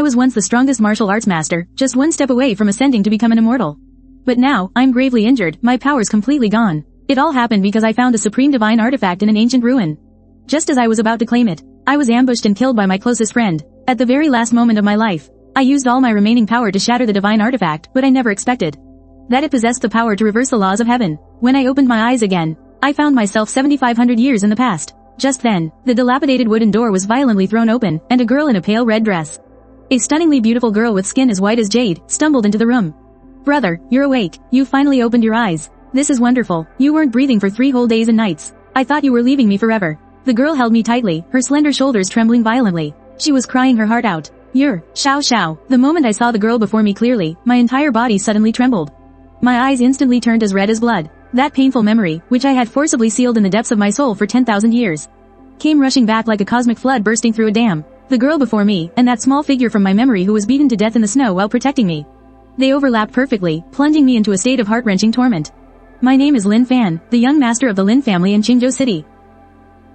was once the strongest martial arts master, just one step away from ascending to become an immortal. But now, I'm gravely injured, my powers completely gone. It all happened because I found a supreme divine artifact in an ancient ruin. Just as I was about to claim it, I was ambushed and killed by my closest friend. At the very last moment of my life, I used all my remaining power to shatter the divine artifact, but I never expected that it possessed the power to reverse the laws of heaven. When I opened my eyes again, I found myself 7,500 years in the past. Just then, the dilapidated wooden door was violently thrown open, and a girl in a pale red dress, a stunningly beautiful girl with skin as white as jade, stumbled into the room. Brother, you're awake. You finally opened your eyes. This is wonderful. You weren't breathing for 3 whole days and nights. I thought you were leaving me forever. The girl held me tightly, her slender shoulders trembling violently. She was crying her heart out. You're, Xiao Xiao. The moment I saw the girl before me clearly, my entire body suddenly trembled. My eyes instantly turned as red as blood. That painful memory, which I had forcibly sealed in the depths of my soul for 10,000 years, came rushing back like a cosmic flood bursting through a dam. The girl before me, and that small figure from my memory who was beaten to death in the snow while protecting me. They overlapped perfectly, plunging me into a state of heart-wrenching torment. My name is Lin Fan, the young master of the Lin family in Qingzhou City.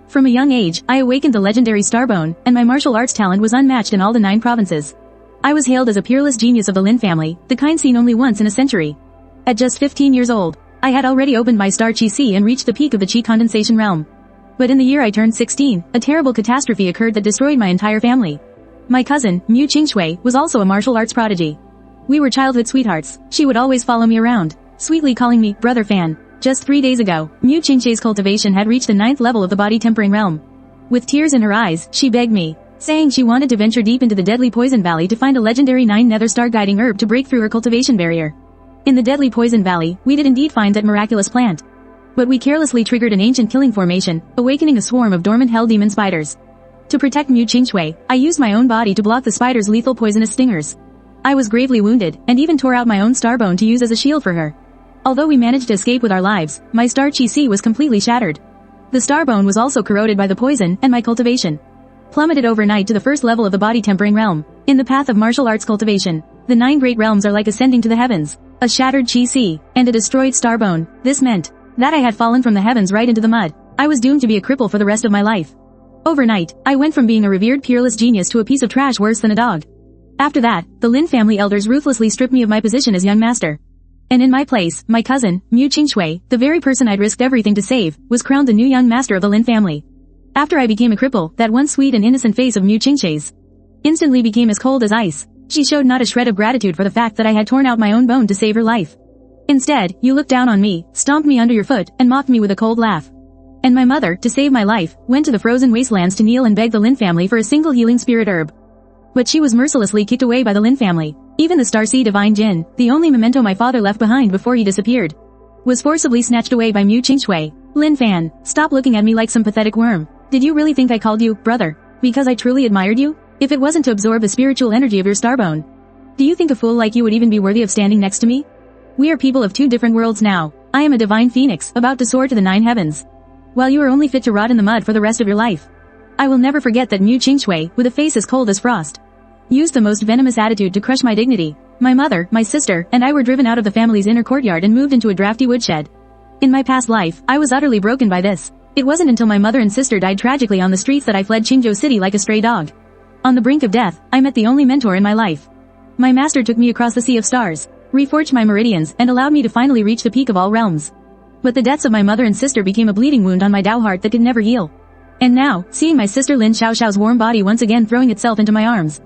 From a young age, I awakened the legendary Starbone, and my martial arts talent was unmatched in all the 9 provinces. I was hailed as a peerless genius of the Lin family, the kind seen only once in a century. At just 15 years old, I had already opened my star Qi Si and reached the peak of the Qi condensation realm. But in the year I turned 16, a terrible catastrophe occurred that destroyed my entire family. My cousin, Mu Qingshui, was also a martial arts prodigy. We were childhood sweethearts. She would always follow me around, sweetly calling me, Brother Fan. Just 3 days ago, Mu Qingshui's cultivation had reached the 9th level of the body tempering realm. With tears in her eyes, she begged me, saying she wanted to venture deep into the deadly Poison Valley to find a legendary 9 nether star guiding herb to break through her cultivation barrier. In the deadly Poison Valley, we did indeed find that miraculous plant. But we carelessly triggered an ancient killing formation, awakening a swarm of dormant hell demon spiders. To protect Mu Qingshui, I used my own body to block the spiders' lethal poisonous stingers. I was gravely wounded, and even tore out my own starbone to use as a shield for her. Although we managed to escape with our lives, my star Qi Si was completely shattered. The starbone was also corroded by the poison, and my cultivation plummeted overnight to the 1st level of the body tempering realm. In the path of martial arts cultivation, the 9 great realms are like ascending to the heavens. A shattered Qi Si, and a destroyed starbone. This meant that I had fallen from the heavens right into the mud. I was doomed to be a cripple for the rest of my life. Overnight, I went from being a revered peerless genius to a piece of trash worse than a dog. After that, the Lin family elders ruthlessly stripped me of my position as young master. And in my place, my cousin, Mu Qingshui, the very person I'd risked everything to save, was crowned the new young master of the Lin family. After I became a cripple, that once sweet and innocent face of Mu Qingshui's instantly became as cold as ice. She showed not a shred of gratitude for the fact that I had torn out my own bone to save her life. Instead, you looked down on me, stomped me under your foot, and mocked me with a cold laugh. And my mother, to save my life, went to the frozen wastelands to kneel and beg the Lin family for a single healing spirit herb. But she was mercilessly kicked away by the Lin family. Even the Starseed Divine Jin, the only memento my father left behind before he disappeared, was forcibly snatched away by Mu Qingshui. Lin Fan, stop looking at me like some pathetic worm. Did you really think I called you, brother, because I truly admired you? If it wasn't to absorb the spiritual energy of your starbone, do you think a fool like you would even be worthy of standing next to me? We are people of 2 different worlds now. I am a divine phoenix, about to soar to the 9 heavens, while you are only fit to rot in the mud for the rest of your life. I will never forget that Mu Qingshui, with a face as cold as frost, used the most venomous attitude to crush my dignity. My mother, my sister, and I were driven out of the family's inner courtyard and moved into a drafty woodshed. In my past life, I was utterly broken by this. It wasn't until my mother and sister died tragically on the streets that I fled Qingzhou City like a stray dog. On the brink of death, I met the only mentor in my life. My master took me across the sea of stars, reforged my meridians, and allowed me to finally reach the peak of all realms. But the deaths of my mother and sister became a bleeding wound on my Tao heart that could never heal. And now, seeing my sister Lin Xiaoxiao's warm body once again throwing itself into my arms,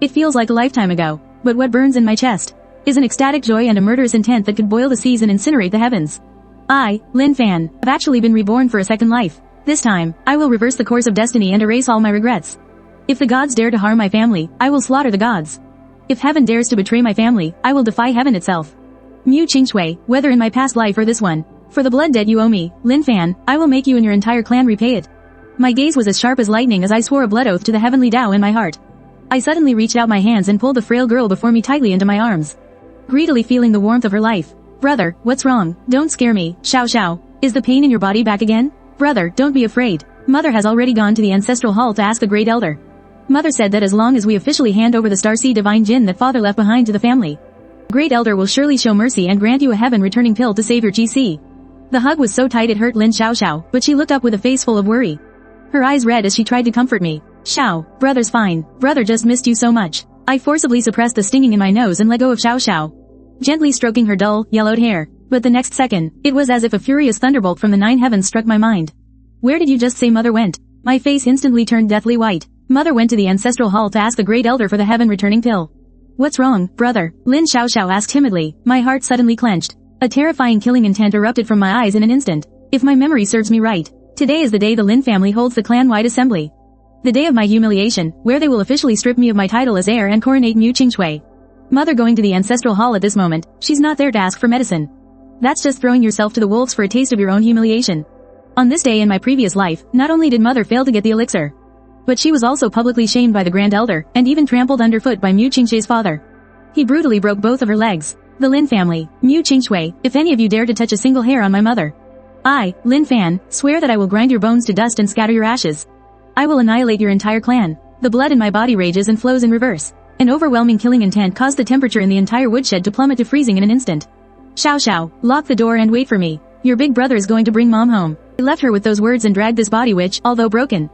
it feels like a lifetime ago. But what burns in my chest is an ecstatic joy and a murderous intent that could boil the seas and incinerate the heavens. I, Lin Fan, have actually been reborn for a second life. This time, I will reverse the course of destiny and erase all my regrets. If the gods dare to harm my family, I will slaughter the gods. If heaven dares to betray my family, I will defy heaven itself. Mu Qingshui, whether in my past life or this one, for the blood debt you owe me, Lin Fan, I will make you and your entire clan repay it. My gaze was as sharp as lightning as I swore a blood oath to the heavenly Tao in my heart. I suddenly reached out my hands and pulled the frail girl before me tightly into my arms, greedily feeling the warmth of her life. Brother, what's wrong? Don't scare me, Xiao Xiao. Is the pain in your body back again? Brother, don't be afraid. Mother has already gone to the ancestral hall to ask the great elder. Mother said that as long as we officially hand over the Starseed Divine Jin that father left behind to the family, great elder will surely show mercy and grant you a heaven-returning pill to save your GC. The hug was so tight it hurt Lin Xiaoxiao, but she looked up with a face full of worry, her eyes red as she tried to comfort me. Xiao, brother's fine. Brother just missed you so much. I forcibly suppressed the stinging in my nose and let go of Xiao Xiao, gently stroking her dull, yellowed hair. But the next second, it was as if a furious thunderbolt from the 9 heavens struck my mind. Where did you just say Mother went? My face instantly turned deathly white. Mother went to the ancestral hall to ask the great elder for the heaven-returning pill. What's wrong, brother? Lin Xiao Xiao asked timidly. My heart suddenly clenched. A terrifying killing intent erupted from my eyes in an instant. If my memory serves me right, today is the day the Lin family holds the clan-wide assembly. The day of my humiliation, where they will officially strip me of my title as heir and coronate Mu Qingshui. Mother going to the ancestral hall at this moment, she's not there to ask for medicine. That's just throwing yourself to the wolves for a taste of your own humiliation. On this day in my previous life, not only did Mother fail to get the elixir, but she was also publicly shamed by the Grand Elder, and even trampled underfoot by Mu Qingshui's father. He brutally broke both of her legs. The Lin family, Mu Qingshui, if any of you dare to touch a single hair on my mother, I, Lin Fan, swear that I will grind your bones to dust and scatter your ashes. I will annihilate your entire clan. The blood in my body rages and flows in reverse. An overwhelming killing intent caused the temperature in the entire woodshed to plummet to freezing in an instant. Xiao Xiao, lock the door and wait for me. Your big brother is going to bring Mom home. I left her with those words and dragged this body which, although broken,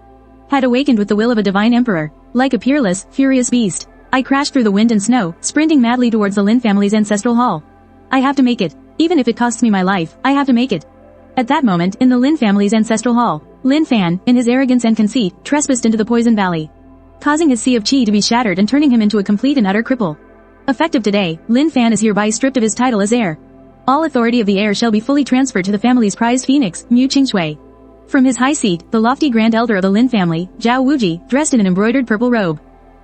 had awakened with the will of a divine emperor. Like a peerless, furious beast, I crashed through the wind and snow, sprinting madly towards the Lin family's ancestral hall. I have to make it. Even if it costs me my life, I have to make it. At that moment, in the Lin family's ancestral hall, Lin Fan, in his arrogance and conceit, trespassed into the Poison Valley, causing his sea of chi to be shattered and turning him into a complete and utter cripple. Effective today, Lin Fan is hereby stripped of his title as heir. All authority of the heir shall be fully transferred to the family's prized phoenix, Mu Qingshui. From his high seat, the lofty grand elder of the Lin family, Zhao Wuji, dressed in an embroidered purple robe,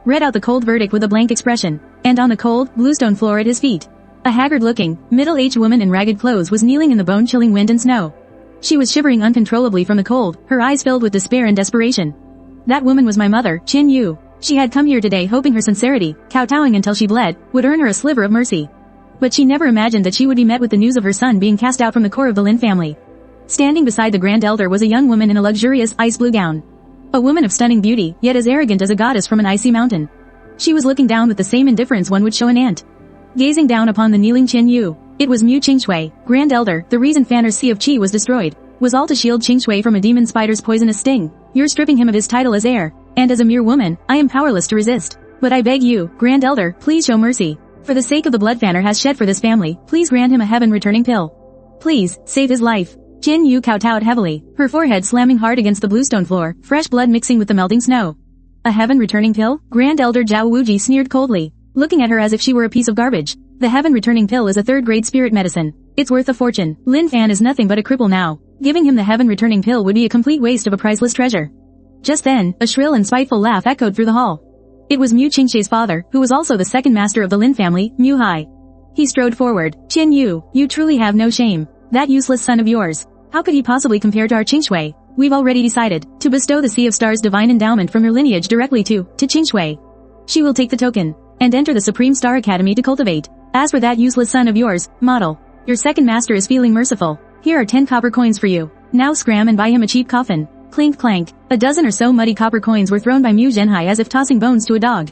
read out the cold verdict with a blank expression, and on the cold, bluestone floor at his feet, a haggard-looking, middle-aged woman in ragged clothes was kneeling in the bone-chilling wind and snow. She was shivering uncontrollably from the cold, her eyes filled with despair and desperation. That woman was my mother, Qin Yu. She had come here today hoping her sincerity, kowtowing until she bled, would earn her a sliver of mercy. But she never imagined that she would be met with the news of her son being cast out from the core of the Lin family. Standing beside the grand elder was a young woman in a luxurious, ice-blue gown. A woman of stunning beauty, yet as arrogant as a goddess from an icy mountain. She was looking down with the same indifference one would show an ant. Gazing down upon the kneeling Qin Yu, it was Mu Qingshui, Grand Elder. The reason Fanner's Sea of Qi was destroyed was all to shield Qingshui from a demon spider's poisonous sting. You're stripping him of his title as heir, and as a mere woman, I am powerless to resist. But I beg you, Grand Elder, please show mercy. For the sake of the blood Fanner has shed for this family, please grant him a heaven-returning pill. Please, save his life. Qin Yu kowtowed heavily, her forehead slamming hard against the bluestone floor, fresh blood mixing with the melting snow. A heaven-returning pill? Grand Elder Zhao Wuji sneered coldly, looking at her as if she were a piece of garbage. The heaven-returning pill is a third-grade spirit medicine. It's worth a fortune. Lin Fan is nothing but a cripple now. Giving him the heaven-returning pill would be a complete waste of a priceless treasure. Just then, a shrill and spiteful laugh echoed through the hall. It was Mu Qingshui's father, who was also the second master of the Lin family, Mu Hai. He strode forward. Qin Yu, you truly have no shame. That useless son of yours. How could he possibly compare to our Qingshui? We've already decided to bestow the Sea of Stars divine endowment from your lineage directly to Qingshui. She will take the token and enter the Supreme Star Academy to cultivate. As for that useless son of yours, Model, your second master is feeling merciful. Here are 10 copper coins for you. Now scram and buy him a cheap coffin. Clink clank. A dozen or so muddy copper coins were thrown by Mu Zhenhai as if tossing bones to a dog,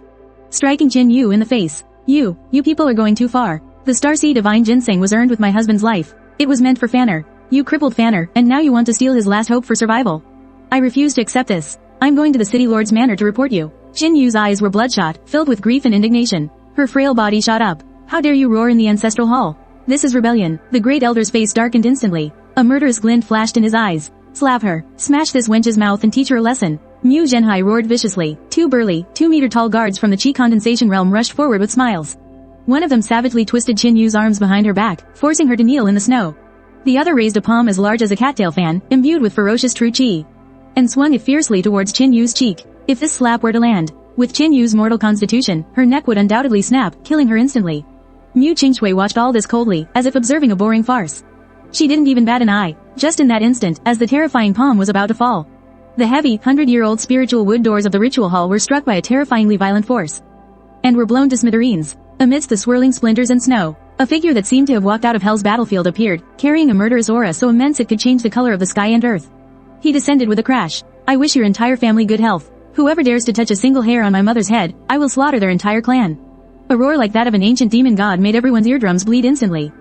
striking Qin Yu in the face. You people are going too far. The Starseed Divine Ginseng was earned with my husband's life. It was meant for Fanner. You crippled Fanner, and now you want to steal his last hope for survival. I refuse to accept this. I'm going to the City Lord's manor to report you. Qin Yu's eyes were bloodshot, filled with grief and indignation. Her frail body shot up. How dare you roar in the ancestral hall? This is rebellion. The great elder's face darkened instantly. A murderous glint flashed in his eyes. Slap her. Smash this wench's mouth and teach her a lesson. Mu Zhenhai roared viciously. 2 burly, 2-meter-tall guards from the Qi condensation realm rushed forward with smiles. One of them savagely twisted Qin Yu's arms behind her back, forcing her to kneel in the snow. The other raised a palm as large as a cattail fan, imbued with ferocious true Qi, and swung it fiercely towards Qin Yu's cheek. If this slap were to land, with Qin Yu's mortal constitution, her neck would undoubtedly snap, killing her instantly. Mu Qingshui watched all this coldly, as if observing a boring farce. She didn't even bat an eye, just in that instant, as the terrifying palm was about to fall. The heavy, 100-year-old spiritual wood doors of the ritual hall were struck by a terrifyingly violent force, and were blown to smithereens. Amidst the swirling splinters and snow, a figure that seemed to have walked out of Hell's battlefield appeared, carrying a murderous aura so immense it could change the color of the sky and earth. He descended with a crash. I wish your entire family good health. Whoever dares to touch a single hair on my mother's head, I will slaughter their entire clan. A roar like that of an ancient demon god made everyone's eardrums bleed instantly.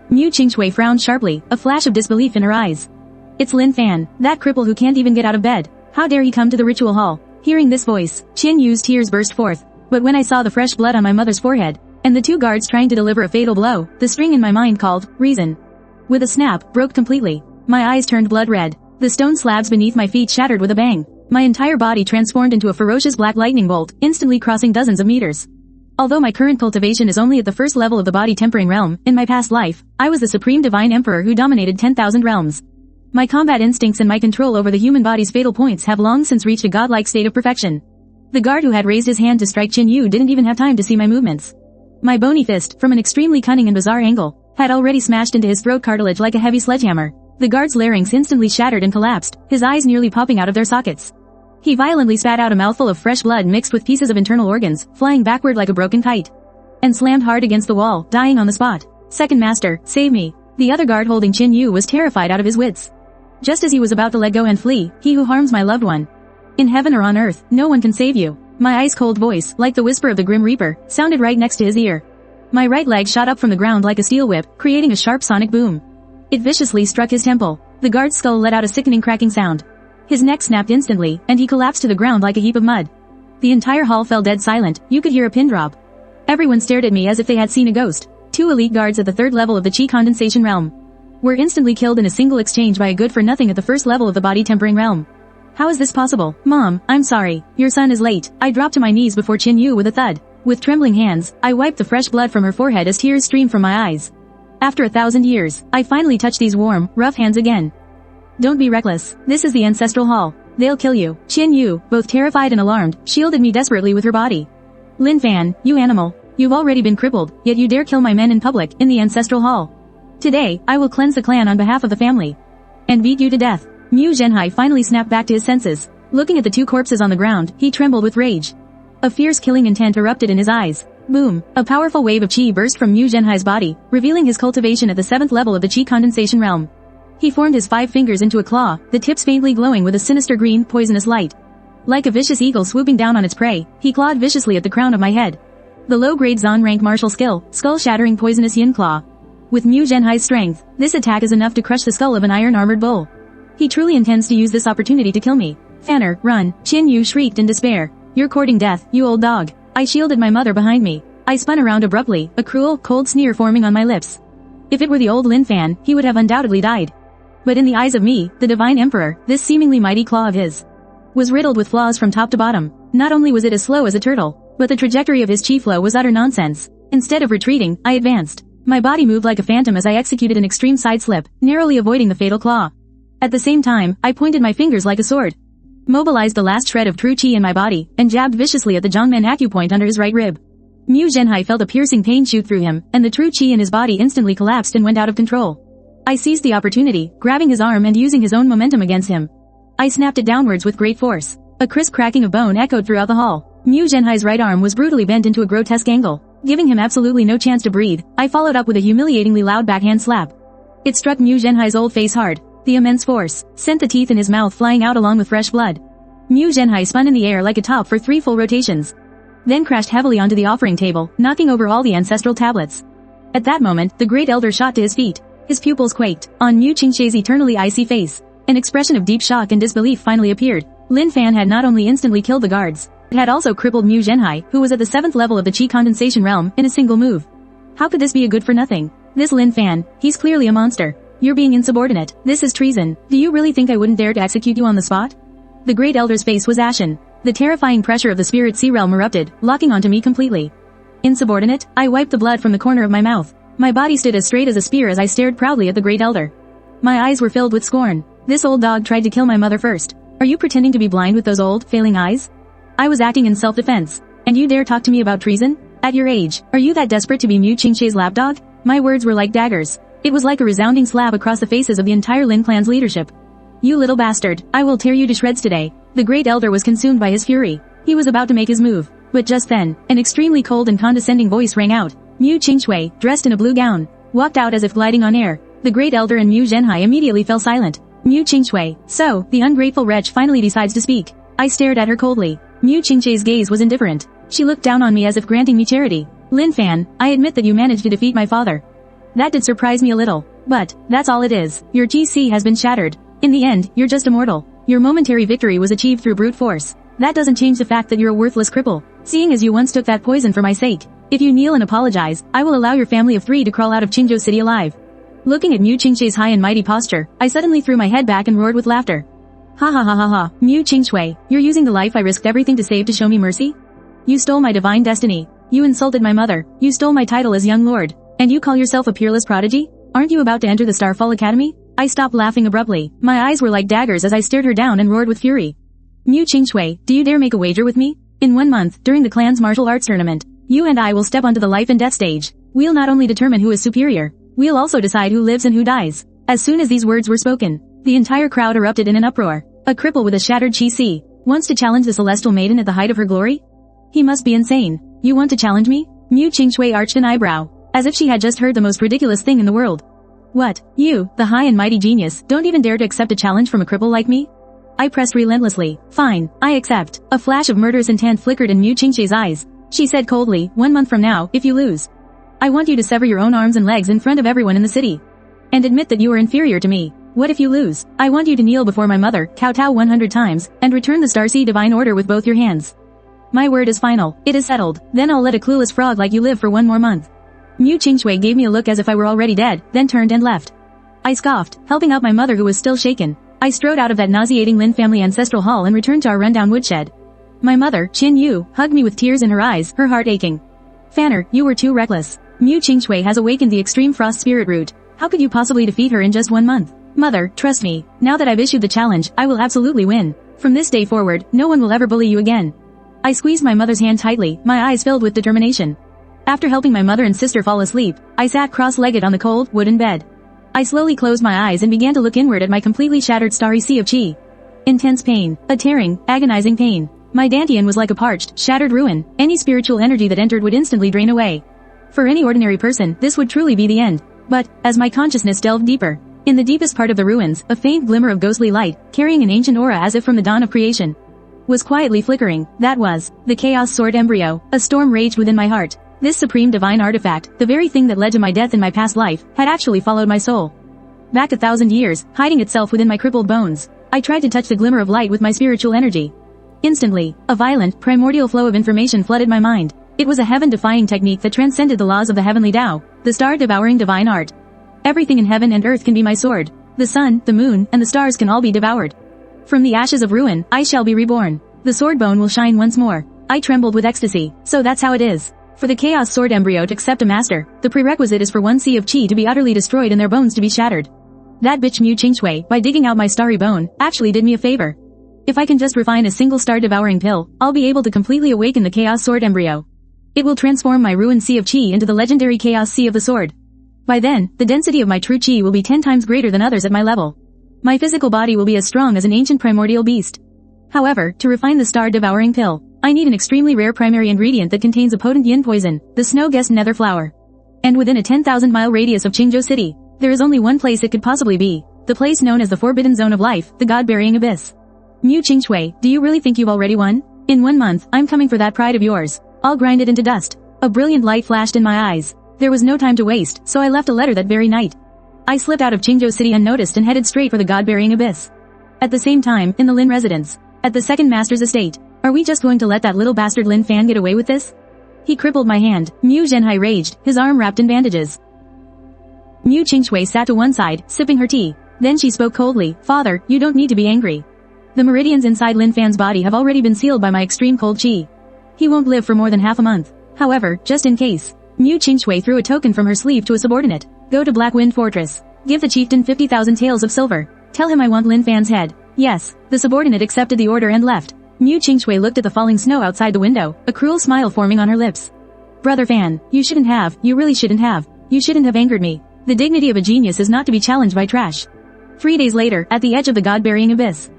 Mu Qingshui frowned sharply, a flash of disbelief in her eyes. It's Lin Fan, that cripple who can't even get out of bed. How dare he come to the ritual hall? Hearing this voice, Qin Yu's tears burst forth. But when I saw the fresh blood on my mother's forehead, and the two guards trying to deliver a fatal blow, the string in my mind called, reason. With a snap, broke completely. My eyes turned blood red. The stone slabs beneath my feet shattered with a bang. My entire body transformed into a ferocious black lightning bolt, instantly crossing dozens of meters. Although my current cultivation is only at the first level of the body tempering realm, in my past life, I was the supreme divine emperor who dominated 10,000 realms. My combat instincts and my control over the human body's fatal points have long since reached a godlike state of perfection. The guard who had raised his hand to strike Qin Yu didn't even have time to see my movements. My bony fist, from an extremely cunning and bizarre angle, had already smashed into his throat cartilage like a heavy sledgehammer. The guard's larynx instantly shattered and collapsed, his eyes nearly popping out of their sockets. He violently spat out a mouthful of fresh blood mixed with pieces of internal organs, flying backward like a broken kite. And slammed hard against the wall, dying on the spot. Second master, save me. The other guard holding Qin Yu was terrified out of his wits. Just as he was about to let go and flee, he who harms my loved one. In heaven or on earth, no one can save you. My ice-cold voice, like the whisper of the Grim Reaper, sounded right next to his ear. My right leg shot up from the ground like a steel whip, creating a sharp sonic boom. It viciously struck his temple. The guard's skull let out a sickening cracking sound. His neck snapped instantly, and he collapsed to the ground like a heap of mud. The entire hall fell dead silent, you could hear a pin drop. Everyone stared at me as if they had seen a ghost. 2 elite guards at the 3rd level of the Qi condensation realm were instantly killed in a single exchange by a good-for-nothing at the 1st level of the body tempering realm. How is this possible? Mom, I'm sorry. Your son is late. I dropped to my knees before Qin Yu with a thud. With trembling hands, I wiped the fresh blood from her forehead as tears streamed from my eyes. After 1,000 years, I finally touched these warm, rough hands again. Don't be reckless. This is the ancestral hall. They'll kill you. Qin Yu, both terrified and alarmed, shielded me desperately with her body. Lin Fan, you animal. You've already been crippled, yet you dare kill my men in public, in the ancestral hall. Today, I will cleanse the clan on behalf of the family. And beat you to death. Mu Zhenhai finally snapped back to his senses. Looking at the 2 corpses on the ground, he trembled with rage. A fierce killing intent erupted in his eyes. Boom! A powerful wave of qi burst from Mu Zhenhai's body, revealing his cultivation at the 7th level of the qi condensation realm. He formed his 5 fingers into a claw, the tips faintly glowing with a sinister green, poisonous light. Like a vicious eagle swooping down on its prey, he clawed viciously at the crown of my head. The low-grade Zon rank martial skill, skull-shattering poisonous yin claw. With Mu Zhenhai's strength, this attack is enough to crush the skull of an iron-armored bull. He truly intends to use this opportunity to kill me. Fanner, run! Qin Yu shrieked in despair. You're courting death, you old dog. I shielded my mother behind me. I spun around abruptly, a cruel, cold sneer forming on my lips. If it were the old Lin Fan, he would have undoubtedly died. But in the eyes of me, the divine emperor, this seemingly mighty claw of his was riddled with flaws from top to bottom. Not only was it as slow as a turtle, but the trajectory of his chi flow was utter nonsense. Instead of retreating, I advanced. My body moved like a phantom as I executed an extreme side slip, narrowly avoiding the fatal claw. At the same time, I pointed my fingers like a sword, mobilized the last shred of true chi in my body, and jabbed viciously at the Zhongmen acupoint under his right rib. Mu Zhenhai felt a piercing pain shoot through him, and the true chi in his body instantly collapsed and went out of control. I seized the opportunity, grabbing his arm and using his own momentum against him. I snapped it downwards with great force. A crisp cracking of bone echoed throughout the hall. Mu Zhenhai's right arm was brutally bent into a grotesque angle, giving him absolutely no chance to breathe. I followed up with a humiliatingly loud backhand slap. It struck Mu Zhenhai's old face hard. The immense force sent the teeth in his mouth flying out along with fresh blood. Mu Zhenhai spun in the air like a top for 3 full rotations, then crashed heavily onto the offering table, knocking over all the ancestral tablets. At that moment, the great elder shot to his feet. His pupils quaked. On Mu Qingxie's eternally icy face, an expression of deep shock and disbelief finally appeared. Lin Fan had not only instantly killed the guards, it had also crippled Mu Zhenhai, who was at the 7th level of the Qi condensation realm, in a single move. How could this be a good for nothing? This Lin Fan, he's clearly a monster. You're being insubordinate. This is treason. Do you really think I wouldn't dare to execute you on the spot? The great elder's face was ashen. The terrifying pressure of the spirit sea realm erupted, locking onto me completely. Insubordinate? I wiped the blood from the corner of my mouth. My body stood as straight as a spear as I stared proudly at the great elder. My eyes were filled with scorn. This old dog tried to kill my mother first. Are you pretending to be blind with those old, failing eyes? I was acting in self-defense. And you dare talk to me about treason? At your age, are you that desperate to be Mu Qingxie's lapdog? My words were like daggers. It was like a resounding slap across the faces of the entire Lin clan's leadership. You little bastard, I will tear you to shreds today. The great elder was consumed by his fury. He was about to make his move. But just then, an extremely cold and condescending voice rang out. Mu Qingxue, dressed in a blue gown, walked out as if gliding on air. The great elder and Mu Zhenhai immediately fell silent. Mu Qingxue, so, the ungrateful wretch finally decides to speak. I stared at her coldly. Mu Qingxue's gaze was indifferent. She looked down on me as if granting me charity. Lin Fan, I admit that you managed to defeat my father. That did surprise me a little. But, that's all it is. Your GC has been shattered. In the end, you're just a mortal. Your momentary victory was achieved through brute force. That doesn't change the fact that you're a worthless cripple. Seeing as you once took that poison for my sake, if you kneel and apologize, I will allow your family of 3 to crawl out of Qingzhou City alive. Looking at Mu Qingshui's high and mighty posture, I suddenly threw my head back and roared with laughter. Ha ha ha ha ha, Mu Qingshui, you're using the life I risked everything to save to show me mercy? You stole my divine destiny. You insulted my mother. You stole my title as young lord. And you call yourself a peerless prodigy? Aren't you about to enter the Starfall Academy? I stopped laughing abruptly. My eyes were like daggers as I stared her down and roared with fury. Mu Qingshui, do you dare make a wager with me? In 1 month, during the clan's martial arts tournament, you and I will step onto the life and death stage. We'll not only determine who is superior, we'll also decide who lives and who dies. As soon as these words were spoken, the entire crowd erupted in an uproar. A cripple with a shattered chi wants to challenge the celestial maiden at the height of her glory? He must be insane. You want to challenge me? Mu Qingshui arched an eyebrow, as if she had just heard the most ridiculous thing in the world. What, you, the high and mighty genius, don't even dare to accept a challenge from a cripple like me? I pressed relentlessly. Fine, I accept. A flash of murderous intent flickered in Mu Qingshui's eyes. She said coldly, 1 month from now, if you lose, I want you to sever your own arms and legs in front of everyone in the city. And admit that you are inferior to me. What if you lose? I want you to kneel before my mother, kowtow 100 times, and return the Starseed Divine Order with both your hands. My word is final. It is settled. Then I'll let a clueless frog like you live for 1 more month. Mu Qingshui gave me a look as if I were already dead, then turned and left. I scoffed, helping out my mother who was still shaken. I strode out of that nauseating Lin family ancestral hall and returned to our rundown woodshed. My mother, Qin Yu, hugged me with tears in her eyes, her heart aching. Fanner, you were too reckless. Mu Qingshui has awakened the extreme frost spirit root. How could you possibly defeat her in just 1 month? Mother, trust me. Now that I've issued the challenge, I will absolutely win. From this day forward, no one will ever bully you again. I squeezed my mother's hand tightly, my eyes filled with determination. After helping my mother and sister fall asleep, I sat cross-legged on the cold, wooden bed. I slowly closed my eyes and began to look inward at my completely shattered starry sea of chi. Intense pain, a tearing, agonizing pain. My dantian was like a parched, shattered ruin. Any spiritual energy that entered would instantly drain away. For any ordinary person, this would truly be the end. But, as my consciousness delved deeper, in the deepest part of the ruins, a faint glimmer of ghostly light, carrying an ancient aura as if from the dawn of creation, was quietly flickering. That was the Chaos Sword Embryo. A storm raged within my heart. This supreme divine artifact, the very thing that led to my death in my past life, had actually followed my soul. Back 1,000 years, hiding itself within my crippled bones. I tried to touch the glimmer of light with my spiritual energy. Instantly, a violent, primordial flow of information flooded my mind. It was a heaven-defying technique that transcended the laws of the heavenly Tao, the star-devouring divine art. Everything in heaven and earth can be my sword. The sun, the moon, and the stars can all be devoured. From the ashes of ruin, I shall be reborn. The sword bone will shine once more. I trembled with ecstasy. So that's how it is. For the Chaos Sword Embryo to accept a master, the prerequisite is for 1 sea of chi to be utterly destroyed and their bones to be shattered. That bitch Mu Qingshui, by digging out my starry bone, actually did me a favor. If I can just refine a single star-devouring pill, I'll be able to completely awaken the Chaos Sword Embryo. It will transform my ruined sea of chi into the legendary Chaos Sea of the Sword. By then, the density of my true chi will be 10 times greater than others at my level. My physical body will be as strong as an ancient primordial beast. However, to refine the star-devouring pill, I need an extremely rare primary ingredient that contains a potent yin poison, the snow-guest nether flower. And within a 10,000-mile radius of Qingzhou City, there is only one place it could possibly be, the place known as the Forbidden Zone of Life, the God-burying abyss. Mu Qingshui, do you really think you've already won? In 1 month, I'm coming for that pride of yours. I'll grind it into dust. A brilliant light flashed in my eyes. There was no time to waste, so I left a letter that very night. I slipped out of Qingzhou City unnoticed and headed straight for the God-burying abyss. At the same time, in the Lin residence, at the second master's estate, are we just going to let that little bastard Lin fan get away with this? He crippled my hand. Mu Zhenhai raged, his arm wrapped in bandages. Mu Qingshui sat to one side, sipping her tea. Then she spoke coldly, Father, you don't need to be angry. The meridians inside Lin Fan's body have already been sealed by my extreme cold chi. He won't live for more than half a month. However, just in case, Mu Qingshui threw a token from her sleeve to a subordinate. Go to Black Wind Fortress. Give the chieftain 50,000 taels of silver. Tell him I want Lin Fan's head. Yes. The subordinate accepted the order and left. Mu Qingshui looked at the falling snow outside the window, a cruel smile forming on her lips. Brother Fan, you really shouldn't have. You shouldn't have angered me. The dignity of a genius is not to be challenged by trash. 3 days later, at the edge of the God-burying abyss.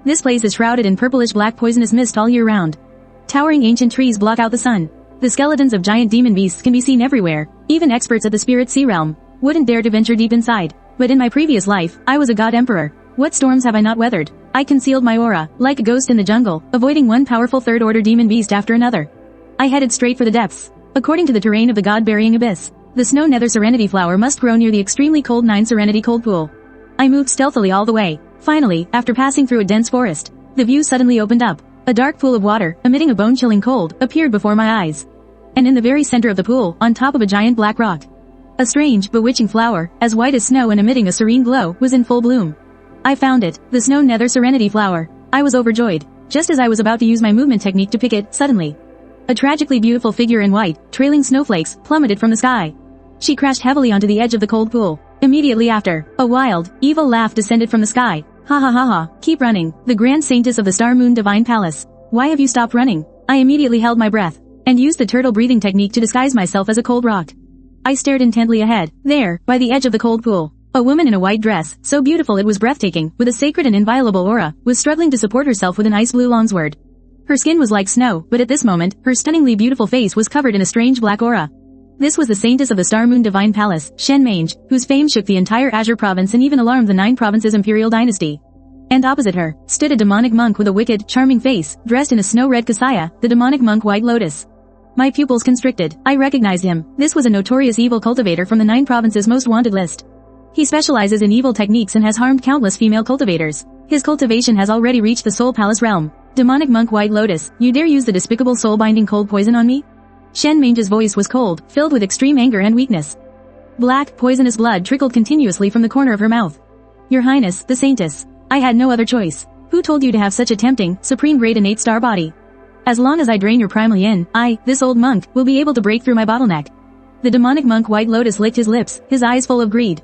This place is shrouded in purplish-black poisonous mist all year round. Towering ancient trees block out the sun. The skeletons of giant demon beasts can be seen everywhere. Even experts at the spirit sea realm wouldn't dare to venture deep inside. But in my previous life, I was a god emperor. What storms have I not weathered? I concealed my aura, like a ghost in the jungle, avoiding one powerful third-order demon beast after another. I headed straight for the depths. According to the terrain of the God-burying abyss, the snow nether serenity flower must grow near the extremely cold 9 serenity cold pool. I moved stealthily all the way. Finally, after passing through a dense forest, the view suddenly opened up. A dark pool of water, emitting a bone-chilling cold, appeared before my eyes. And in the very center of the pool, on top of a giant black rock, a strange, bewitching flower, as white as snow and emitting a serene glow, was in full bloom. I found it, the Snow Nether Serenity Flower. I was overjoyed. Just as I was about to use my movement technique to pick it, suddenly, a tragically beautiful figure in white, trailing snowflakes, plummeted from the sky. She crashed heavily onto the edge of the cold pool. Immediately after, a wild, evil laugh descended from the sky. Ha ha ha ha, keep running, the Grand Saintess of the Star Moon Divine Palace. Why have you stopped running? I immediately held my breath, and used the turtle breathing technique to disguise myself as a cold rock. I stared intently ahead. There, by the edge of the cold pool, a woman in a white dress, so beautiful it was breathtaking, with a sacred and inviolable aura, was struggling to support herself with an ice blue longsword. Her skin was like snow, but at this moment, her stunningly beautiful face was covered in a strange black aura. This was the Saintess of the Star Moon Divine Palace, Shen Mange, whose fame shook the entire Azure province and even alarmed the 9 provinces imperial dynasty. And opposite her, stood a demonic monk with a wicked, charming face, dressed in a snow-red kasaya, the demonic monk White Lotus. My pupils constricted. I recognized him. This was a notorious evil cultivator from the 9 provinces most wanted list. He specializes in evil techniques and has harmed countless female cultivators. His cultivation has already reached the Soul Palace realm. Demonic monk White Lotus, you dare use the despicable soul-binding cold poison on me? Shen Mange's voice was cold, filled with extreme anger and weakness. Black, poisonous blood trickled continuously from the corner of her mouth. Your Highness, the Saintess. I had no other choice. Who told you to have such a tempting, supreme grade innate star body? As long as I drain your primal yin, I, this old monk, will be able to break through my bottleneck. The demonic monk White Lotus licked his lips, his eyes full of greed.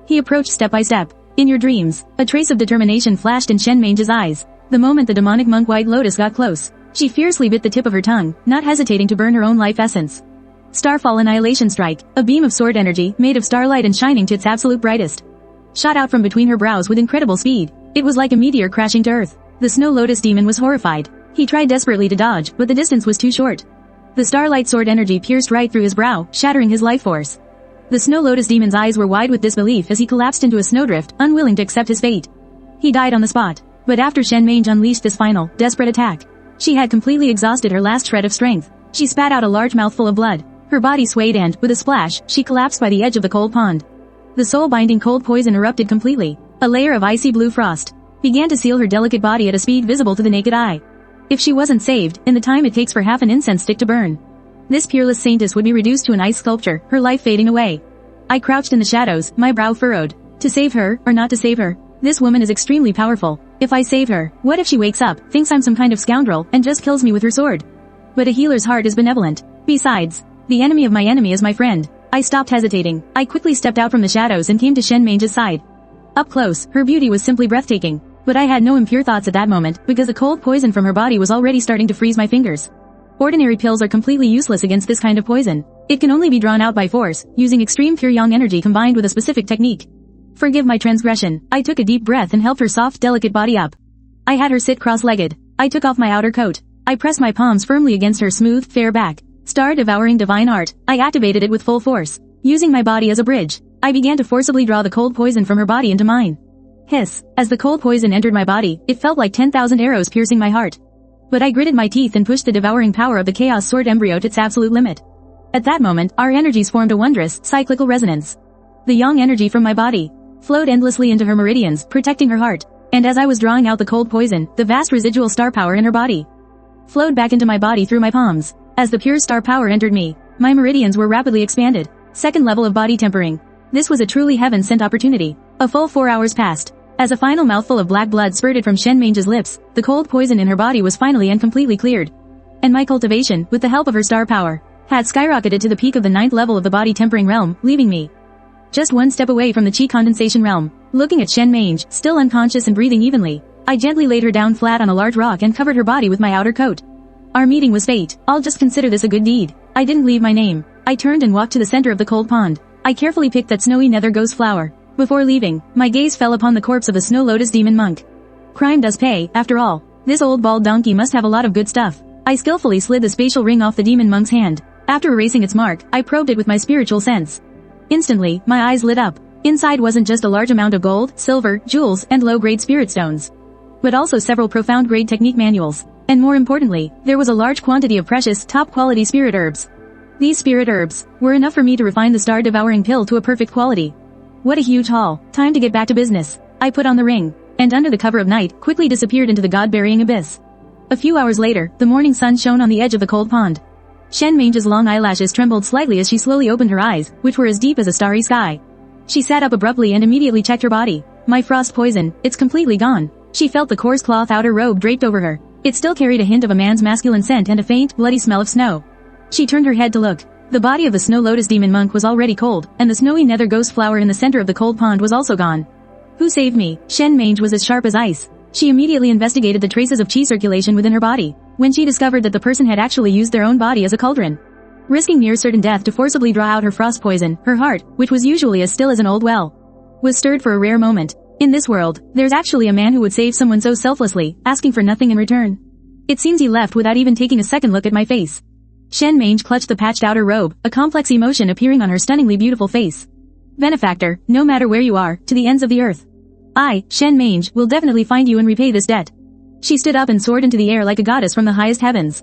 He approached step by step. In your dreams, a trace of determination flashed in Shen Mange's eyes. The moment the demonic monk White Lotus got close, she fiercely bit the tip of her tongue, not hesitating to burn her own life essence. Starfall Annihilation Strike, a beam of sword energy, made of starlight and shining to its absolute brightest, shot out from between her brows with incredible speed. It was like a meteor crashing to earth. The Snow Lotus demon was horrified. He tried desperately to dodge, but the distance was too short. The starlight sword energy pierced right through his brow, shattering his life force. The Snow Lotus demon's eyes were wide with disbelief as he collapsed into a snowdrift, unwilling to accept his fate. He died on the spot. But after Shen Mange unleashed this final, desperate attack, she had completely exhausted her last shred of strength. She spat out a large mouthful of blood. Her body swayed and, with a splash, she collapsed by the edge of the cold pond. The soul-binding cold poison erupted completely. A layer of icy blue frost began to seal her delicate body at a speed visible to the naked eye. If she wasn't saved, in the time it takes for half an incense stick to burn, this peerless saintess would be reduced to an ice sculpture, her life fading away. I crouched in the shadows, my brow furrowed. To save her, or not to save her? This woman is extremely powerful. If I save her, what if she wakes up, thinks I'm some kind of scoundrel, and just kills me with her sword? But a healer's heart is benevolent. Besides, the enemy of my enemy is my friend. I stopped hesitating. I quickly stepped out from the shadows and came to Shen Mange's side. Up close, her beauty was simply breathtaking. But I had no impure thoughts at that moment, because the cold poison from her body was already starting to freeze my fingers. Ordinary pills are completely useless against this kind of poison. It can only be drawn out by force, using extreme pure yang energy combined with a specific technique. Forgive my transgression. I took a deep breath and helped her soft, delicate body up. I had her sit cross-legged. I took off my outer coat. I pressed my palms firmly against her smooth, fair back. Star-devouring divine art. I activated it with full force. Using my body as a bridge, I began to forcibly draw the cold poison from her body into mine. Hiss. As the cold poison entered my body, it felt like 10,000 arrows piercing my heart. But I gritted my teeth and pushed the devouring power of the Chaos Sword embryo to its absolute limit. At that moment, our energies formed a wondrous, cyclical resonance. The yang energy from my body flowed endlessly into her meridians, protecting her heart. And as I was drawing out the cold poison, the vast residual star power in her body flowed back into my body through my palms. As the pure star power entered me, my meridians were rapidly expanded. Second level of body tempering. This was a truly heaven-sent opportunity. A full 4 hours passed. As a final mouthful of black blood spurted from Shen Mange's lips, the cold poison in her body was finally and completely cleared. And my cultivation, with the help of her star power, had skyrocketed to the peak of the 9th level of the body tempering realm, leaving me just one step away from the chi condensation realm. Looking at Shen Mange, still unconscious and breathing evenly, I gently laid her down flat on a large rock and covered her body with my outer coat. Our meeting was fate. I'll just consider this a good deed. I didn't leave my name. I turned and walked to the center of the cold pond. I carefully picked that snowy nether ghost flower. Before leaving, my gaze fell upon the corpse of the Snow Lotus demon monk. Crime does pay, after all. This old bald donkey must have a lot of good stuff. I skillfully slid the spatial ring off the demon monk's hand. After erasing its mark, I probed it with my spiritual sense. Instantly, my eyes lit up. Inside wasn't just a large amount of gold, silver, jewels, and low-grade spirit stones, but also several profound-grade technique manuals. And more importantly, there was a large quantity of precious, top-quality spirit herbs. These spirit herbs were enough for me to refine the star-devouring pill to a perfect quality. What a huge haul. Time to get back to business. I put on the ring, and under the cover of night, quickly disappeared into the god-burying abyss. A few hours later, the morning sun shone on the edge of the cold pond. Shen Mange's long eyelashes trembled slightly as she slowly opened her eyes, which were as deep as a starry sky. She sat up abruptly and immediately checked her body. My frost poison, it's completely gone. She felt the coarse cloth outer robe draped over her. It still carried a hint of a man's masculine scent and a faint, bloody smell of snow. She turned her head to look. The body of the Snow Lotus Demon Monk was already cold, and the snowy nether ghost flower in the center of the cold pond was also gone. Who saved me? Shen Mange was as sharp as ice. She immediately investigated the traces of chi circulation within her body, when she discovered that the person had actually used their own body as a cauldron. Risking near certain death to forcibly draw out her frost poison, her heart, which was usually as still as an old well, was stirred for a rare moment. In this world, there's actually a man who would save someone so selflessly, asking for nothing in return. It seems he left without even taking a second look at my face. Shen Mange clutched the patched outer robe, a complex emotion appearing on her stunningly beautiful face. Benefactor, no matter where you are, to the ends of the earth, I, Shen Mange, will definitely find you and repay this debt. She stood up and soared into the air like a goddess from the highest heavens,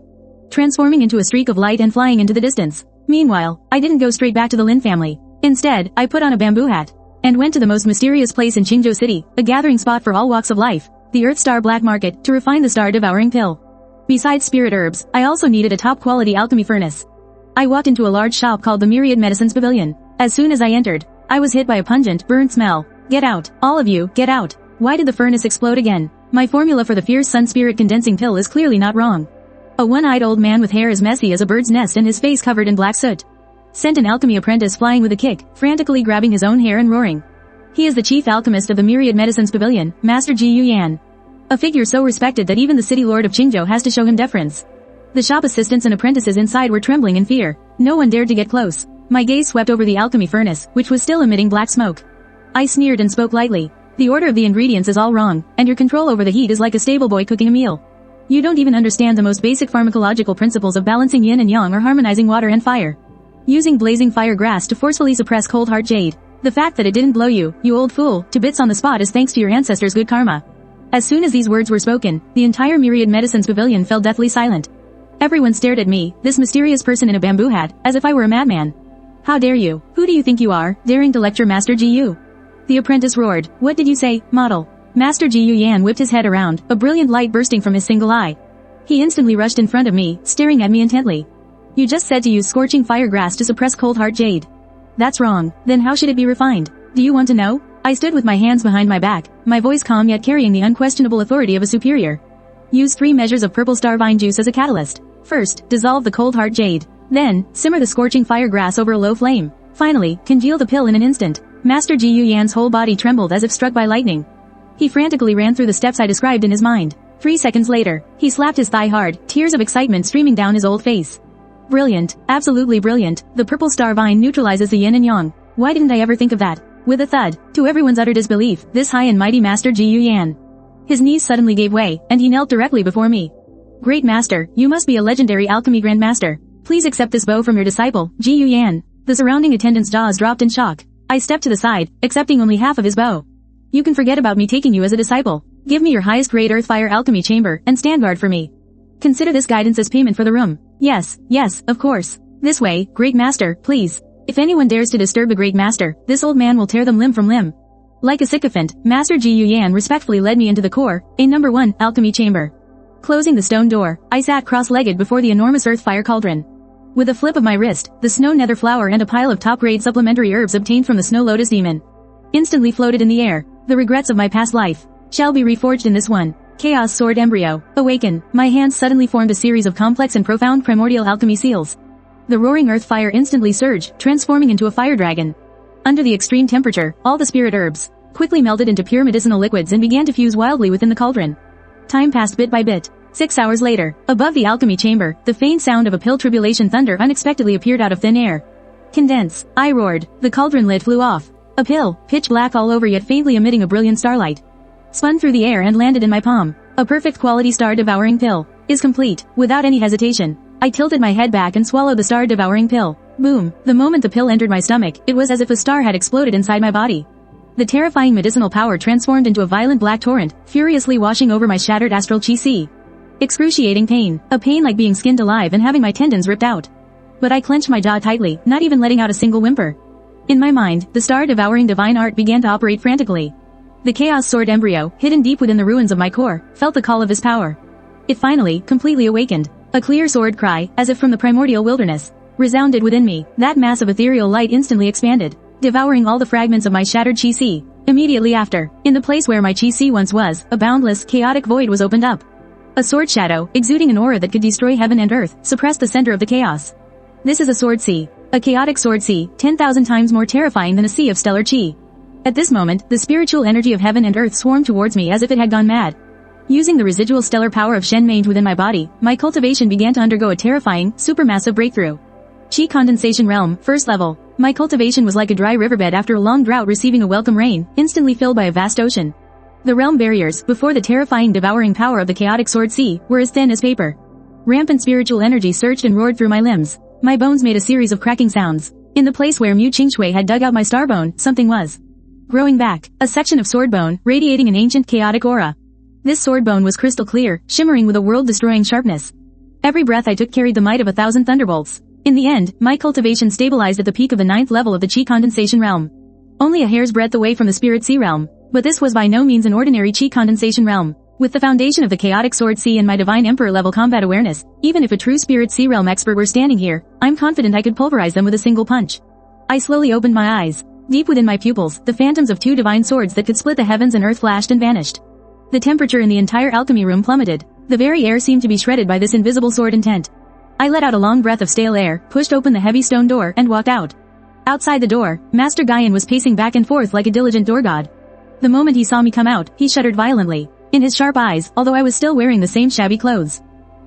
transforming into a streak of light and flying into the distance. Meanwhile, I didn't go straight back to the Lin family. Instead, I put on a bamboo hat and went to the most mysterious place in Qingzhou City, a gathering spot for all walks of life, the Earth Star Black Market, to refine the star-devouring pill. Besides spirit herbs, I also needed a top-quality alchemy furnace. I walked into a large shop called the Myriad Medicines Pavilion. As soon as I entered, I was hit by a pungent, burnt smell. Get out, all of you, get out. Why did the furnace explode again? My formula for the fierce sun spirit condensing pill is clearly not wrong. A one-eyed old man with hair as messy as a bird's nest and his face covered in black soot sent an alchemy apprentice flying with a kick, frantically grabbing his own hair and roaring. He is the chief alchemist of the Myriad Medicines Pavilion, Master Ji Yu Yan. A figure so respected that even the city lord of Qingzhou has to show him deference. The shop assistants and apprentices inside were trembling in fear. No one dared to get close. My gaze swept over the alchemy furnace, which was still emitting black smoke. I sneered and spoke lightly. The order of the ingredients is all wrong, and your control over the heat is like a stable boy cooking a meal. You don't even understand the most basic pharmacological principles of balancing yin and yang or harmonizing water and fire. Using blazing fire grass to forcefully suppress cold heart jade. The fact that it didn't blow you old fool, to bits on the spot is thanks to your ancestors' good karma. As soon as these words were spoken, the entire Myriad Medicines Pavilion fell deathly silent. Everyone stared at me, this mysterious person in a bamboo hat, as if I were a madman. How dare you? Who do you think you are, daring to lecture Master Ji Yu? The apprentice roared. What did you say, model? Master Ji Yu Yan whipped his head around, a brilliant light bursting from his single eye. He instantly rushed in front of me, staring at me intently. You just said to use scorching fire grass to suppress cold heart jade. That's wrong. Then how should it be refined? Do you want to know? I stood with my hands behind my back, my voice calm yet carrying the unquestionable authority of a superior. Use 3 measures of purple star vine juice as a catalyst. First, dissolve the cold heart jade. Then, simmer the scorching fire grass over a low flame. Finally, congeal the pill in an instant. Master Ji Yu Yan's whole body trembled as if struck by lightning. He frantically ran through the steps I described in his mind. 3 seconds later, he slapped his thigh hard, tears of excitement streaming down his old face. Brilliant, absolutely brilliant. The purple star vine neutralizes the yin and yang. Why didn't I ever think of that? With a thud, to everyone's utter disbelief, this high and mighty Master Ji Yu Yan. His knees suddenly gave way, and he knelt directly before me. Great Master, you must be a legendary alchemy grandmaster. Please accept this bow from your disciple, Ji Yu Yan. The surrounding attendants' jaws dropped in shock. I stepped to the side, accepting only half of his bow. You can forget about me taking you as a disciple. Give me your highest grade earth fire alchemy chamber, and stand guard for me. Consider this guidance as payment for the room. Yes, of course. This way, Great Master, please. If anyone dares to disturb the Great Master, this old man will tear them limb from limb. Like a sycophant, Master Ji Yu Yan respectfully led me into the core, a number 1, alchemy chamber. Closing the stone door, I sat cross-legged before the enormous earth fire cauldron. With a flip of my wrist, the snow nether flower and a pile of top-grade supplementary herbs obtained from the Snow Lotus Demon instantly floated in the air. The regrets of my past life shall be reforged in this one. Chaos Sword Embryo. Awaken. My hands suddenly formed a series of complex and profound primordial alchemy seals. The roaring earth fire instantly surged, transforming into a fire dragon. Under the extreme temperature, all the spirit herbs quickly melted into pure medicinal liquids and began to fuse wildly within the cauldron. Time passed bit by bit. 6 hours later, above the alchemy chamber, the faint sound of a pill tribulation thunder unexpectedly appeared out of thin air. Condense. I roared. The cauldron lid flew off. A pill, pitch black all over yet faintly emitting a brilliant starlight, spun through the air and landed in my palm. A perfect quality star-devouring pill is complete. Without any hesitation, I tilted my head back and swallowed the star-devouring pill. Boom. The moment the pill entered my stomach, it was as if a star had exploded inside my body. The terrifying medicinal power transformed into a violent black torrent, furiously washing over my shattered astral chi. Excruciating pain. A pain like being skinned alive and having my tendons ripped out. But I clenched my jaw tightly, not even letting out a single whimper. In my mind, the star-devouring divine art began to operate frantically. The Chaos Sword Embryo, hidden deep within the ruins of my core, felt the call of his power. It finally, completely awakened. A clear sword cry, as if from the primordial wilderness, resounded within me. That mass of ethereal light instantly expanded, devouring all the fragments of my shattered chi-si. Immediately after, in the place where my chi-si once was, a boundless, chaotic void was opened up. A sword shadow, exuding an aura that could destroy heaven and earth, suppressed the center of the chaos. This is a sword sea. A chaotic sword sea, 10,000 times more terrifying than a sea of stellar chi. At this moment, the spiritual energy of heaven and earth swarmed towards me as if it had gone mad. Using the residual stellar power of Shen Mange within my body, my cultivation began to undergo a terrifying, supermassive breakthrough. Chi condensation realm, first level. My cultivation was like a dry riverbed after a long drought receiving a welcome rain, instantly filled by a vast ocean. The realm barriers, before the terrifying devouring power of the chaotic sword sea, were as thin as paper. Rampant spiritual energy surged and roared through my limbs. My bones made a series of cracking sounds. In the place where Mu Qingshui had dug out my star bone, something was growing back, a section of sword bone, radiating an ancient chaotic aura. This sword bone was crystal clear, shimmering with a world-destroying sharpness. Every breath I took carried the might of 1,000 thunderbolts. In the end, my cultivation stabilized at the peak of the 9th level of the Chi condensation realm. Only a hair's breadth away from the Spirit Sea realm, but this was by no means an ordinary Chi condensation realm. With the foundation of the chaotic sword sea and my divine emperor level combat awareness, even if a true Spirit Sea realm expert were standing here, I'm confident I could pulverize them with a single punch. I slowly opened my eyes. Deep within my pupils, the phantoms of 2 divine swords that could split the heavens and earth flashed and vanished. The temperature in the entire alchemy room plummeted. The very air seemed to be shredded by this invisible sword intent. I let out a long breath of stale air, pushed open the heavy stone door, and walked out. Outside the door, Master Guyan was pacing back and forth like a diligent door god. The moment he saw me come out, he shuddered violently. In his sharp eyes, although I was still wearing the same shabby clothes.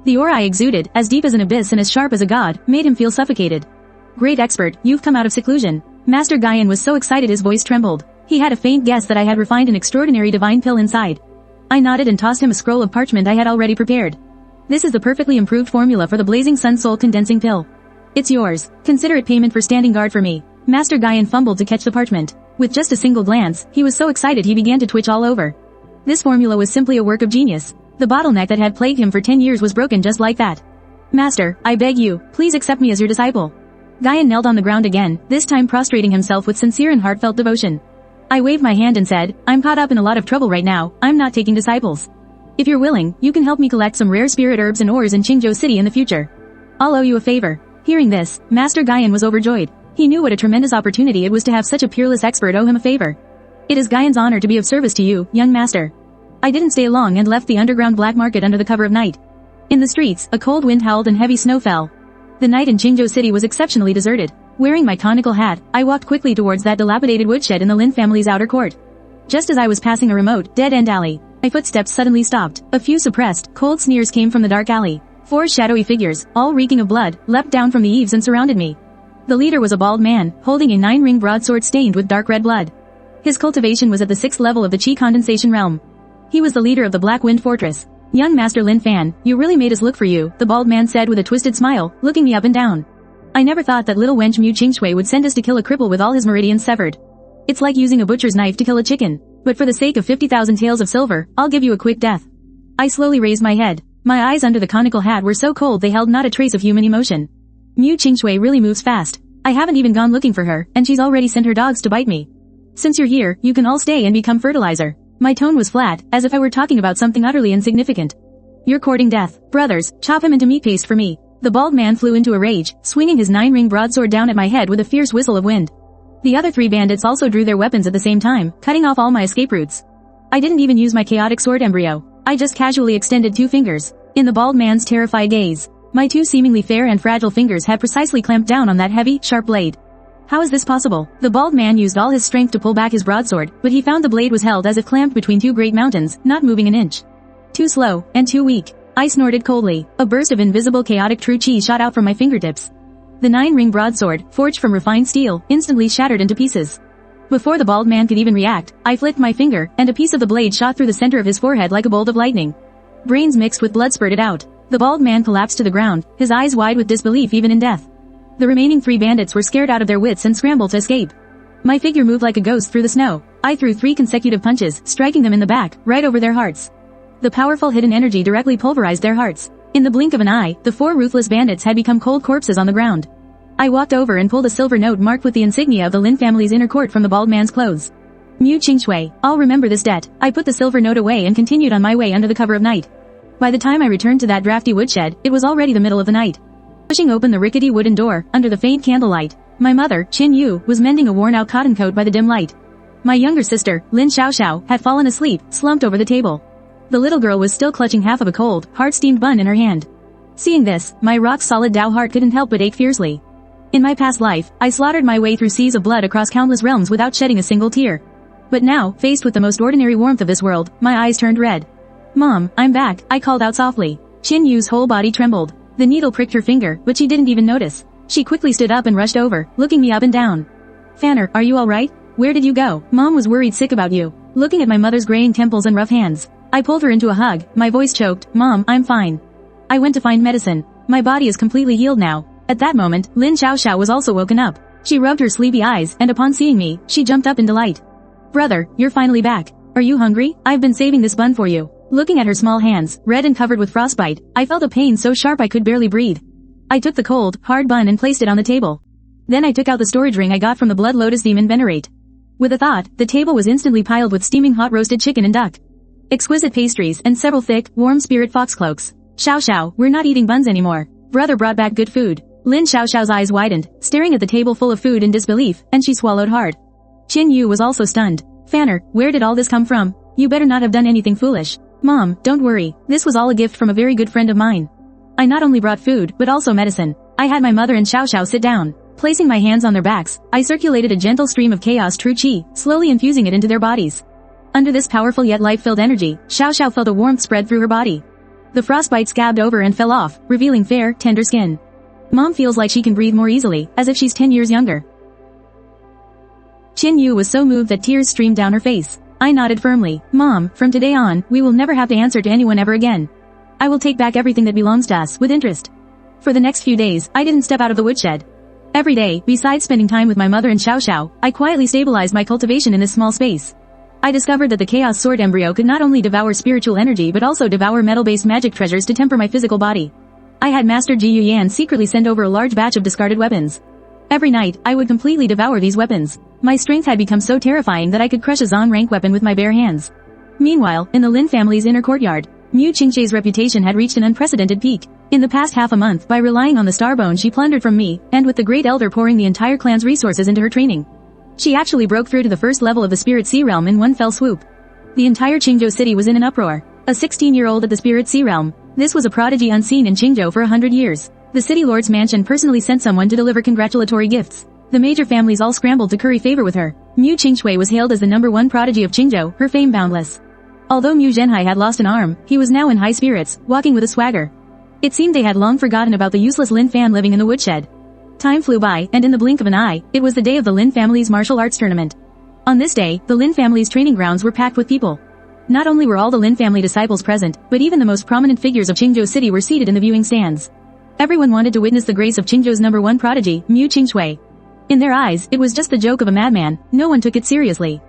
The aura I exuded, as deep as an abyss and as sharp as a god, made him feel suffocated. Great expert, you've come out of seclusion. Master Guyan was so excited his voice trembled. He had a faint guess that I had refined an extraordinary divine pill inside. I nodded and tossed him a scroll of parchment I had already prepared. This is the perfectly improved formula for the Blazing Sun Soul Condensing Pill. It's yours. Consider it payment for standing guard for me. Master Guyan fumbled to catch the parchment. With just a single glance, he was so excited he began to twitch all over. This formula was simply a work of genius. The bottleneck that had plagued him for 10 years was broken just like that. Master, I beg you, please accept me as your disciple. Guyan knelt on the ground again, this time prostrating himself with sincere and heartfelt devotion. I waved my hand and said, I'm caught up in a lot of trouble right now, I'm not taking disciples. If you're willing, you can help me collect some rare spirit herbs and ores in Qingzhou City in the future. I'll owe you a favor. Hearing this, Master Guyan was overjoyed. He knew what a tremendous opportunity it was to have such a peerless expert owe him a favor. It is Guyan's honor to be of service to you, young master. I didn't stay long and left the underground black market under the cover of night. In the streets, a cold wind howled and heavy snow fell. The night in Qingzhou City was exceptionally deserted. Wearing my conical hat, I walked quickly towards that dilapidated woodshed in the Lin family's outer court. Just as I was passing a remote, dead-end alley, my footsteps suddenly stopped. A few suppressed, cold sneers came from the dark alley. 4 shadowy figures, all reeking of blood, leapt down from the eaves and surrounded me. The leader was a bald man, holding a 9-ring broadsword stained with dark red blood. His cultivation was at the 6th level of the Chi condensation realm. He was the leader of the Black Wind Fortress. Young Master Lin Fan, you really made us look for you, the bald man said with a twisted smile, looking me up and down. I never thought that little wench Mu Qingshui would send us to kill a cripple with all his meridians severed. It's like using a butcher's knife to kill a chicken. But for the sake of 50,000 taels of silver, I'll give you a quick death. I slowly raised my head. My eyes under the conical hat were so cold they held not a trace of human emotion. Mu Qingshui really moves fast. I haven't even gone looking for her, and she's already sent her dogs to bite me. Since you're here, you can all stay and become fertilizer. My tone was flat, as if I were talking about something utterly insignificant. You're courting death. Brothers, chop him into meat paste for me. The bald man flew into a rage, swinging his 9-ring broadsword down at my head with a fierce whistle of wind. The other 3 bandits also drew their weapons at the same time, cutting off all my escape routes. I didn't even use my chaotic sword embryo. I just casually extended 2 fingers. In the bald man's terrified gaze, my 2 seemingly fair and fragile fingers had precisely clamped down on that heavy, sharp blade. How is this possible? The bald man used all his strength to pull back his broadsword, but he found the blade was held as if clamped between 2 great mountains, not moving an inch. Too slow, and too weak. I snorted coldly. A burst of invisible chaotic true chi shot out from my fingertips. The 9-ring broadsword, forged from refined steel, instantly shattered into pieces. Before the bald man could even react, I flicked my finger, and a piece of the blade shot through the center of his forehead like a bolt of lightning. Brains mixed with blood spurted out. The bald man collapsed to the ground, his eyes wide with disbelief even in death. The remaining 3 bandits were scared out of their wits and scrambled to escape. My figure moved like a ghost through the snow. I threw 3 consecutive punches, striking them in the back, right over their hearts. The powerful hidden energy directly pulverized their hearts. In the blink of an eye, the 4 ruthless bandits had become cold corpses on the ground. I walked over and pulled a silver note marked with the insignia of the Lin family's inner court from the bald man's clothes. Mu Qingshui, I'll remember this debt. I put the silver note away and continued on my way under the cover of night. By the time I returned to that drafty woodshed, it was already the middle of the night. Pushing open the rickety wooden door, under the faint candlelight, my mother, Chin Yu, was mending a worn-out cotton coat by the dim light. My younger sister, Lin Xiaoxiao, had fallen asleep, slumped over the table. The little girl was still clutching half of a cold, hard-steamed bun in her hand. Seeing this, my rock-solid Dao heart couldn't help but ache fiercely. In my past life, I slaughtered my way through seas of blood across countless realms without shedding a single tear. But now, faced with the most ordinary warmth of this world, my eyes turned red. "Mom, I'm back," I called out softly. Chin Yu's whole body trembled. The needle pricked her finger, but she didn't even notice. She quickly stood up and rushed over, looking me up and down. "Fanner, are you alright? Where did you go? Mom was worried sick about you." Looking at my mother's graying temples and rough hands, I pulled her into a hug, my voice choked. "Mom, I'm fine. I went to find medicine. My body is completely healed now." At that moment, Lin Xiaoxiao was also woken up. She rubbed her sleepy eyes, and upon seeing me, she jumped up in delight. "Brother, you're finally back. Are you hungry? I've been saving this bun for you." Looking at her small hands, red and covered with frostbite, I felt a pain so sharp I could barely breathe. I took the cold, hard bun and placed it on the table. Then I took out the storage ring I got from the Blood Lotus demon Venerate. With a thought, the table was instantly piled with steaming hot roasted chicken and duck, exquisite pastries, and several thick, warm spirit foxcloaks. "Xiao, we're not eating buns anymore. Brother brought back good food." Lin Xiaoxiao's eyes widened, staring at the table full of food in disbelief, and she swallowed hard. Chin Yu was also stunned. "Fanner, where did all this come from? You better not have done anything foolish." "Mom, don't worry. This was all a gift from a very good friend of mine. I not only brought food, but also medicine." I had my mother and Xiaoxiao sit down. Placing my hands on their backs, I circulated a gentle stream of chaos true qi, slowly infusing it into their bodies. Under this powerful yet life-filled energy, Xiaoxiao felt a warmth spread through her body. The frostbite scabbed over and fell off, revealing fair, tender skin. Mom feels like she can breathe more easily, as if she's 10 years younger. Chin Yu was so moved that tears streamed down her face. I nodded firmly. "Mom, from today on, we will never have to answer to anyone ever again. I will take back everything that belongs to us, with interest." For the next few days, I didn't step out of the woodshed. Every day, besides spending time with my mother and Xiaoxiao, I quietly stabilized my cultivation in this small space. I discovered that the Chaos Sword embryo could not only devour spiritual energy but also devour metal-based magic treasures to temper my physical body. I had Master Ji Yuyan secretly send over a large batch of discarded weapons. Every night, I would completely devour these weapons. My strength had become so terrifying that I could crush a Zong rank weapon with my bare hands. Meanwhile, in the Lin family's inner courtyard, Mu Qingxie's reputation had reached an unprecedented peak. In the past half a month, by relying on the Starbone she plundered from me, and with the Great Elder pouring the entire clan's resources into her training, she actually broke through to the first level of the Spirit Sea Realm in one fell swoop. The entire Qingzhou city was in an uproar. A 16-year-old at the Spirit Sea Realm. This was a prodigy unseen in Qingzhou for 100 years. The city lord's mansion personally sent someone to deliver congratulatory gifts. The major families all scrambled to curry favor with her. Mu Qingxue was hailed as the #1 prodigy of Qingzhou, her fame boundless. Although Mu Zhenhai had lost an arm, he was now in high spirits, walking with a swagger. It seemed they had long forgotten about the useless Lin fan living in the woodshed. Time flew by, and in the blink of an eye, it was the day of the Lin family's martial arts tournament. On this day, the Lin family's training grounds were packed with people. Not only were all the Lin family disciples present, but even the most prominent figures of Qingzhou city were seated in the viewing stands. Everyone wanted to witness the grace of Qingzhou's #1 prodigy, Mu Qingxue. In their eyes, it was just the joke of a madman. No one took it seriously.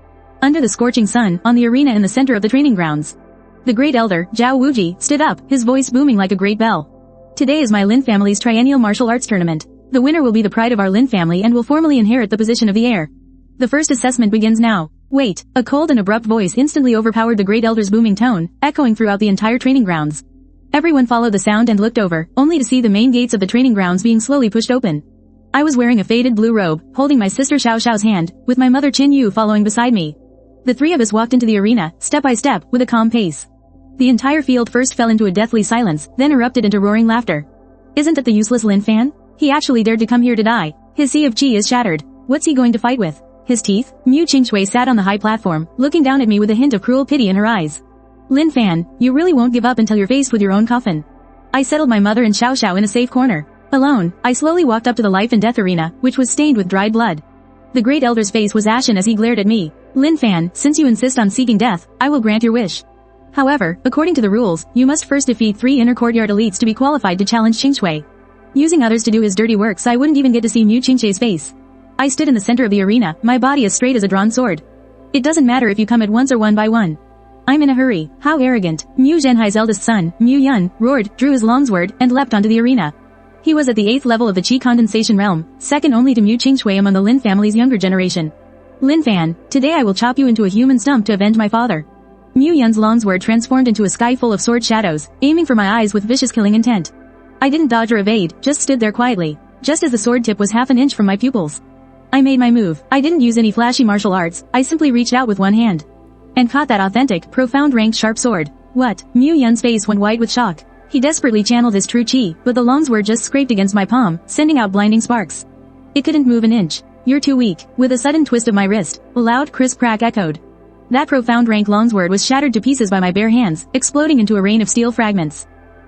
Under the scorching sun, on the arena in the center of the training grounds, the great elder, Zhao Wuji, stood up, his voice booming like a great bell. "Today is my Lin family's triennial martial arts tournament. The winner will be the pride of our Lin family and will formally inherit the position of the heir. The first assessment begins now." "Wait." A cold and abrupt voice instantly overpowered the great elder's booming tone, echoing throughout the entire training grounds. Everyone followed the sound and looked over, only to see the main gates of the training grounds being slowly pushed open. I was wearing a faded blue robe, holding my sister Xiaoxiao's hand, with my mother Chin Yu following beside me. The three of us walked into the arena, step by step, with a calm pace. The entire field first fell into a deathly silence, then erupted into roaring laughter. "Isn't that the useless Lin fan? He actually dared to come here to die. His sea of qi is shattered. What's he going to fight with? His teeth?" Mu Qingxue sat on the high platform, looking down at me with a hint of cruel pity in her eyes. "Lin fan, you really won't give up until you're faced with your own coffin." I settled my mother and Xiaoxiao in a safe corner. Alone, I slowly walked up to the life and death arena, which was stained with dried blood. The great elder's face was ashen as he glared at me. "Lin fan, since you insist on seeking death, I will grant your wish. However, according to the rules, you must first defeat 3 inner courtyard elites to be qualified to challenge Qingxue. Using others to do his dirty work so I wouldn't even get to see Mu Qingxue's face." I stood in the center of the arena, my body as straight as a drawn sword. "It doesn't matter if you come at once or one by one. I'm in a hurry." How arrogant. Mu Zhenhai's eldest son, Mu Yun, roared, drew his longsword, and leapt onto the arena. He was at the 8th level of the Qi condensation realm, second only to Mu Qingxue among the Lin family's younger generation. "Lin fan, today I will chop you into a human stump to avenge my father." Mu Yun's longsword transformed into a sky full of sword shadows, aiming for my eyes with vicious killing intent. I didn't dodge or evade, just stood there quietly, just as the sword tip was half an inch from my pupils. I made my move. I didn't use any flashy martial arts, I simply reached out with one hand. And caught that authentic, profound ranked sharp sword. What? Mu Yun's face went white with shock. He desperately channeled his true chi, but the longsword just scraped against my palm, sending out blinding sparks. It couldn't move an inch. You're too weak. With a sudden twist of my wrist, a loud crisp crack echoed. That profound rank longsword was shattered to pieces by my bare hands, exploding into a rain of steel fragments.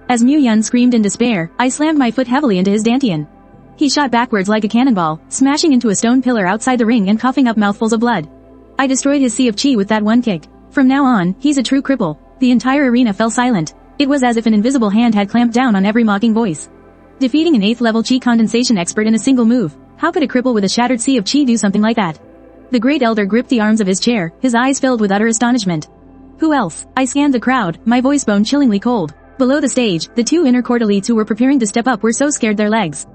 As Mu Yun screamed in despair, I slammed my foot heavily into his dantian. He shot backwards like a cannonball, smashing into a stone pillar outside the ring and coughing up mouthfuls of blood. I destroyed his sea of chi with that one kick. From now on, he's a true cripple. The entire arena fell silent. It was as if an invisible hand had clamped down on every mocking voice. Defeating an 8th level chi condensation expert in a single move. How could a cripple with a shattered sea of chi do something like that? The great elder gripped the arms of his chair, his eyes filled with utter astonishment. Who else? I scanned the crowd, my voice bone chillingly cold. Below the stage, the 2 inner court elites who were preparing to step up were so scared their legs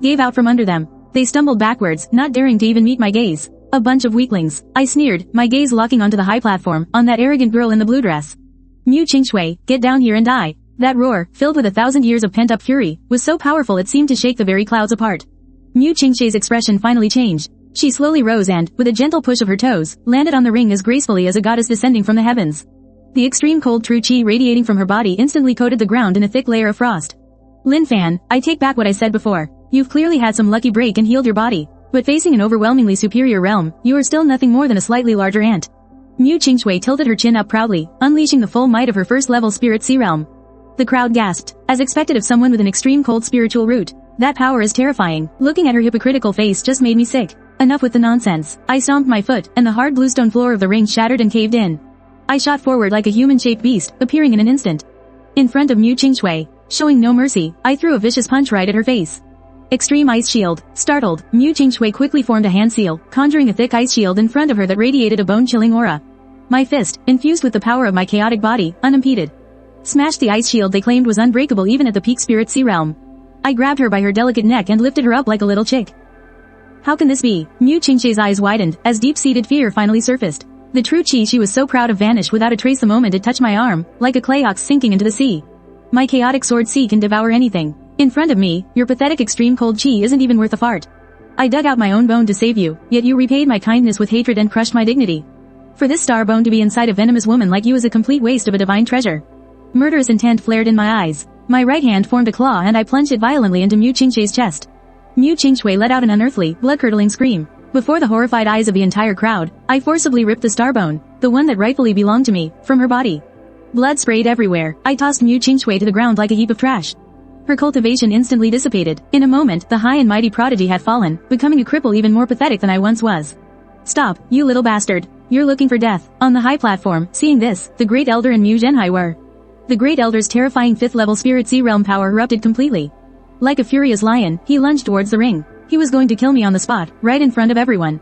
gave out from under them. They stumbled backwards, not daring to even meet my gaze. A bunch of weaklings. I sneered, my gaze locking onto the high platform, on that arrogant girl in the blue dress. Mu Qingshui, get down here and die. That roar, filled with 1,000 years of pent-up fury, was so powerful it seemed to shake the very clouds apart. Mu Qingshui's expression finally changed. She slowly rose and, with a gentle push of her toes, landed on the ring as gracefully as a goddess descending from the heavens. The extreme cold true chi radiating from her body instantly coated the ground in a thick layer of frost. Lin Fan, I take back what I said before. You've clearly had some lucky break and healed your body, but facing an overwhelmingly superior realm, you are still nothing more than a slightly larger ant. Mu Qingshui tilted her chin up proudly, unleashing the full might of her first-level spirit sea realm. The crowd gasped, as expected of someone with an extreme cold spiritual root. That power is terrifying. Looking at her hypocritical face just made me sick. Enough with the nonsense. I stomped my foot, and the hard bluestone floor of the ring shattered and caved in. I shot forward like a human-shaped beast, appearing in an instant. In front of Mu Qingshui, showing no mercy, I threw a vicious punch right at her face. Extreme Ice Shield. Startled, Mu Qingshui quickly formed a hand seal, conjuring a thick ice shield in front of her that radiated a bone-chilling aura. My fist, infused with the power of my chaotic body, unimpeded, smashed the ice shield they claimed was unbreakable even at the peak spirit sea realm. I grabbed her by her delicate neck and lifted her up like a little chick. How can this be? Mu Qingshui's eyes widened, as deep-seated fear finally surfaced. The true chi she was so proud of vanished without a trace the moment it touched my arm, like a clay ox sinking into the sea. My chaotic sword sea can devour anything. In front of me, your pathetic extreme cold chi isn't even worth a fart. I dug out my own bone to save you, yet you repaid my kindness with hatred and crushed my dignity. For this star bone to be inside a venomous woman like you is a complete waste of a divine treasure. Murderous intent flared in my eyes. My right hand formed a claw and I plunged it violently into Mu Qingshui's chest. Mu Qingshui let out an unearthly, blood-curdling scream. Before the horrified eyes of the entire crowd, I forcibly ripped the star bone, the one that rightfully belonged to me, from her body. Blood sprayed everywhere. I tossed Mu Qingshui to the ground like a heap of trash. Her cultivation instantly dissipated. In a moment, the high and mighty prodigy had fallen, becoming a cripple even more pathetic than I once was. Stop, you little bastard. You're looking for death. On the high platform, seeing this, the Great Elder and Mu Zhenhai were. The Great Elder's terrifying 5th level spirit sea realm power erupted completely. Like a furious lion, he lunged towards the ring. He was going to kill me on the spot, right in front of everyone.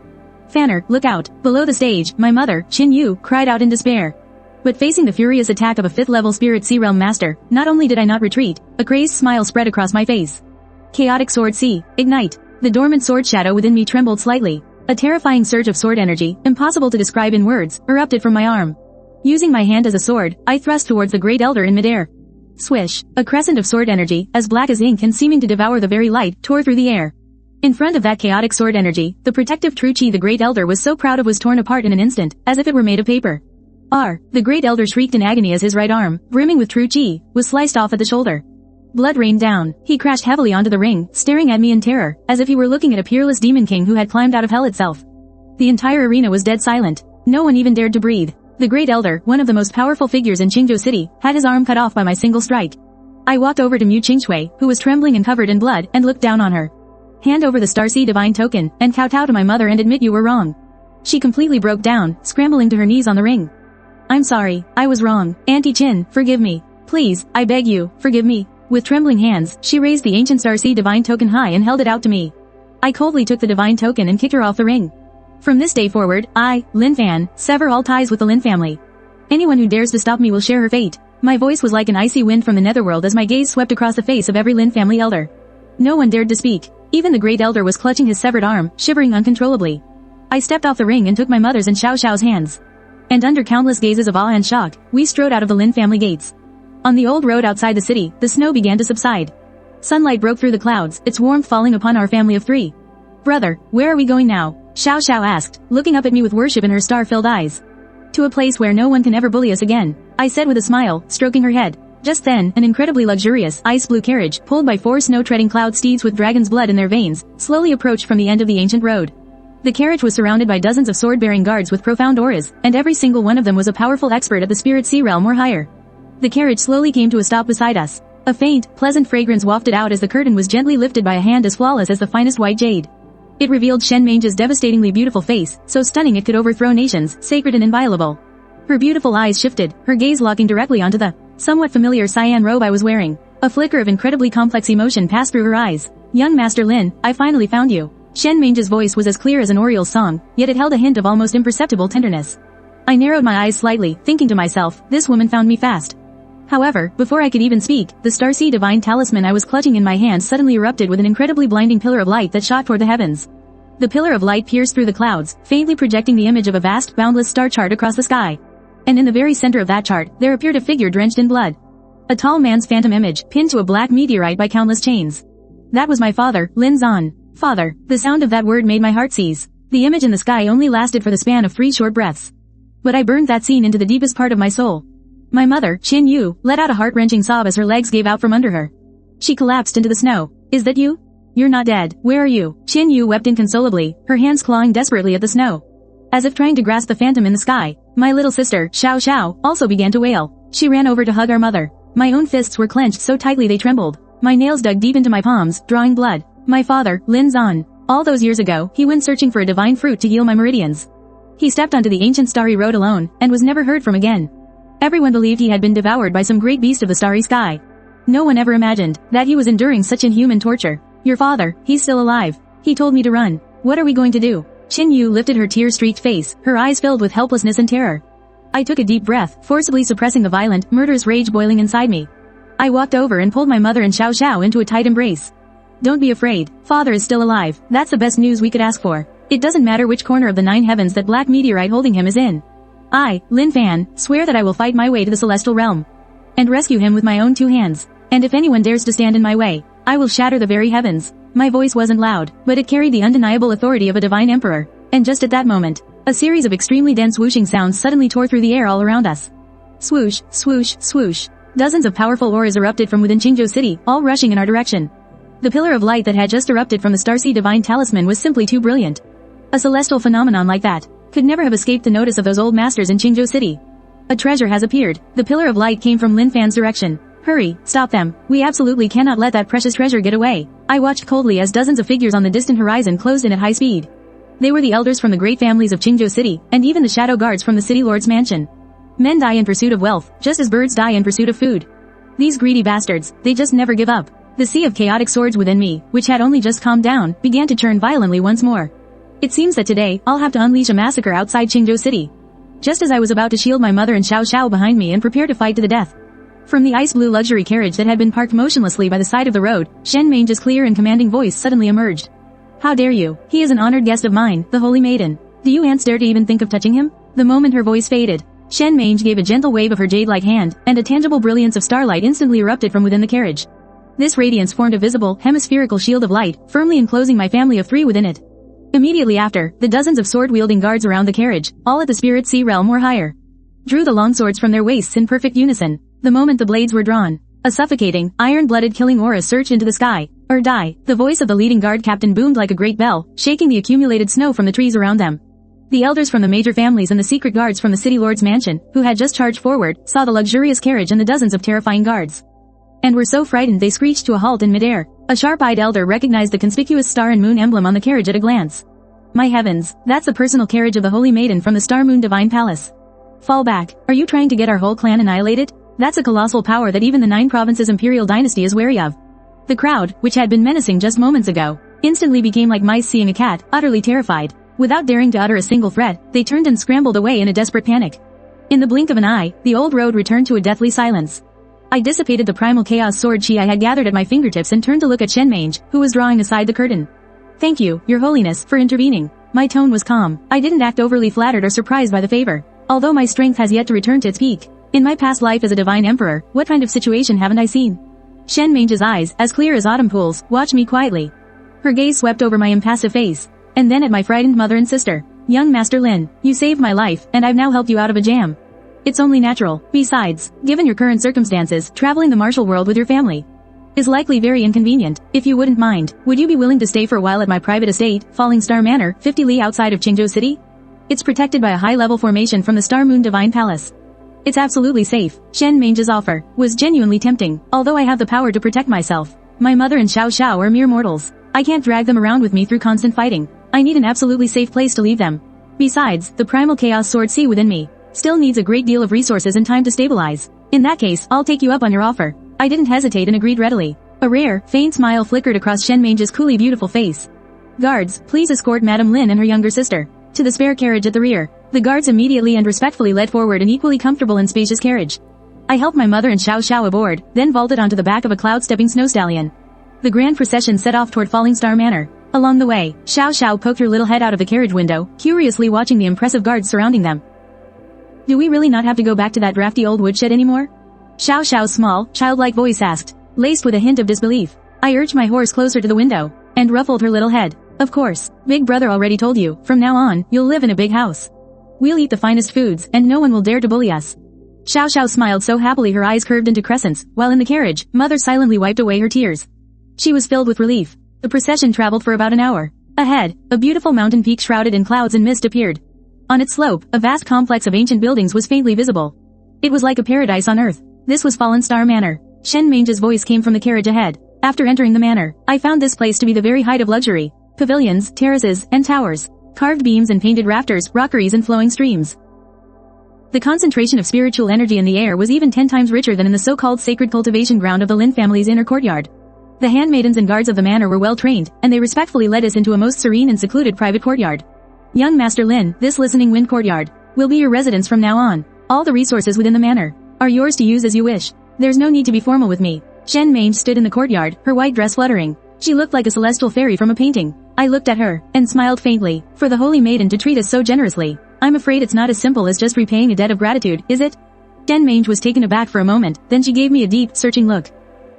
Fanner, look out. Below the stage, my mother, Qin Yu, cried out in despair. But facing the furious attack of a 5th level spirit sea realm master, not only did I not retreat, a crazed smile spread across my face. Chaotic sword sea, ignite. The dormant sword shadow within me trembled slightly. A terrifying surge of sword energy, impossible to describe in words, erupted from my arm. Using my hand as a sword, I thrust towards the Great Elder in midair. Swish, a crescent of sword energy, as black as ink and seeming to devour the very light, tore through the air. In front of that chaotic sword energy, the protective true chi the Great Elder was so proud of was torn apart in an instant, as if it were made of paper. The Great Elder shrieked in agony as his right arm, brimming with true chi, was sliced off at the shoulder. Blood rained down. He crashed heavily onto the ring, staring at me in terror, as if he were looking at a peerless demon king who had climbed out of hell itself. The entire arena was dead silent. No one even dared to breathe. The Great Elder, one of the most powerful figures in Qingzhou City, had his arm cut off by my single strike. I walked over to Mu Qingshui, who was trembling and covered in blood, and looked down on her. Hand over the Starseed Divine Token, and kowtow to my mother and admit you were wrong. She completely broke down, scrambling to her knees on the ring. I'm sorry, I was wrong. Auntie Qin, forgive me. Please, I beg you, forgive me. With trembling hands, she raised the ancient Starseed Divine Token high and held it out to me. I coldly took the Divine Token and kicked her off the ring. From this day forward, I, Lin Fan, sever all ties with the Lin family. Anyone who dares to stop me will share her fate. My voice was like an icy wind from the netherworld as my gaze swept across the face of every Lin family elder. No one dared to speak. Even the Great Elder was clutching his severed arm, shivering uncontrollably. I stepped off the ring and took my mother's and Xiao Xiao's hands. And under countless gazes of awe and shock, we strode out of the Lin family gates. On the old road outside the city, the snow began to subside. Sunlight broke through the clouds, its warmth falling upon our family of 3. Brother, where are we going now? Xiao Xiao asked, looking up at me with worship in her star-filled eyes. To a place where no one can ever bully us again, I said with a smile, stroking her head. Just then, an incredibly luxurious, ice-blue carriage, pulled by 4 snow-treading cloud steeds with dragon's blood in their veins, slowly approached from the end of the ancient road. The carriage was surrounded by dozens of sword-bearing guards with profound auras, and every single one of them was a powerful expert at the spirit sea realm or higher. The carriage slowly came to a stop beside us. A faint, pleasant fragrance wafted out as the curtain was gently lifted by a hand as flawless as the finest white jade. It revealed Shen Mange's devastatingly beautiful face, so stunning it could overthrow nations, sacred and inviolable. Her beautiful eyes shifted, her gaze locking directly onto the somewhat familiar cyan robe I was wearing. A flicker of incredibly complex emotion passed through her eyes. Young Master Lin, I finally found you. Shen Mange's voice was as clear as an oriole's song, yet it held a hint of almost imperceptible tenderness. I narrowed my eyes slightly, thinking to myself, this woman found me fast. However, before I could even speak, the Starseed Divine Talisman I was clutching in my hand suddenly erupted with an incredibly blinding pillar of light that shot toward the heavens. The pillar of light pierced through the clouds, faintly projecting the image of a vast, boundless star chart across the sky. And in the very center of that chart, there appeared a figure drenched in blood. A tall man's phantom image, pinned to a black meteorite by countless chains. That was my father, Lin Zan. Father. The sound of that word made my heart seize. The image in the sky only lasted for the span of 3 short breaths. But I burned that scene into the deepest part of my soul. My mother, Qin Yu, let out a heart-wrenching sob as her legs gave out from under her. She collapsed into the snow. Is that you? You're not dead. Where are you? Qin Yu wept inconsolably, her hands clawing desperately at the snow. As if trying to grasp the phantom in the sky, my little sister, Xiao Xiao, also began to wail. She ran over to hug our mother. My own fists were clenched so tightly they trembled. My nails dug deep into my palms, drawing blood. My father, Lin Zan. All those years ago, he went searching for a divine fruit to heal my meridians. He stepped onto the ancient starry road alone, and was never heard from again. Everyone believed he had been devoured by some great beast of the starry sky. No one ever imagined that he was enduring such inhuman torture. Your father, he's still alive. He told me to run. What are we going to do? Qin Yu lifted her tear-streaked face, her eyes filled with helplessness and terror. I took a deep breath, forcibly suppressing the violent, murderous rage boiling inside me. I walked over and pulled my mother and Xiao Xiao into a tight embrace. Don't be afraid. Father is still alive. That's the best news we could ask for. It doesn't matter which corner of the 9 heavens that black meteorite holding him is in. I, Lin Fan, swear that I will fight my way to the celestial realm. And rescue him with my own 2 hands. And if anyone dares to stand in my way, I will shatter the very heavens. My voice wasn't loud, but it carried the undeniable authority of a divine emperor. And just at that moment, a series of extremely dense whooshing sounds suddenly tore through the air all around us. Swoosh, swoosh, swoosh. Dozens of powerful auras erupted from within Qingzhou City, all rushing in our direction. The pillar of light that had just erupted from the Starseed Divine Talisman was simply too brilliant. A celestial phenomenon like that could never have escaped the notice of those old masters in Qingzhou City. A treasure has appeared. The pillar of light came from Lin Fan's direction. Hurry, stop them. We absolutely cannot let that precious treasure get away. I watched coldly as dozens of figures on the distant horizon closed in at high speed. They were the elders from the great families of Qingzhou City, and even the shadow guards from the city lord's mansion. Men die in pursuit of wealth, just as birds die in pursuit of food. These greedy bastards, they just never give up. The sea of chaotic swords within me, which had only just calmed down, began to churn violently once more. It seems that today, I'll have to unleash a massacre outside Qingzhou City. Just as I was about to shield my mother and Xiao Xiao behind me and prepare to fight to the death. From the ice-blue luxury carriage that had been parked motionlessly by the side of the road, Shen Mange's clear and commanding voice suddenly emerged. How dare you? He is an honored guest of mine, the Holy Maiden. Do you ants dare to even think of touching him? The moment her voice faded, Shen Mange gave a gentle wave of her jade-like hand, and a tangible brilliance of starlight instantly erupted from within the carriage. This radiance formed a visible, hemispherical shield of light, firmly enclosing my family of 3 within it. Immediately after, the dozens of sword-wielding guards around the carriage, all at the spirit sea realm or higher, drew the long swords from their waists in perfect unison. The moment the blades were drawn, a suffocating, iron-blooded killing aura surged into the sky. Or die. The voice of the leading guard captain boomed like a great bell, shaking the accumulated snow from the trees around them. The elders from the major families and the secret guards from the city lord's mansion, who had just charged forward, saw the luxurious carriage and the dozens of terrifying guards. And were so frightened they screeched to a halt in midair. A sharp-eyed elder recognized the conspicuous star and moon emblem on the carriage at a glance. My heavens, that's the personal carriage of the Holy Maiden from the Star Moon Divine Palace. Fall back. Are you trying to get our whole clan annihilated? That's a colossal power that even the 9 provinces imperial dynasty is wary of. The crowd, which had been menacing just moments ago, instantly became like mice seeing a cat, utterly terrified. Without daring to utter a single threat, they turned and scrambled away in a desperate panic. In the blink of an eye, the old road returned to a deathly silence. I dissipated the primal chaos sword chi I had gathered at my fingertips and turned to look at Shen Mange, who was drawing aside the curtain. Thank you, Your Holiness, for intervening. My tone was calm. I didn't act overly flattered or surprised by the favor. Although my strength has yet to return to its peak. In my past life as a divine emperor, what kind of situation haven't I seen? Shen Mange's eyes, as clear as autumn pools, watched me quietly. Her gaze swept over my impassive face. And then at my frightened mother and sister. Young Master Lin, you saved my life, and I've now helped you out of a jam. It's only natural. Besides, given your current circumstances, traveling the martial world with your family is likely very inconvenient. If you wouldn't mind, would you be willing to stay for a while at my private estate, Falling Star Manor, 50 li outside of Qingzhou City? It's protected by a high-level formation from the Star Moon Divine Palace. It's absolutely safe. Shen Mange's offer was genuinely tempting. Although I have the power to protect myself, my mother and Xiao Xiao are mere mortals. I can't drag them around with me through constant fighting. I need an absolutely safe place to leave them. Besides, the primal chaos sword sea within me still needs a great deal of resources and time to stabilize. In that case, I'll take you up on your offer. I didn't hesitate and agreed readily. A rare, faint smile flickered across Shen Mange's coolly beautiful face. Guards, please escort Madame Lin and her younger sister to the spare carriage at the rear. The guards immediately and respectfully led forward an equally comfortable and spacious carriage. I helped my mother and Xiao Xiao aboard, then vaulted onto the back of a cloud-stepping snow stallion. The grand procession set off toward Falling Star Manor. Along the way, Xiao Xiao poked her little head out of the carriage window, curiously watching the impressive guards surrounding them. Do we really not have to go back to that drafty old woodshed anymore? Xiao Xiao's small, childlike voice asked, laced with a hint of disbelief. I urged my horse closer to the window, and ruffled her little head. Of course, Big Brother already told you, from now on, you'll live in a big house. We'll eat the finest foods, and no one will dare to bully us. Xiao Xiao smiled so happily her eyes curved into crescents, while in the carriage, Mother silently wiped away her tears. She was filled with relief. The procession traveled for about an hour. Ahead, a beautiful mountain peak shrouded in clouds and mist appeared. On its slope, a vast complex of ancient buildings was faintly visible. It was like a paradise on earth. This was Fallen Star Manor. Shen Mange's voice came from the carriage ahead. After entering the manor, I found this place to be the very height of luxury. Pavilions, terraces, and towers. Carved beams and painted rafters, rockeries and flowing streams. The concentration of spiritual energy in the air was even 10 times richer than in the so-called sacred cultivation ground of the Lin family's inner courtyard. The handmaidens and guards of the manor were well trained, and they respectfully led us into a most serene and secluded private courtyard. Young Master Lin, this listening wind courtyard will be your residence from now on. All the resources within the manor are yours to use as you wish. There's no need to be formal with me. Shen Mange stood in the courtyard, her white dress fluttering. She looked like a celestial fairy from a painting. I looked at her, and smiled faintly. For the holy maiden to treat us so generously, I'm afraid it's not as simple as just repaying a debt of gratitude, is it? Shen Mange was taken aback for a moment, then she gave me a deep, searching look.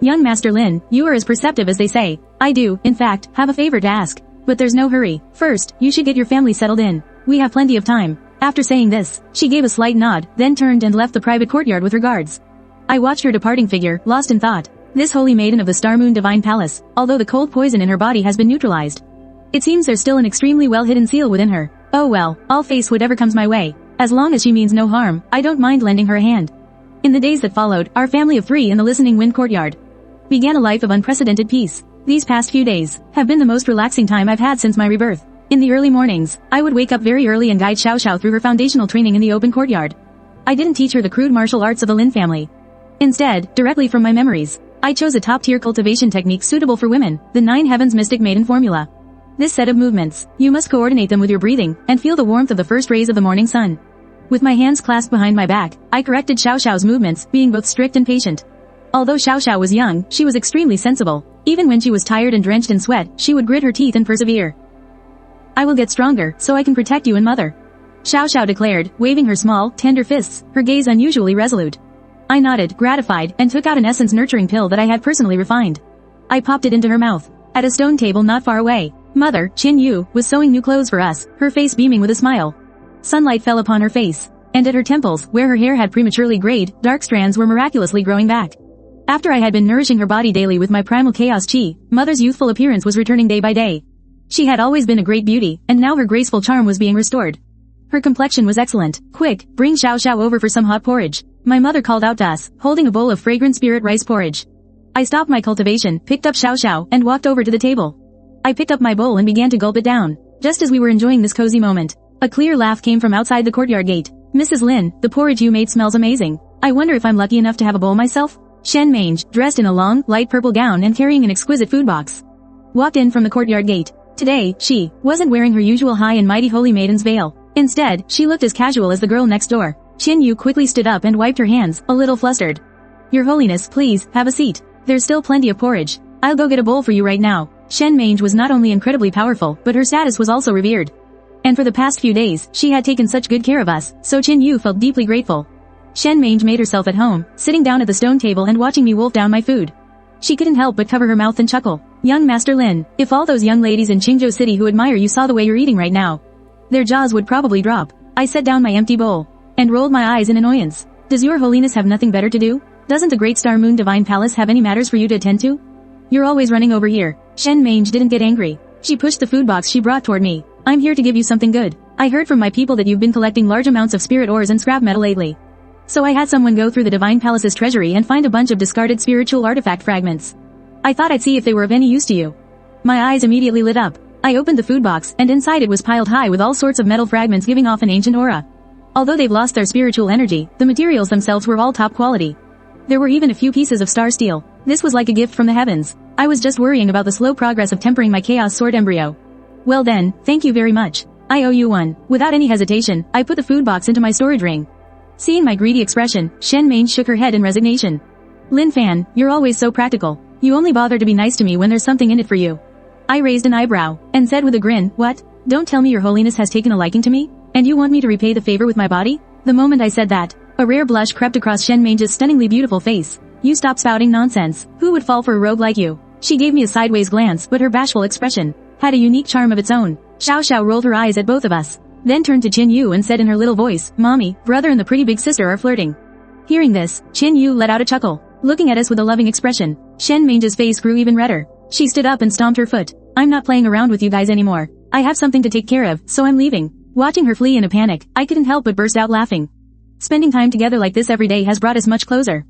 Young Master Lin, you are as perceptive as they say. I do, in fact, have a favor to ask. But there's no hurry. First, you should get your family settled in. We have plenty of time. After saying this, she gave a slight nod, then turned and left the private courtyard with her guards. I watched her departing figure, lost in thought. This holy maiden of the Star Moon Divine Palace, although the cold poison in her body has been neutralized, it seems there's still an extremely well-hidden seal within her. Oh well, I'll face whatever comes my way. As long as she means no harm, I don't mind lending her a hand. In the days that followed, our family of 3 in the listening wind courtyard began a life of unprecedented peace. These past few days have been the most relaxing time I've had since my rebirth. In the early mornings, I would wake up very early and guide Xiao Xiao through her foundational training in the open courtyard. I didn't teach her the crude martial arts of the Lin family. Instead, directly from my memories, I chose a top-tier cultivation technique suitable for women, the 9 Heavens Mystic Maiden Formula. This set of movements, you must coordinate them with your breathing, and feel the warmth of the first rays of the morning sun. With my hands clasped behind my back, I corrected Xiao Xiao's movements, being both strict and patient. Although Xiao Xiao was young, she was extremely sensible. Even when she was tired and drenched in sweat, she would grit her teeth and persevere. I will get stronger, so I can protect you and mother. Xiao Xiao declared, waving her small, tender fists, her gaze unusually resolute. I nodded, gratified, and took out an essence nurturing pill that I had personally refined. I popped it into her mouth. At a stone table not far away, Mother, Qin Yu, was sewing new clothes for us, her face beaming with a smile. Sunlight fell upon her face, and at her temples, where her hair had prematurely grayed, dark strands were miraculously growing back. After I had been nourishing her body daily with my primal chaos chi, Mother's youthful appearance was returning day by day. She had always been a great beauty, and now her graceful charm was being restored. Her complexion was excellent. Quick, bring Xiao Xiao over for some hot porridge. My mother called out to us, holding a bowl of fragrant spirit rice porridge. I stopped my cultivation, picked up Xiao Xiao, and walked over to the table. I picked up my bowl and began to gulp it down. Just as we were enjoying this cozy moment, a clear laugh came from outside the courtyard gate. Mrs. Lin, the porridge you made smells amazing. I wonder if I'm lucky enough to have a bowl myself? Shen Mange, dressed in a long, light purple gown and carrying an exquisite food box, walked in from the courtyard gate. Today, she wasn't wearing her usual high and mighty holy maiden's veil. Instead, she looked as casual as the girl next door. Qin Yu quickly stood up and wiped her hands, a little flustered. Your Holiness, please, have a seat. There's still plenty of porridge. I'll go get a bowl for you right now. Shen Mange was not only incredibly powerful, but her status was also revered. And for the past few days, she had taken such good care of us, so Chin Yu felt deeply grateful. Shen Mange made herself at home, sitting down at the stone table and watching me wolf down my food. She couldn't help but cover her mouth and chuckle. Young Master Lin, if all those young ladies in Qingzhou City who admire you saw the way you're eating right now, their jaws would probably drop. I set down my empty bowl and rolled my eyes in annoyance. Does your holiness have nothing better to do? Doesn't the Great Star Moon Divine Palace have any matters for you to attend to? You're always running over here. Shen Mange didn't get angry. She pushed the food box she brought toward me. I'm here to give you something good. I heard from my people that you've been collecting large amounts of spirit ores and scrap metal lately. So I had someone go through the Divine Palace's treasury and find a bunch of discarded spiritual artifact fragments. I thought I'd see if they were of any use to you. My eyes immediately lit up. I opened the food box, and inside it was piled high with all sorts of metal fragments giving off an ancient aura. Although they've lost their spiritual energy, the materials themselves were all top quality. There were even a few pieces of star steel. This was like a gift from the heavens. I was just worrying about the slow progress of tempering my chaos sword embryo. Well then, thank you very much. I owe you one. Without any hesitation, I put the food box into my storage ring. Seeing my greedy expression, Shen Mange shook her head in resignation. Lin Fan, you're always so practical. You only bother to be nice to me when there's something in it for you. I raised an eyebrow, and said with a grin, what? Don't tell me your holiness has taken a liking to me? And you want me to repay the favor with my body? The moment I said that, a rare blush crept across Shen Mange's stunningly beautiful face. You stop spouting nonsense. Who would fall for a rogue like you? She gave me a sideways glance, but her bashful expression had a unique charm of its own. Xiao Xiao rolled her eyes at both of us, then turned to Qin Yu and said in her little voice, Mommy, brother and the pretty big sister are flirting. Hearing this, Qin Yu let out a chuckle, looking at us with a loving expression. Shen Mange's face grew even redder. She stood up and stomped her foot. I'm not playing around with you guys anymore. I have something to take care of, so I'm leaving. Watching her flee in a panic, I couldn't help but burst out laughing. Spending time together like this every day has brought us much closer.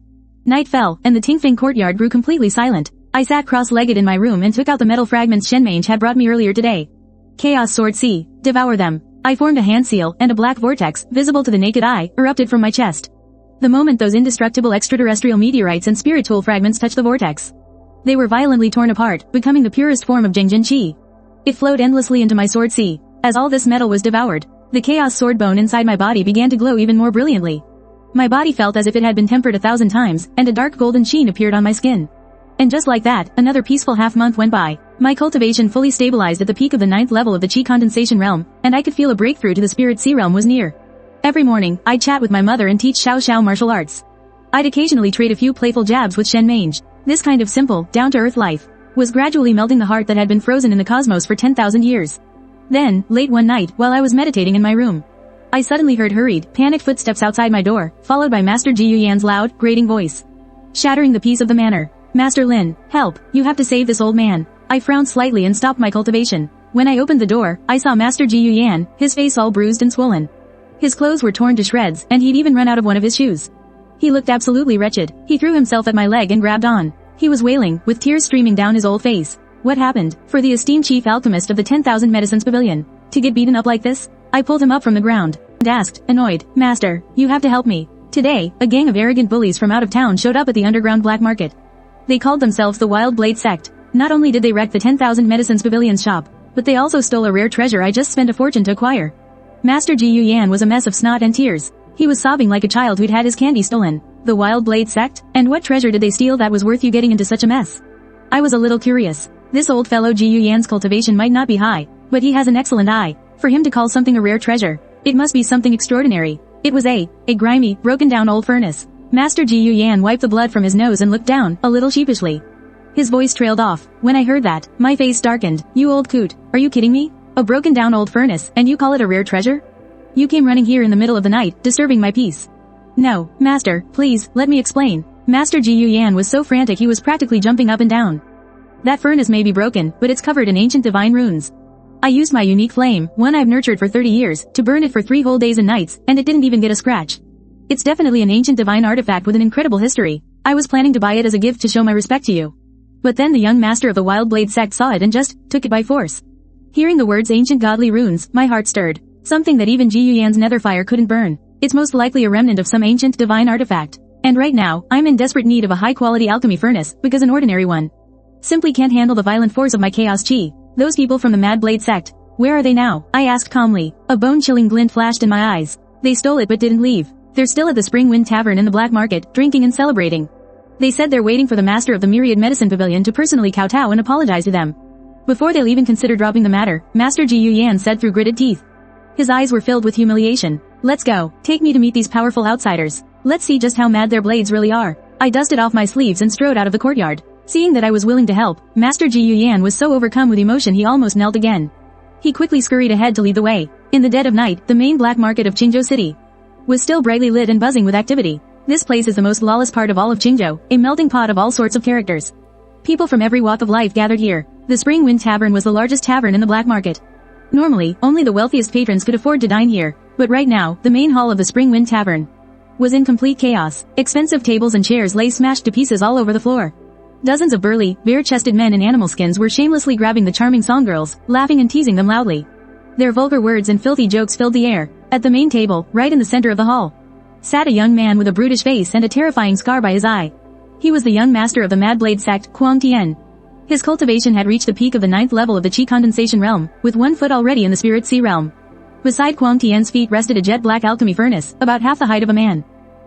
Night fell, and the Tingfeng courtyard grew completely silent. I sat cross-legged in my room and took out the metal fragments Shen Mange had brought me earlier today. Chaos Sword C. Devour them. I formed a hand seal, and a black vortex, visible to the naked eye, erupted from my chest. The moment those indestructible extraterrestrial meteorites and spirit tool fragments touched the vortex, they were violently torn apart, becoming the purest form of Jingjin Qi. It flowed endlessly into my sword C. As all this metal was devoured, the chaos sword bone inside my body began to glow even more brilliantly. My body felt as if it had been tempered 1,000 times, and a dark golden sheen appeared on my skin. And just like that, another peaceful half-month went by. My cultivation fully stabilized at the peak of the 9th level of the Qi condensation realm, and I could feel a breakthrough to the spirit sea realm was near. Every morning, I'd chat with my mother and teach Xiao Xiao martial arts. I'd occasionally trade a few playful jabs with Shen Mange. This kind of simple, down-to-earth life was gradually melting the heart that had been frozen in the cosmos for 10,000 years. Then, late one night, while I was meditating in my room, I suddenly heard hurried, panicked footsteps outside my door, followed by Master Ji Yuyan's loud, grating voice, shattering the peace of the manor. Master Lin, help, you have to save this old man. I frowned slightly and stopped my cultivation. When I opened the door, I saw Master Ji Yuyan, his face all bruised and swollen. His clothes were torn to shreds, and he'd even run out of one of his shoes. He looked absolutely wretched. He threw himself at my leg and grabbed on. He was wailing, with tears streaming down his old face. What happened? For the esteemed chief alchemist of the 10,000 Medicines Pavilion to get beaten up like this? I pulled him up from the ground and asked, annoyed, Master, you have to help me. Today, a gang of arrogant bullies from out of town showed up at the underground black market. They called themselves the Wild Blade Sect. Not only did they wreck the 10,000 Medicines Pavilion's shop, but they also stole a rare treasure I just spent a fortune to acquire. Master Ji Yuyan was a mess of snot and tears. He was sobbing like a child who'd had his candy stolen. The Wild Blade Sect? And what treasure did they steal that was worth you getting into such a mess? I was a little curious. This old fellow Ji Yuyan's cultivation might not be high, but he has an excellent eye. For him to call something a rare treasure, it must be something extraordinary. It was a grimy, broken down old furnace. Master Ji Yuyan wiped the blood from his nose and looked down, a little sheepishly. His voice trailed off. When I heard that, my face darkened. You old coot, are you kidding me? A broken down old furnace, and you call it a rare treasure? You came running here in the middle of the night, disturbing my peace. No, Master, please, let me explain. Master Ji Yuyan was so frantic he was practically jumping up and down. That furnace may be broken, but it's covered in ancient divine runes. I used my unique flame, one I've nurtured for 30 years, to burn it for 3 whole days and nights, and it didn't even get a scratch. It's definitely an ancient divine artifact with an incredible history. I was planning to buy it as a gift to show my respect to you. But then the young master of the Wild Blade Sect saw it and just took it by force. Hearing the words ancient godly runes, my heart stirred. Something that even Ji Yuyan's nether fire couldn't burn. It's most likely a remnant of some ancient divine artifact. And right now, I'm in desperate need of a high-quality alchemy furnace, because an ordinary one simply can't handle the violent force of my chaos chi. Those people from the Mad Blade Sect, where are they now? I asked calmly. A bone-chilling glint flashed in my eyes. They stole it but didn't leave. They're still at the Spring Wind Tavern in the black market, drinking and celebrating. They said they're waiting for the master of the Myriad Medicine Pavilion to personally kowtow and apologize to them. Before they'll even consider dropping the matter, Master Ji Yuyan said through gritted teeth. His eyes were filled with humiliation. Let's go. Take me to meet these powerful outsiders. Let's see just how mad their blades really are. I dusted off my sleeves and strode out of the courtyard. Seeing that I was willing to help, Master Ji Yuyan was so overcome with emotion he almost knelt again. He quickly scurried ahead to lead the way. In the dead of night, the main black market of Qingzhou City was still brightly lit and buzzing with activity. This place is the most lawless part of all of Qingzhou, a melting pot of all sorts of characters. People from every walk of life gathered here. The Spring Wind Tavern was the largest tavern in the black market. Normally, only the wealthiest patrons could afford to dine here, but right now, the main hall of the Spring Wind Tavern was in complete chaos. Expensive tables and chairs lay smashed to pieces all over the floor. Dozens of burly, bare-chested men in animal skins were shamelessly grabbing the charming songgirls, laughing and teasing them loudly. Their vulgar words and filthy jokes filled the air. At the main table, right in the center of the hall, sat a young man with a brutish face and a terrifying scar by his eye. He was the young master of the Mad Blade sect, Kuang Tian. His cultivation had reached the peak of the 9th level of the Qi condensation realm, with 1 foot already in the Spirit Sea realm. Beside Kuang Tian's feet rested a jet black alchemy furnace, about half the height of a man.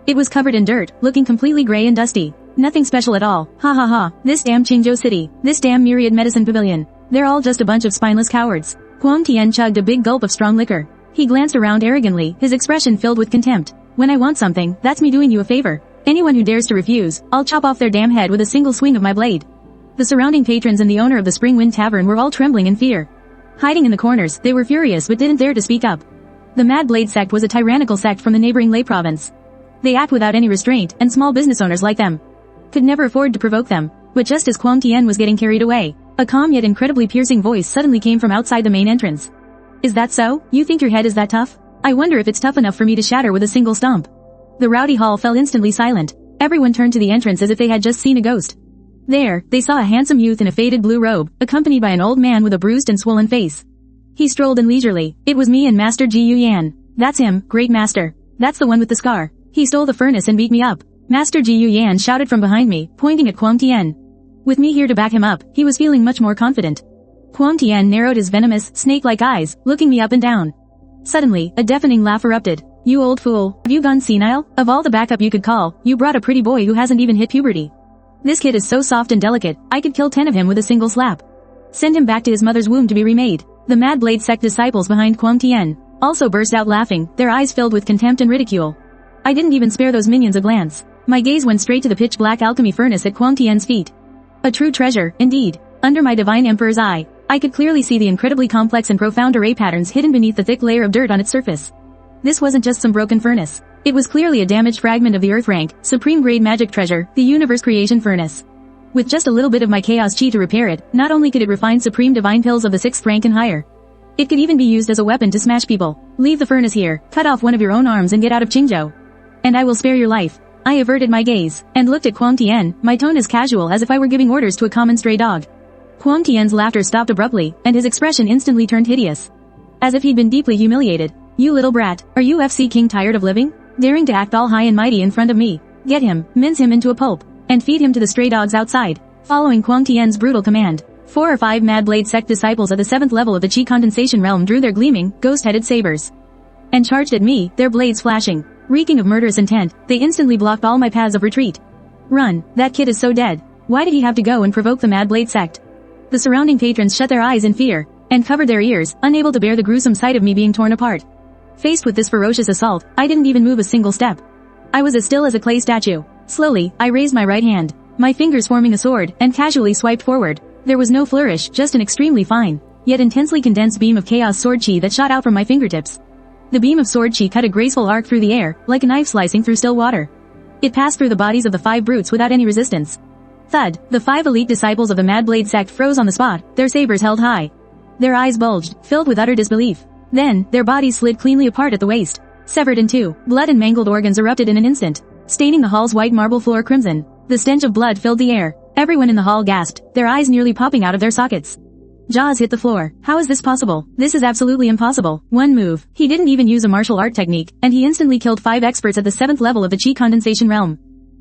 It was covered in dirt, looking completely gray and dusty. Nothing special at all. Ha ha ha. This damn Qingzhou City. This damn myriad medicine pavilion. They're all just a bunch of spineless cowards. Kuang Tian chugged a big gulp of strong liquor. He glanced around arrogantly, his expression filled with contempt. When I want something, that's me doing you a favor. Anyone who dares to refuse, I'll chop off their damn head with a single swing of my blade. The surrounding patrons and the owner of the Spring Wind Tavern were all trembling in fear. Hiding in the corners, they were furious but didn't dare to speak up. The Mad Blade sect was a tyrannical sect from the neighboring Lei province. They act without any restraint, and small business owners like them could never afford to provoke them. But just as Kuang Tian was getting carried away, a calm yet incredibly piercing voice suddenly came from outside the main entrance. Is that so? You think your head is that tough? I wonder if it's tough enough for me to shatter with a single stomp. The rowdy hall fell instantly silent. Everyone turned to the entrance as if they had just seen a ghost. There, they saw a handsome youth in a faded blue robe, accompanied by an old man with a bruised and swollen face. He strolled in leisurely. It was me and Master Ji Yuyan. That's him, great master. That's the one with the scar. He stole the furnace and beat me up. Master Ji Yuyan shouted from behind me, pointing at Kuang Tian. With me here to back him up, he was feeling much more confident. Kuang Tian narrowed his venomous, snake-like eyes, looking me up and down. Suddenly, a deafening laugh erupted. You old fool, have you gone senile? Of all the backup you could call, you brought a pretty boy who hasn't even hit puberty. This kid is so soft and delicate, I could kill 10 of him with a single slap. Send him back to his mother's womb to be remade. The Mad Blade sect disciples behind Kuang Tian also burst out laughing, their eyes filled with contempt and ridicule. I didn't even spare those minions a glance. My gaze went straight to the pitch-black alchemy furnace at Kuang Tian's feet. A true treasure, indeed. Under my divine emperor's eye, I could clearly see the incredibly complex and profound array patterns hidden beneath the thick layer of dirt on its surface. This wasn't just some broken furnace. It was clearly a damaged fragment of the Earth rank, supreme-grade magic treasure, the universe creation furnace. With just a little bit of my chaos chi to repair it, not only could it refine supreme divine pills of the 6th rank and higher, it could even be used as a weapon to smash people. Leave the furnace here, cut off one of your own arms and get out of Qingzhou. And I will spare your life. I averted my gaze, and looked at Kuang Tian, my tone as casual as if I were giving orders to a common stray dog. Kuang Tian's laughter stopped abruptly, and his expression instantly turned hideous. As if he'd been deeply humiliated. You little brat, are you FC King tired of living? Daring to act all high and mighty in front of me? Get him, mince him into a pulp, and feed him to the stray dogs outside. Following Kuang Tian's brutal command, 4 or 5 Mad Blade sect disciples at the 7th level of the Qi condensation realm drew their gleaming, ghost-headed sabers and charged at me, their blades flashing. Reeking of murderous intent, they instantly blocked all my paths of retreat. Run, that kid is so dead. Why did he have to go and provoke the Mad Blade sect? The surrounding patrons shut their eyes in fear, and covered their ears, unable to bear the gruesome sight of me being torn apart. Faced with this ferocious assault, I didn't even move a single step. I was as still as a clay statue. Slowly, I raised my right hand, my fingers forming a sword, and casually swiped forward. There was no flourish, just an extremely fine, yet intensely condensed beam of chaos sword chi that shot out from my fingertips. The beam of sword chi cut a graceful arc through the air, like a knife slicing through still water. It passed through the bodies of the 5 brutes without any resistance. Thud, the 5 elite disciples of the Mad Blade sect froze on the spot, their sabers held high. Their eyes bulged, filled with utter disbelief. Then, their bodies slid cleanly apart at the waist. Severed in 2, blood and mangled organs erupted in an instant, staining the hall's white marble floor crimson. The stench of blood filled the air. Everyone in the hall gasped, their eyes nearly popping out of their sockets. Jaws hit the floor. How is this possible? This is absolutely impossible. One move. He didn't even use a martial art technique, and he instantly killed 5 experts at the 7th level of the Qi condensation realm.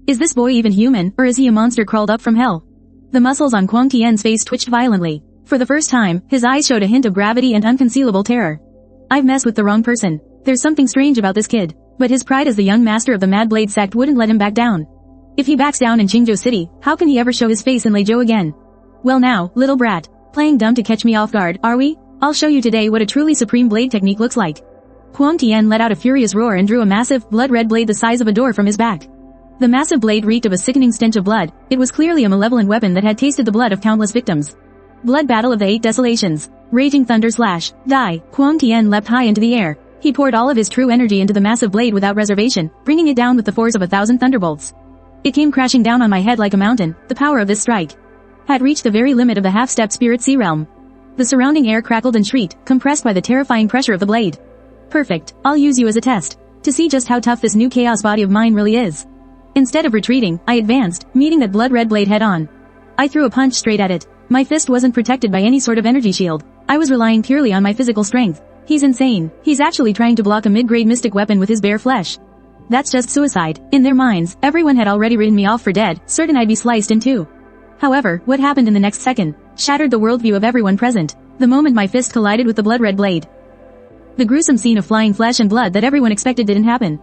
Is this boy even human, or is he a monster crawled up from hell? The muscles on Kuang Tian's face twitched violently. For the first time, his eyes showed a hint of gravity and unconcealable terror. I've messed with the wrong person. There's something strange about this kid. But his pride as the young master of the Mad Blade sect wouldn't let him back down. If he backs down in Qingzhou City, how can he ever show his face in Leizhou again? Well now, little brat. Playing dumb to catch me off guard, are we? I'll show you today what a truly supreme blade technique looks like. Huang Tian let out a furious roar and drew a massive, blood-red blade the size of a door from his back. The massive blade reeked of a sickening stench of blood. It was clearly a malevolent weapon that had tasted the blood of countless victims. Blood Battle of the Eight Desolations. Raging Thunder Slash. Die. Huang Tian leapt high into the air. He poured all of his true energy into the massive blade without reservation, bringing it down with the force of 1,000 thunderbolts. It came crashing down on my head like a mountain. The power of this strike had reached the very limit of the half-step spirit sea realm. The surrounding air crackled and shrieked, compressed by the terrifying pressure of the blade. Perfect. I'll use you as a test to see just how tough this new chaos body of mine really is. Instead of retreating, I advanced, meeting that blood-red blade head-on. I threw a punch straight at it. My fist wasn't protected by any sort of energy shield. I was relying purely on my physical strength. He's insane. He's actually trying to block a mid-grade mystic weapon with his bare flesh. That's just suicide. In their minds, everyone had already written me off for dead, certain I'd be sliced in two. However, what happened in the next second shattered the worldview of everyone present. The moment my fist collided with the blood-red blade. The gruesome scene of flying flesh and blood that everyone expected didn't happen.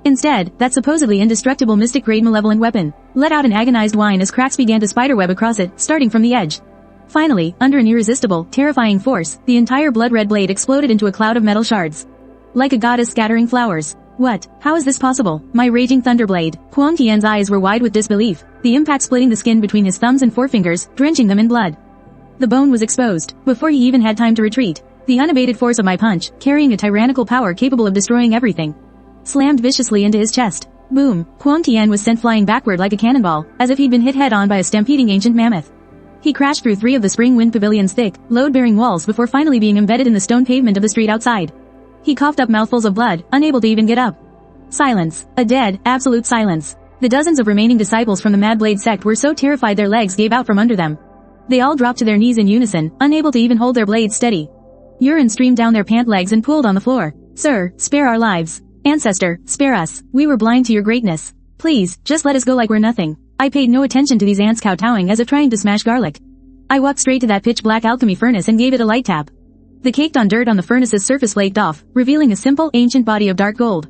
Instead, that supposedly indestructible mystic-grade malevolent weapon let out an agonized whine as cracks began to spiderweb across it, starting from the edge. Finally, under an irresistible, terrifying force, the entire blood-red blade exploded into a cloud of metal shards. Like a goddess scattering flowers. What? How is this possible? My raging thunderblade. Huang Tian's eyes were wide with disbelief, the impact splitting the skin between his thumbs and forefingers, drenching them in blood. The bone was exposed, before he even had time to retreat. The unabated force of my punch, carrying a tyrannical power capable of destroying everything, slammed viciously into his chest. Boom! Huang Tian was sent flying backward like a cannonball, as if he'd been hit head-on by a stampeding ancient mammoth. He crashed through 3 of the Spring Wind Pavilion's thick, load-bearing walls before finally being embedded in the stone pavement of the street outside. He coughed up mouthfuls of blood, unable to even get up. Silence. A dead, absolute silence. The dozens of remaining disciples from the Mad Blade sect were so terrified their legs gave out from under them. They all dropped to their knees in unison, unable to even hold their blades steady. Urine streamed down their pant legs and pooled on the floor. Sir, spare our lives. Ancestor, spare us. We were blind to your greatness. Please, just let us go like we're nothing. I paid no attention to these ants kowtowing as if trying to smash garlic. I walked straight to that pitch-black alchemy furnace and gave it a light tap. The caked-on dirt on the furnace's surface flaked off, revealing a simple, ancient body of dark gold.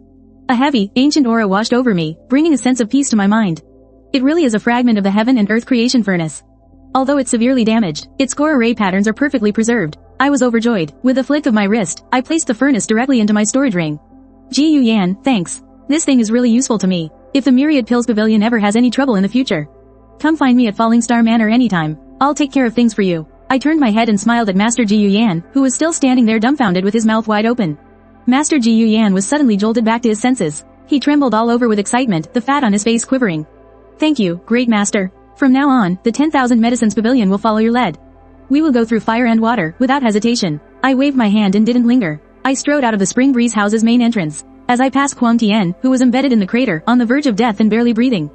A heavy, ancient aura washed over me, bringing a sense of peace to my mind. It really is a fragment of the heaven and earth creation furnace. Although it's severely damaged, its core array patterns are perfectly preserved. I was overjoyed. With a flick of my wrist, I placed the furnace directly into my storage ring. Ji Yu Yan, thanks. This thing is really useful to me. If the Myriad Pills Pavilion ever has any trouble in the future, come find me at Falling Star Manor anytime. I'll take care of things for you. I turned my head and smiled at Master Ji Yu Yan, who was still standing there dumbfounded with his mouth wide open. Master Ji Yu Yan was suddenly jolted back to his senses. He trembled all over with excitement, the fat on his face quivering. Thank you, great master. From now on, the 10,000 Medicines Pavilion will follow your lead. We will go through fire and water, without hesitation. I waved my hand and didn't linger. I strode out of the Spring Breeze House's main entrance. As I passed Huang Tian, who was embedded in the crater, on the verge of death and barely breathing,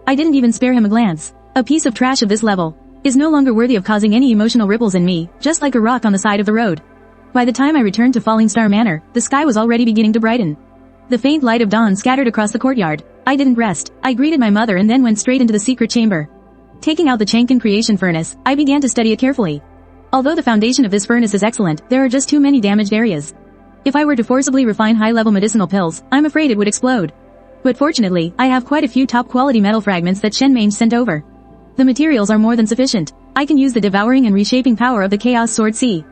I didn't even spare him a glance. A piece of trash of this level is no longer worthy of causing any emotional ripples in me, just like a rock on the side of the road. By the time I returned to Falling Star Manor, the sky was already beginning to brighten. The faint light of dawn scattered across the courtyard. I didn't rest. I greeted my mother and then went straight into the secret chamber. Taking out the Chenkin creation furnace, I began to study it carefully. Although the foundation of this furnace is excellent, there are just too many damaged areas. If I were to forcibly refine high-level medicinal pills, I'm afraid it would explode. But fortunately, I have quite a few top-quality metal fragments that Shen Mange sent over. The materials are more than sufficient. I can use the devouring and reshaping power of the Chaos Sword Sea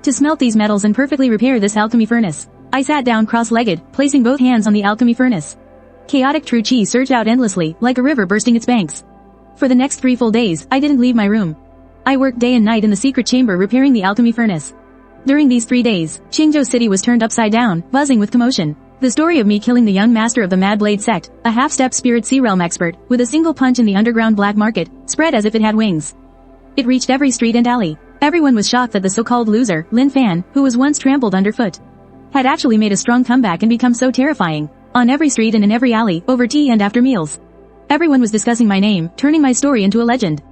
to smelt these metals and perfectly repair this alchemy furnace. I sat down cross-legged, placing both hands on the alchemy furnace. Chaotic true chi surged out endlessly, like a river bursting its banks. For the next 3 full days, I didn't leave my room. I worked day and night in the secret chamber repairing the alchemy furnace. During these 3 days, Qingzhou City was turned upside down, buzzing with commotion. The story of me killing the young master of the Mad Blade sect, a half-step spirit sea realm expert, with a single punch in the underground black market, spread as if it had wings. It reached every street and alley. Everyone was shocked that the so-called loser, Lin Fan, who was once trampled underfoot, had actually made a strong comeback and become so terrifying. On every street and in every alley, over tea and after meals, everyone was discussing my name, turning my story into a legend.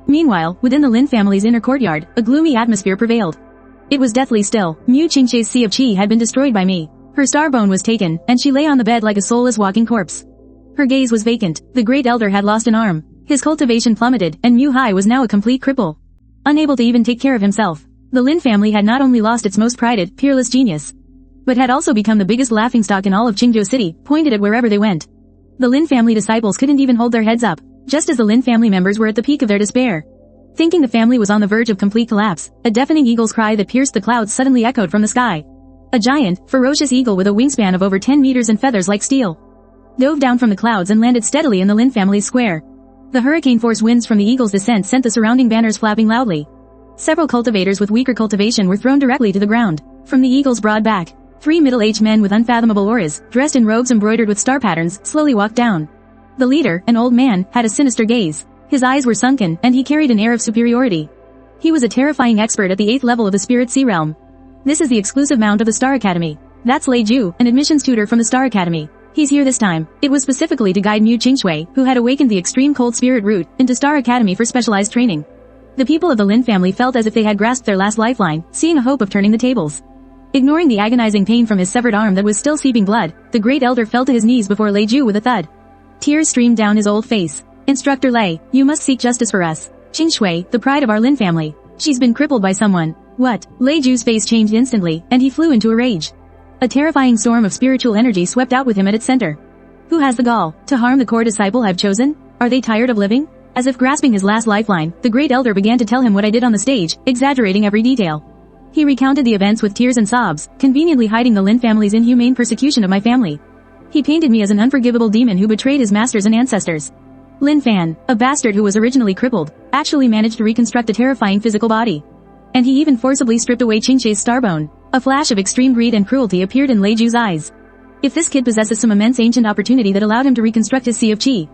Meanwhile, within the Lin family's inner courtyard, a gloomy atmosphere prevailed. It was deathly still. Mu Qingxie's Sea of Qi had been destroyed by me. Her star bone was taken, and she lay on the bed like a soulless walking corpse. Her gaze was vacant. The great elder had lost an arm. His cultivation plummeted, and Mu Hai was now a complete cripple, unable to even take care of himself. The Lin family had not only lost its most prided, peerless genius, but had also become the biggest laughingstock in all of Qingzhou City, pointed at wherever they went. The Lin family disciples couldn't even hold their heads up, just as the Lin family members were at the peak of their despair. Thinking the family was on the verge of complete collapse, a deafening eagle's cry that pierced the clouds suddenly echoed from the sky. A giant, ferocious eagle with a wingspan of over 10 meters and feathers like steel dove down from the clouds and landed steadily in the Lin family's square. The hurricane-force winds from the eagle's descent sent the surrounding banners flapping loudly. Several cultivators with weaker cultivation were thrown directly to the ground. From the eagle's broad back, 3 middle-aged men with unfathomable auras, dressed in robes embroidered with star patterns, slowly walked down. The leader, an old man, had a sinister gaze. His eyes were sunken, and he carried an air of superiority. He was a terrifying expert at the 8th level of the Spirit Sea Realm. This is the exclusive mount of the Star Academy. That's Lei Ju, an admissions tutor from the Star Academy. He's here this time. It was specifically to guide Mu Qingshui, who had awakened the extreme cold spirit route, into Star Academy for specialized training. The people of the Lin family felt as if they had grasped their last lifeline, seeing a hope of turning the tables. Ignoring the agonizing pain from his severed arm that was still seeping blood, the great elder fell to his knees before Lei Ju with a thud. Tears streamed down his old face. Instructor Lei, you must seek justice for us. Qingshui, the pride of our Lin family. She's been crippled by someone. What? Lei Ju's face changed instantly, and he flew into a rage. A terrifying storm of spiritual energy swept out with him at its center. Who has the gall to harm the core disciple I've chosen? Are they tired of living? As if grasping his last lifeline, the great elder began to tell him what I did on the stage, exaggerating every detail. He recounted the events with tears and sobs, conveniently hiding the Lin family's inhumane persecution of my family. He painted me as an unforgivable demon who betrayed his masters and ancestors. Lin Fan, a bastard who was originally crippled, actually managed to reconstruct a terrifying physical body. And he even forcibly stripped away Qingshui's starbone. A flash of extreme greed and cruelty appeared in Lei Ju's eyes. If this kid possesses some immense ancient opportunity that allowed him to reconstruct his sea of qi.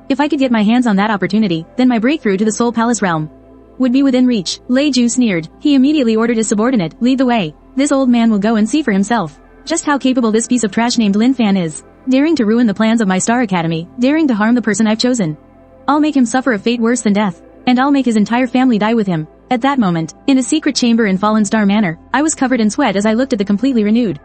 If I could get my hands on that opportunity, then my breakthrough to the Soul Palace realm would be within reach. Lei Ju sneered. He immediately ordered his subordinate, lead the way. This old man will go and see for himself just how capable this piece of trash named Lin Fan is. Daring to ruin the plans of my Star Academy, daring to harm the person I've chosen. I'll make him suffer a fate worse than death. And I'll make his entire family die with him. At that moment, in a secret chamber in Fallen Star Manor, I was covered in sweat as I looked at the completely renewed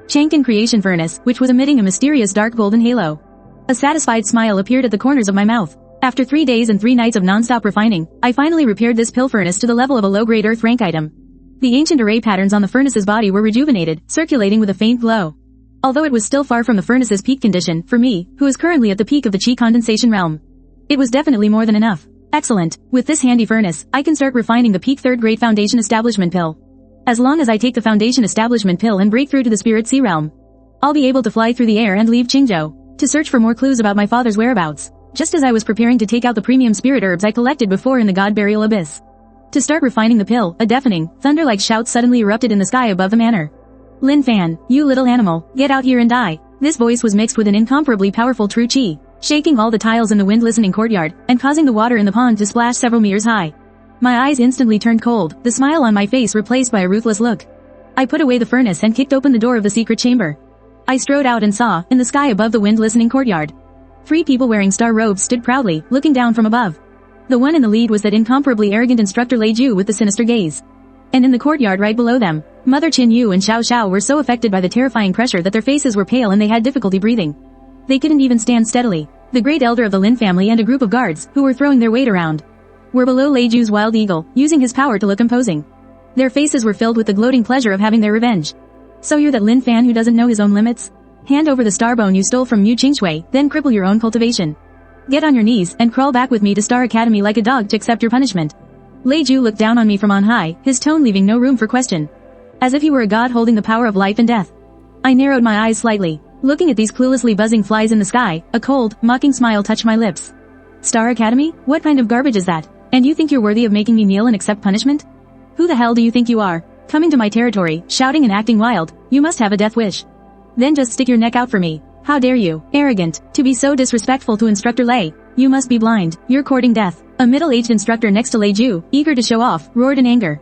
Chang'an creation furnace, which was emitting a mysterious dark golden halo. A satisfied smile appeared at the corners of my mouth. After 3 days and 3 nights of non-stop refining, I finally repaired this pill furnace to the level of a low-grade earth rank item. The ancient array patterns on the furnace's body were rejuvenated, circulating with a faint glow. Although it was still far from the furnace's peak condition, for me, who is currently at the peak of the Qi condensation realm, it was definitely more than enough. Excellent. With this handy furnace, I can start refining the peak 3rd grade foundation establishment pill. As long as I take the foundation establishment pill and break through to the Spirit Sea realm, I'll be able to fly through the air and leave Qingzhou to search for more clues about my father's whereabouts. Just as I was preparing to take out the premium spirit herbs I collected before in the God Burial Abyss. To start refining the pill, a deafening, thunder-like shout suddenly erupted in the sky above the manor. Lin Fan, you little animal, get out here and die. This voice was mixed with an incomparably powerful true qi, shaking all the tiles in the wind-listening courtyard, and causing the water in the pond to splash several meters high. My eyes instantly turned cold, the smile on my face replaced by a ruthless look. I put away the furnace and kicked open the door of the secret chamber. I strode out and saw, in the sky above the wind-listening courtyard, 3 people wearing star robes stood proudly, looking down from above. The one in the lead was that incomparably arrogant instructor Lei Ju with the sinister gaze. And in the courtyard right below them, Mother Qin Yu and Xiao Xiao were so affected by the terrifying pressure that their faces were pale and they had difficulty breathing. They couldn't even stand steadily. The great elder of the Lin family and a group of guards, who were throwing their weight around, were below Lei Ju's wild eagle, using his power to look imposing. Their faces were filled with the gloating pleasure of having their revenge. So you're that Lin Fan who doesn't know his own limits? Hand over the starbone you stole from Mu Qingshui, then cripple your own cultivation. Get on your knees and crawl back with me to Star Academy like a dog to accept your punishment. Lei Ju looked down on me from on high, his tone leaving no room for question. As if he were a god holding the power of life and death. I narrowed my eyes slightly. Looking at these cluelessly buzzing flies in the sky, a cold, mocking smile touched my lips. Star Academy? What kind of garbage is that? And you think you're worthy of making me kneel and accept punishment? Who the hell do you think you are? Coming to my territory, shouting and acting wild, you must have a death wish. Then just stick your neck out for me. How dare you, arrogant, to be so disrespectful to Instructor Lei. You must be blind, you're courting death. A middle-aged instructor next to Lei Ju, eager to show off, roared in anger.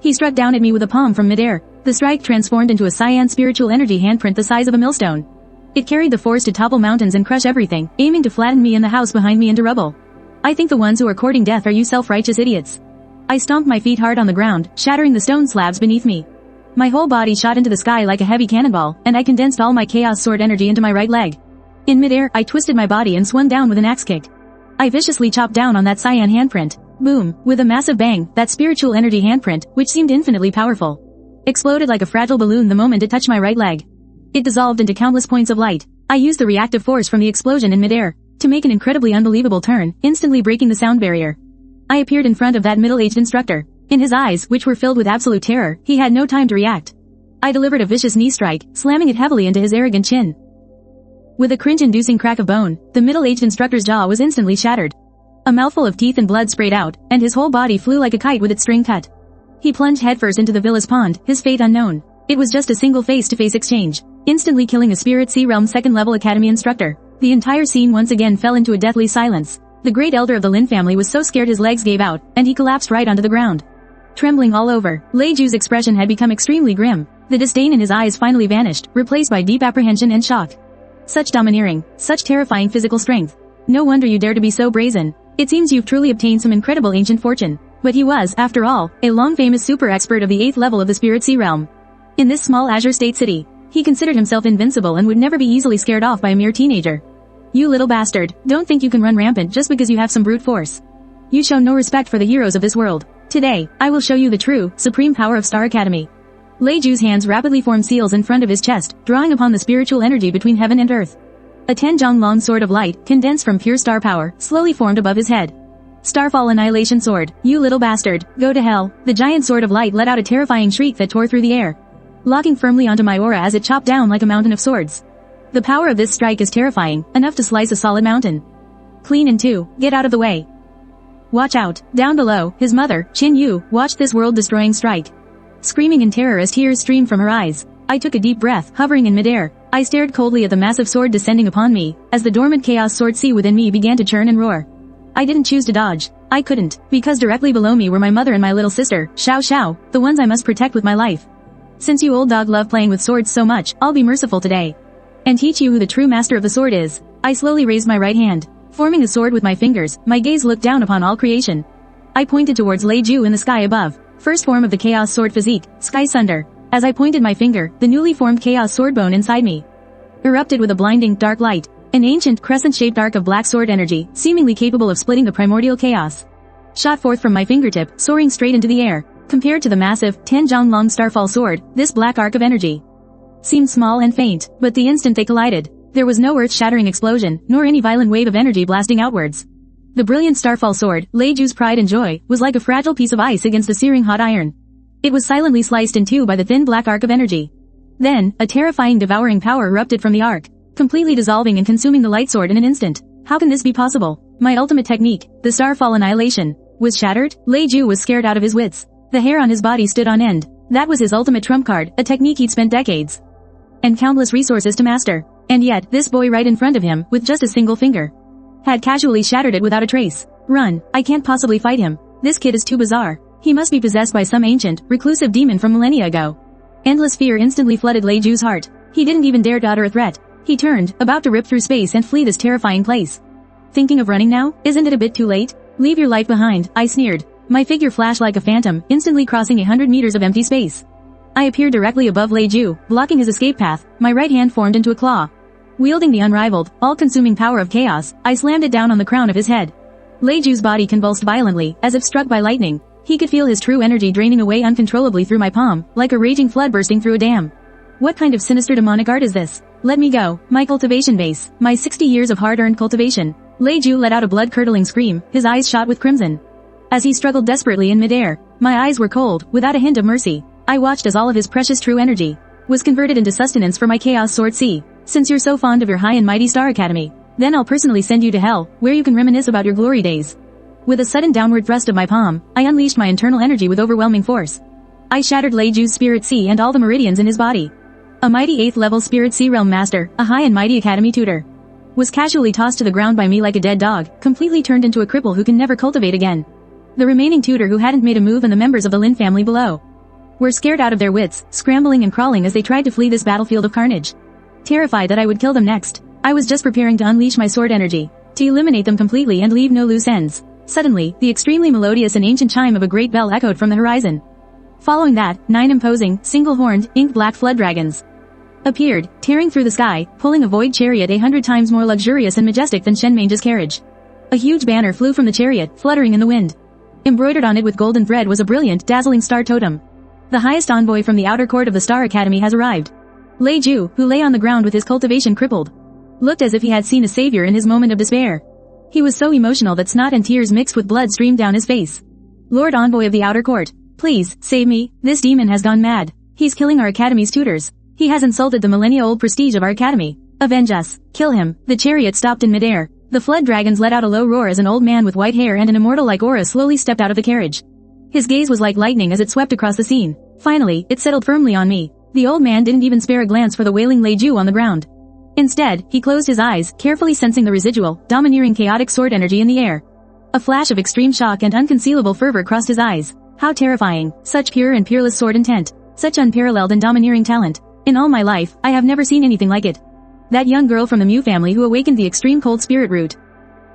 He struck down at me with a palm from midair. The strike transformed into a cyan spiritual energy handprint the size of a millstone. It carried the force to topple mountains and crush everything, aiming to flatten me and the house behind me into rubble. I think the ones who are courting death are you self-righteous idiots. I stomped my feet hard on the ground, shattering the stone slabs beneath me. My whole body shot into the sky like a heavy cannonball, and I condensed all my chaos sword energy into my right leg. In midair, I twisted my body and swung down with an axe kick. I viciously chopped down on that cyan handprint. Boom, with a massive bang, that spiritual energy handprint, which seemed infinitely powerful, exploded like a fragile balloon the moment it touched my right leg. It dissolved into countless points of light. I used the reactive force from the explosion in midair to make an incredibly unbelievable turn, instantly breaking the sound barrier. I appeared in front of that middle-aged instructor. In his eyes, which were filled with absolute terror, he had no time to react. I delivered a vicious knee strike, slamming it heavily into his arrogant chin. With a cringe-inducing crack of bone, the middle-aged instructor's jaw was instantly shattered. A mouthful of teeth and blood sprayed out, and his whole body flew like a kite with its string cut. He plunged headfirst into the villainous pond, his fate unknown. It was just a single face-to-face exchange, instantly killing a Spirit Sea Realm second-level academy instructor. The entire scene once again fell into a deathly silence. The great elder of the Lin family was so scared his legs gave out, and he collapsed right onto the ground. Trembling all over, Lei Ju's expression had become extremely grim. The disdain in his eyes finally vanished, replaced by deep apprehension and shock. Such domineering, such terrifying physical strength. No wonder you dare to be so brazen. It seems you've truly obtained some incredible ancient fortune. But he was, after all, a long-famous super expert of the 8th level of the Spirit Sea Realm. In this small Azure State city, he considered himself invincible and would never be easily scared off by a mere teenager. You little bastard, don't think you can run rampant just because you have some brute force. You show no respect for the heroes of this world. Today, I will show you the true, supreme power of Star Academy. Lei Ju's hands rapidly formed seals in front of his chest, drawing upon the spiritual energy between heaven and earth. A 10-jong-long sword of light, condensed from pure star power, slowly formed above his head. Starfall Annihilation Sword, you little bastard, go to hell. The giant sword of light let out a terrifying shriek that tore through the air, locking firmly onto my aura as it chopped down like a mountain of swords. The power of this strike is terrifying, enough to slice a solid mountain. Clean in two, get out of the way. Watch out, down below, his mother, Chin Yu, watched this world-destroying strike. Screaming in terror as tears streamed from her eyes, I took a deep breath, hovering in midair. I stared coldly at the massive sword descending upon me, as the dormant chaos sword sea within me began to churn and roar. I didn't choose to dodge. I couldn't, because directly below me were my mother and my little sister, Xiao Xiao, the ones I must protect with my life. Since you old dog love playing with swords so much, I'll be merciful today. And teach you who the true master of the sword is. I slowly raised my right hand. Forming a sword with my fingers, my gaze looked down upon all creation. I pointed towards Lei Ju in the sky above, first form of the Chaos Sword physique, Sky Sunder. As I pointed my finger, the newly formed Chaos Sword bone inside me erupted with a blinding, dark light. An ancient, crescent-shaped arc of black sword energy, seemingly capable of splitting the primordial chaos, shot forth from my fingertip, soaring straight into the air. Compared to the massive, 10-jong-long Starfall sword, this black arc of energy seemed small and faint, but the instant they collided, there was no earth-shattering explosion, nor any violent wave of energy blasting outwards. The brilliant Starfall sword, Lei Ju's pride and joy, was like a fragile piece of ice against the searing hot iron. It was silently sliced in two by the thin black arc of energy. Then, a terrifying devouring power erupted from the arc, completely dissolving and consuming the light sword in an instant. How can this be possible? My ultimate technique, the Starfall Annihilation, was shattered. Lei Ju was scared out of his wits. The hair on his body stood on end. That was his ultimate trump card, a technique he'd spent decades and countless resources to master. And yet, this boy right in front of him, with just a single finger, had casually shattered it without a trace. Run, I can't possibly fight him. This kid is too bizarre. He must be possessed by some ancient, reclusive demon from millennia ago. Endless fear instantly flooded Lei Ju's heart. He didn't even dare to utter a threat. He turned, about to rip through space and flee this terrifying place. Thinking of running now? Isn't it a bit too late? Leave your life behind, I sneered. My figure flashed like a phantom, instantly crossing 100 meters of empty space. I appeared directly above Lei Ju, blocking his escape path. My right hand formed into a claw. Wielding the unrivaled, all-consuming power of chaos, I slammed it down on the crown of his head. Lei Ju's body convulsed violently, as if struck by lightning. He could feel his true energy draining away uncontrollably through my palm, like a raging flood bursting through a dam. What kind of sinister demonic art is this? Let me go. My cultivation base. My 60 years of hard-earned cultivation. Lei Ju let out a blood-curdling scream, his eyes shot with crimson. As he struggled desperately in midair, my eyes were cold, without a hint of mercy. I watched as all of his precious true energy was converted into sustenance for my Chaos Sword Sea. Since you're so fond of your high and mighty Star Academy, then I'll personally send you to hell, where you can reminisce about your glory days. With a sudden downward thrust of my palm, I unleashed my internal energy with overwhelming force. I shattered Lei Ju's Spirit Sea and all the meridians in his body. A mighty 8th level Spirit Sea Realm Master, a high and mighty Academy tutor, was casually tossed to the ground by me like a dead dog, completely turned into a cripple who can never cultivate again. The remaining tutor who hadn't made a move and the members of the Lin family below were scared out of their wits, scrambling and crawling as they tried to flee this battlefield of carnage. Terrified that I would kill them next, I was just preparing to unleash my sword energy, to eliminate them completely and leave no loose ends. Suddenly, the extremely melodious and ancient chime of a great bell echoed from the horizon. Following that, 9 imposing, single-horned, ink-black flood dragons appeared, tearing through the sky, pulling a void chariot 100 times more luxurious and majestic than Shen Mange's carriage. A huge banner flew from the chariot, fluttering in the wind. Embroidered on it with golden thread was a brilliant, dazzling star totem. The highest envoy from the outer court of the Star Academy has arrived. Lei Ju, who lay on the ground with his cultivation crippled, looked as if he had seen a savior in his moment of despair. He was so emotional that snot and tears mixed with blood streamed down his face. Lord Envoy of the Outer Court, please, save me, this demon has gone mad. He's killing our academy's tutors. He has insulted the millennia-old prestige of our academy. Avenge us. Kill him. The chariot stopped in midair. The flood dragons let out a low roar as an old man with white hair and an immortal-like aura slowly stepped out of the carriage. His gaze was like lightning as it swept across the scene. Finally, it settled firmly on me. The old man didn't even spare a glance for the wailing Lei Ju on the ground. Instead, he closed his eyes, carefully sensing the residual, domineering chaotic sword energy in the air. A flash of extreme shock and unconcealable fervor crossed his eyes. How terrifying. Such pure and peerless sword intent. Such unparalleled and domineering talent. In all my life, I have never seen anything like it. That young girl from the Mew family who awakened the extreme cold spirit root,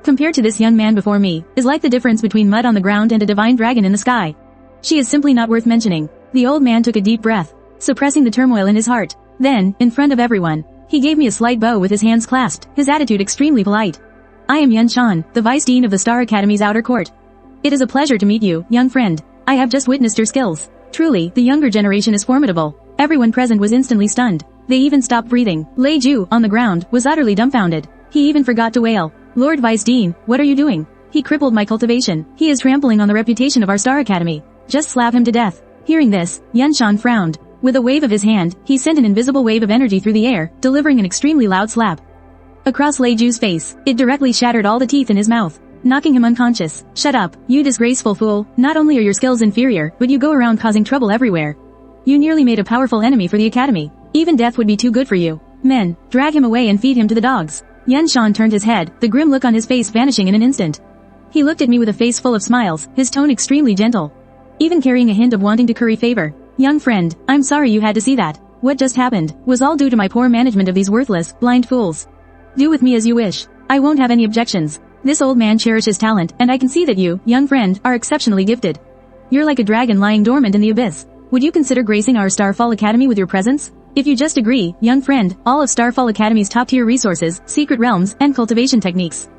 compared to this young man before me, is like the difference between mud on the ground and a divine dragon in the sky. She is simply not worth mentioning. The old man took a deep breath, suppressing the turmoil in his heart. Then, in front of everyone, he gave me a slight bow with his hands clasped, his attitude extremely polite. I am Yun Shan, the Vice Dean of the Star Academy's outer court. It is a pleasure to meet you, young friend. I have just witnessed your skills. Truly, the younger generation is formidable. Everyone present was instantly stunned. They even stopped breathing. Lei Ju, on the ground, was utterly dumbfounded. He even forgot to wail. Lord Vice Dean, what are you doing? He crippled my cultivation. He is trampling on the reputation of our Star Academy. Just slap him to death. Hearing this, Yun Shan frowned. With a wave of his hand, he sent an invisible wave of energy through the air, delivering an extremely loud slap across Lei Ju's face. It directly shattered all the teeth in his mouth, knocking him unconscious. Shut up, you disgraceful fool. Not only are your skills inferior, but you go around causing trouble everywhere. You nearly made a powerful enemy for the academy. Even death would be too good for you. Men, drag him away and feed him to the dogs. Yun Shan turned his head, the grim look on his face vanishing in an instant. He looked at me with a face full of smiles, his tone extremely gentle, even carrying a hint of wanting to curry favor. Young friend, I'm sorry you had to see that. What just happened was all due to my poor management of these worthless, blind fools. Do with me as you wish. I won't have any objections. This old man cherishes talent, and I can see that you, young friend, are exceptionally gifted. You're like a dragon lying dormant in the abyss. Would you consider gracing our Starfall Academy with your presence? If you just agree, young friend, all of Starfall Academy's top-tier resources, secret realms, and cultivation techniques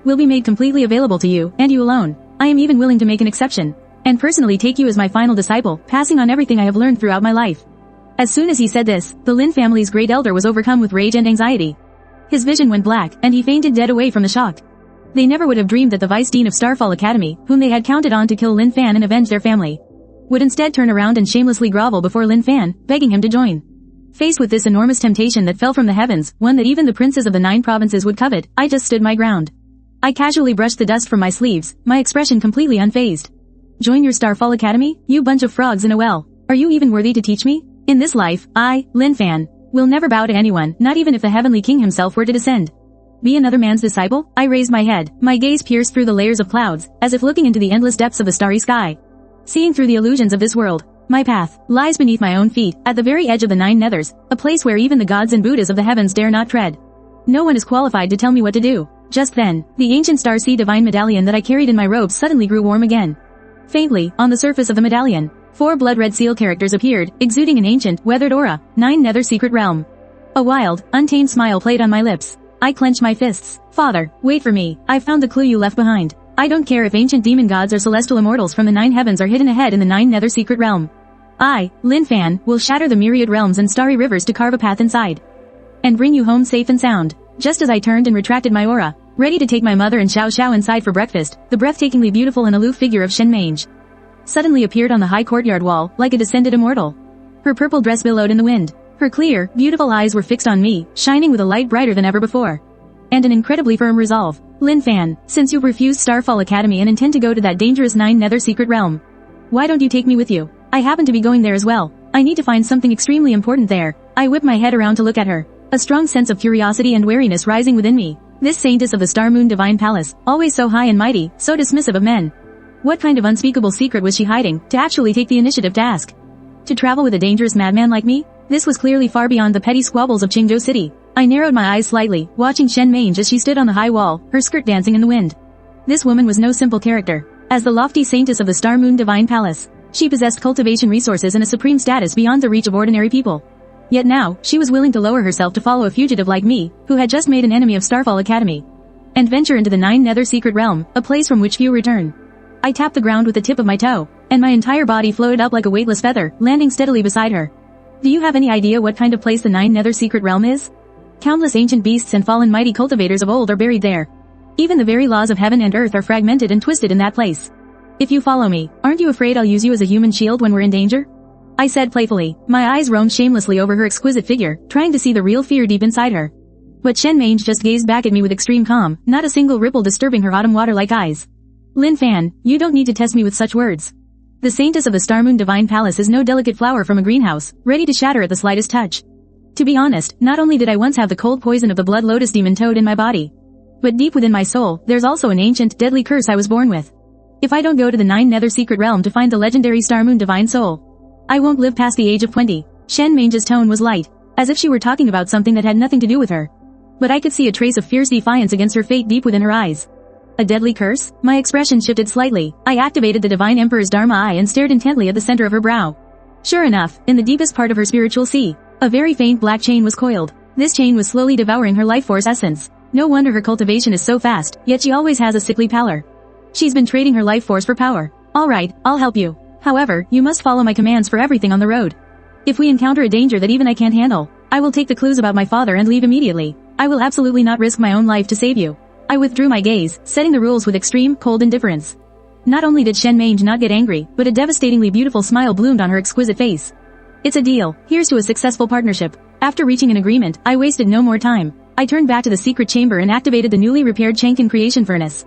will be made completely available to you, and you alone. I am even willing to make an exception, and personally take you as my final disciple, passing on everything I have learned throughout my life. As soon as he said this, the Lin family's great elder was overcome with rage and anxiety. His vision went black, and he fainted dead away from the shock. They never would have dreamed that the Vice Dean of Starfall Academy, whom they had counted on to kill Lin Fan and avenge their family, would instead turn around and shamelessly grovel before Lin Fan, begging him to join. Faced with this enormous temptation that fell from the heavens, one that even the princes of the 9 provinces would covet, I just stood my ground. I casually brushed the dust from my sleeves, my expression completely unfazed. Join your Starfall Academy? You bunch of frogs in a well. Are you even worthy to teach me? In this life, I, Lin Fan, will never bow to anyone, not even if the Heavenly King himself were to descend. Be another man's disciple? I raised my head, my gaze pierced through the layers of clouds, as if looking into the endless depths of the starry sky. Seeing through the illusions of this world, my path lies beneath my own feet, at the very edge of the 9 nethers, a place where even the gods and Buddhas of the heavens dare not tread. No one is qualified to tell me what to do. Just then, the ancient Star Sea Divine Medallion that I carried in my robes suddenly grew warm again. Faintly, on the surface of the medallion, 4 blood-red seal characters appeared, exuding an ancient, weathered aura, 9 nether secret realm. A wild, untamed smile played on my lips. I clenched my fists. Father, wait for me. I've found the clue you left behind. I don't care if ancient demon gods or celestial immortals from the 9 heavens are hidden ahead in the 9 nether secret realm. I, Lin Fan, will shatter the myriad realms and starry rivers to carve a path inside, and bring you home safe and sound. Just as I turned and retracted my aura, ready to take my mother and Xiao Xiao inside for breakfast, the breathtakingly beautiful and aloof figure of Shen Mange suddenly appeared on the high courtyard wall, like a descended immortal. Her purple dress billowed in the wind. Her clear, beautiful eyes were fixed on me, shining with a light brighter than ever before, and an incredibly firm resolve. Lin Fan, since you refused Starfall Academy and intend to go to that dangerous 9 nether secret realm, why don't you take me with you? I happen to be going there as well. I need to find something extremely important there. I whipped my head around to look at her, a strong sense of curiosity and wariness rising within me. This saintess of the Star Moon Divine Palace, always so high and mighty, so dismissive of men. What kind of unspeakable secret was she hiding, to actually take the initiative to ask? To travel with a dangerous madman like me? This was clearly far beyond the petty squabbles of Qingzhou City. I narrowed my eyes slightly, watching Shen Mange as she stood on the high wall, her skirt dancing in the wind. This woman was no simple character. As the lofty saintess of the Star Moon Divine Palace, she possessed cultivation resources and a supreme status beyond the reach of ordinary people. Yet now, she was willing to lower herself to follow a fugitive like me, who had just made an enemy of Starfall Academy, and venture into the 9 nether secret realm, a place from which few return. I tapped the ground with the tip of my toe, and my entire body floated up like a weightless feather, landing steadily beside her. Do you have any idea what kind of place the 9 nether secret realm is? Countless ancient beasts and fallen mighty cultivators of old are buried there. Even the very laws of heaven and earth are fragmented and twisted in that place. If you follow me, aren't you afraid I'll use you as a human shield when we're in danger? I said playfully. My eyes roamed shamelessly over her exquisite figure, trying to see the real fear deep inside her. But Shen Mange just gazed back at me with extreme calm, not a single ripple disturbing her autumn water-like eyes. Lin Fan, you don't need to test me with such words. The saintess of the Star Moon Divine Palace is no delicate flower from a greenhouse, ready to shatter at the slightest touch. To be honest, not only did I once have the cold poison of the Blood Lotus Demon Toad in my body, but deep within my soul, there's also an ancient, deadly curse I was born with. If I don't go to the 9 Nether Secret Realm to find the legendary Star Moon Divine Soul, I won't live past the age of 20. Shen Mange's tone was light, as if she were talking about something that had nothing to do with her. But I could see a trace of fierce defiance against her fate deep within her eyes. A deadly curse? My expression shifted slightly. I activated the Divine Emperor's Dharma Eye and stared intently at the center of her brow. Sure enough, in the deepest part of her spiritual sea, a very faint black chain was coiled. This chain was slowly devouring her life force essence. No wonder her cultivation is so fast, yet she always has a sickly pallor. She's been trading her life force for power. Alright, I'll help you. However, you must follow my commands for everything on the road. If we encounter a danger that even I can't handle, I will take the clues about my father and leave immediately. I will absolutely not risk my own life to save you. I withdrew my gaze, setting the rules with extreme, cold indifference. Not only did Shen Mange not get angry, but a devastatingly beautiful smile bloomed on her exquisite face. It's a deal. Here's to a successful partnership. After reaching an agreement, I wasted no more time. I turned back to the secret chamber and activated the newly repaired Chankin creation furnace.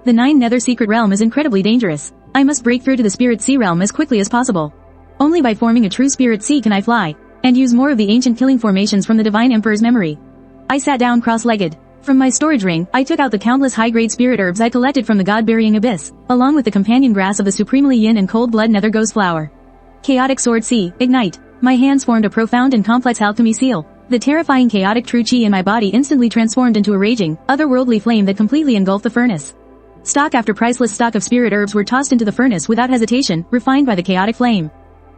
The 9 Nether Secret Realm is incredibly dangerous. I must break through to the Spirit Sea Realm as quickly as possible. Only by forming a true Spirit Sea can I fly, and use more of the ancient killing formations from the Divine Emperor's memory. I sat down cross-legged. From my storage ring, I took out the countless high-grade spirit herbs I collected from the God-burying abyss, along with the companion grass of the supremely yin and cold-blood nether ghost flower. Chaotic Sword Sea, ignite. My hands formed a profound and complex alchemy seal. The terrifying chaotic true chi in my body instantly transformed into a raging, otherworldly flame that completely engulfed the furnace. Stock after priceless stock of spirit herbs were tossed into the furnace without hesitation, refined by the chaotic flame.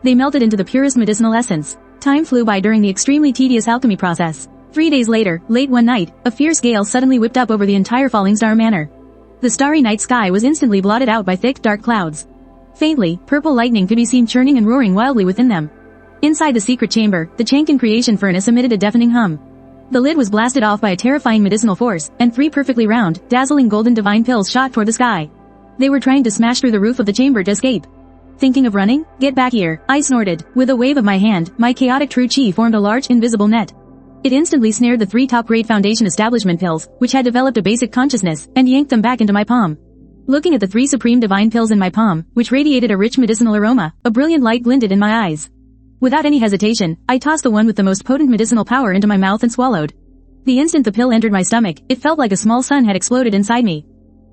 They melted into the purest medicinal essence. Time flew by during the extremely tedious alchemy process. 3 days later, late one night, a fierce gale suddenly whipped up over the entire Falling Star Manor. The starry night sky was instantly blotted out by thick, dark clouds. Faintly, purple lightning could be seen churning and roaring wildly within them. Inside the secret chamber, the Chankin creation furnace emitted a deafening hum. The lid was blasted off by a terrifying medicinal force, and 3 perfectly round, dazzling golden divine pills shot toward the sky. They were trying to smash through the roof of the chamber to escape. Thinking of running? Get back here, I snorted. With a wave of my hand, my chaotic true chi formed a large, invisible net. It instantly snared the 3 top-grade Foundation Establishment pills, which had developed a basic consciousness, and yanked them back into my palm. Looking at the 3 supreme divine pills in my palm, which radiated a rich medicinal aroma, a brilliant light glinted in my eyes. Without any hesitation, I tossed the one with the most potent medicinal power into my mouth and swallowed. The instant the pill entered my stomach, it felt like a small sun had exploded inside me.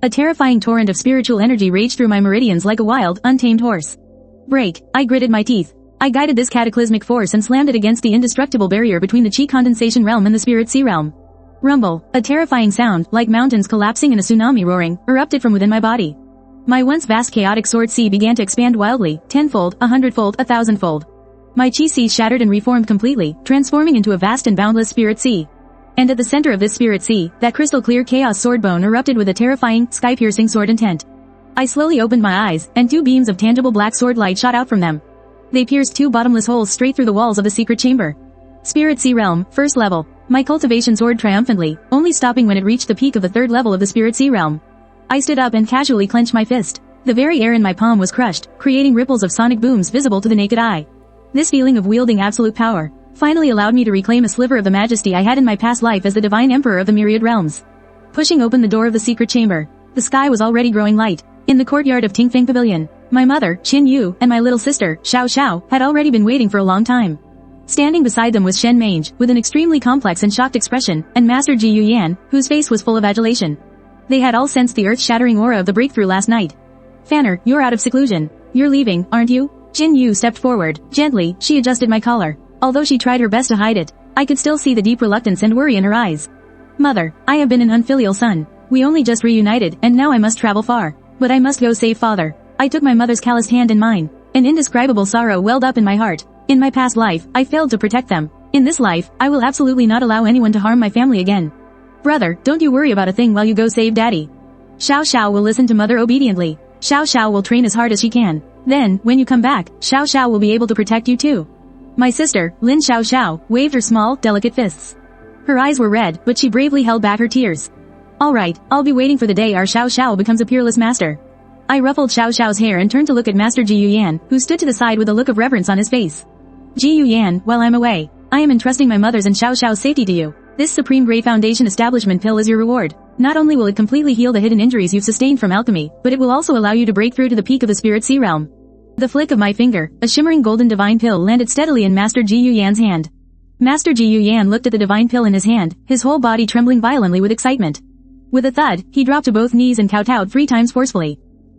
A terrifying torrent of spiritual energy raged through my meridians like a wild, untamed horse. Break. I gritted my teeth. I guided this cataclysmic force and slammed it against the indestructible barrier between the Chi Condensation Realm and the Spirit Sea Realm. Rumble. A terrifying sound, like mountains collapsing and a tsunami roaring, erupted from within my body. My once vast chaotic sword sea began to expand wildly, 10-fold, 100-fold, 1,000-fold. My Chi sea shattered and reformed completely, transforming into a vast and boundless Spirit Sea. And at the center of this Spirit Sea, that crystal-clear Chaos Sword Bone erupted with a terrifying, sky-piercing sword intent. I slowly opened my eyes, and 2 beams of tangible black sword light shot out from them. They pierced 2 bottomless holes straight through the walls of the secret chamber. Spirit Sea Realm, first level. My cultivation soared triumphantly, only stopping when it reached the peak of the 3rd level of the Spirit Sea Realm. I stood up and casually clenched my fist. The very air in my palm was crushed, creating ripples of sonic booms visible to the naked eye. This feeling of wielding absolute power finally allowed me to reclaim a sliver of the majesty I had in my past life as the Divine Emperor of the Myriad Realms. Pushing open the door of the secret chamber, the sky was already growing light. In the courtyard of Tingfeng Pavilion, my mother, Qin Yu, and my little sister, Xiao Xiao, had already been waiting for a long time. Standing beside them was Shen Mange, with an extremely complex and shocked expression, and Master Ji Yuyan, whose face was full of adulation. They had all sensed the earth-shattering aura of the breakthrough last night. Fanner, you're out of seclusion. You're leaving, aren't you? Jin Yu stepped forward. Gently, she adjusted my collar. Although she tried her best to hide it, I could still see the deep reluctance and worry in her eyes. Mother, I have been an unfilial son. We only just reunited, and now I must travel far. But I must go save father. I took my mother's calloused hand in mine. An indescribable sorrow welled up in my heart. In my past life, I failed to protect them. In this life, I will absolutely not allow anyone to harm my family again. Brother, don't you worry about a thing while you go save daddy. Xiao Xiao will listen to mother obediently. Xiao Xiao will train as hard as she can. Then, when you come back, Xiao Xiao will be able to protect you too. My sister, Lin Xiao Xiao, waved her small, delicate fists. Her eyes were red, but she bravely held back her tears. Alright, I'll be waiting for the day our Xiao Xiao becomes a peerless master. I ruffled Xiao Xiao's hair and turned to look at Master Ji Yuyan, who stood to the side with a look of reverence on his face. Ji Yuyan, while I'm away, I am entrusting my mother's and Xiao Xiao's safety to you. This Supreme Grey Foundation Establishment pill is your reward. Not only will it completely heal the hidden injuries you've sustained from alchemy, but it will also allow you to break through to the peak of the Spirit Sea Realm. The flick of my finger, a shimmering golden divine pill landed steadily in Master Ji Yuyan's hand. Master Ji Yuyan looked at the divine pill in his hand, his whole body trembling violently with excitement. With a thud, he dropped to both knees and kowtowed 3 times forcefully.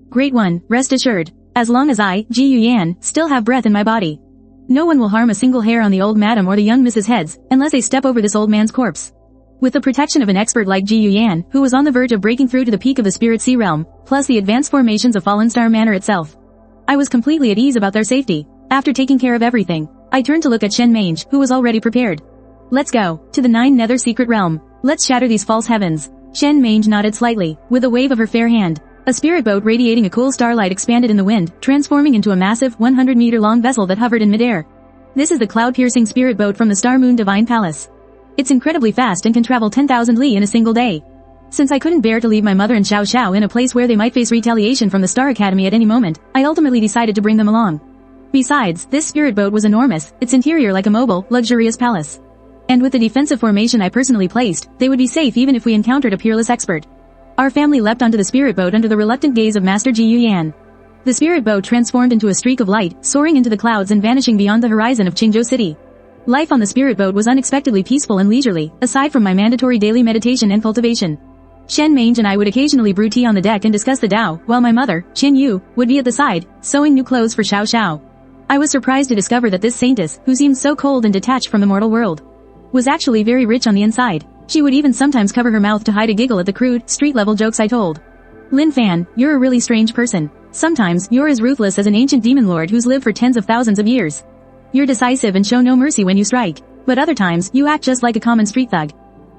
Great one, rest assured. As long as I, Ji Yuyan, still have breath in my body, no one will harm a single hair on the old madam or the young Mrs. Heads, unless they step over this old man's corpse. With the protection of an expert like Ji Yuyan, who was on the verge of breaking through to the peak of the Spirit Sea Realm, plus the advanced formations of Fallen Star Manor itself, I was completely at ease about their safety. After taking care of everything, I turned to look at Shen Mange, who was already prepared. Let's go, to the 9 Nether Secret Realm. Let's shatter these false heavens. Shen Mange nodded slightly, with a wave of her fair hand. A spirit boat radiating a cool starlight expanded in the wind, transforming into a massive 100-meter-long vessel that hovered in midair. This is the cloud-piercing spirit boat from the Star Moon Divine Palace. It's incredibly fast and can travel 10,000 li in a single day. Since I couldn't bear to leave my mother and Xiao Xiao in a place where they might face retaliation from the Star Academy at any moment, I ultimately decided to bring them along. Besides, this spirit boat was enormous, its interior like a mobile, luxurious palace. And with the defensive formation I personally placed, they would be safe even if we encountered a peerless expert. Our family leapt onto the spirit boat under the reluctant gaze of Master Ji Yuyan. The spirit boat transformed into a streak of light, soaring into the clouds and vanishing beyond the horizon of Qingzhou City. Life on the spirit boat was unexpectedly peaceful and leisurely, aside from my mandatory daily meditation and cultivation. Shen Mange and I would occasionally brew tea on the deck and discuss the Tao, while my mother, Qin Yu, would be at the side, sewing new clothes for Xiao Xiao. I was surprised to discover that this saintess, who seemed so cold and detached from the mortal world, was actually very rich on the inside. She would even sometimes cover her mouth to hide a giggle at the crude, street-level jokes I told. Lin Fan, you're a really strange person. Sometimes, you're as ruthless as an ancient demon lord who's lived for tens of thousands of years. You're decisive and show no mercy when you strike. But other times, you act just like a common street thug.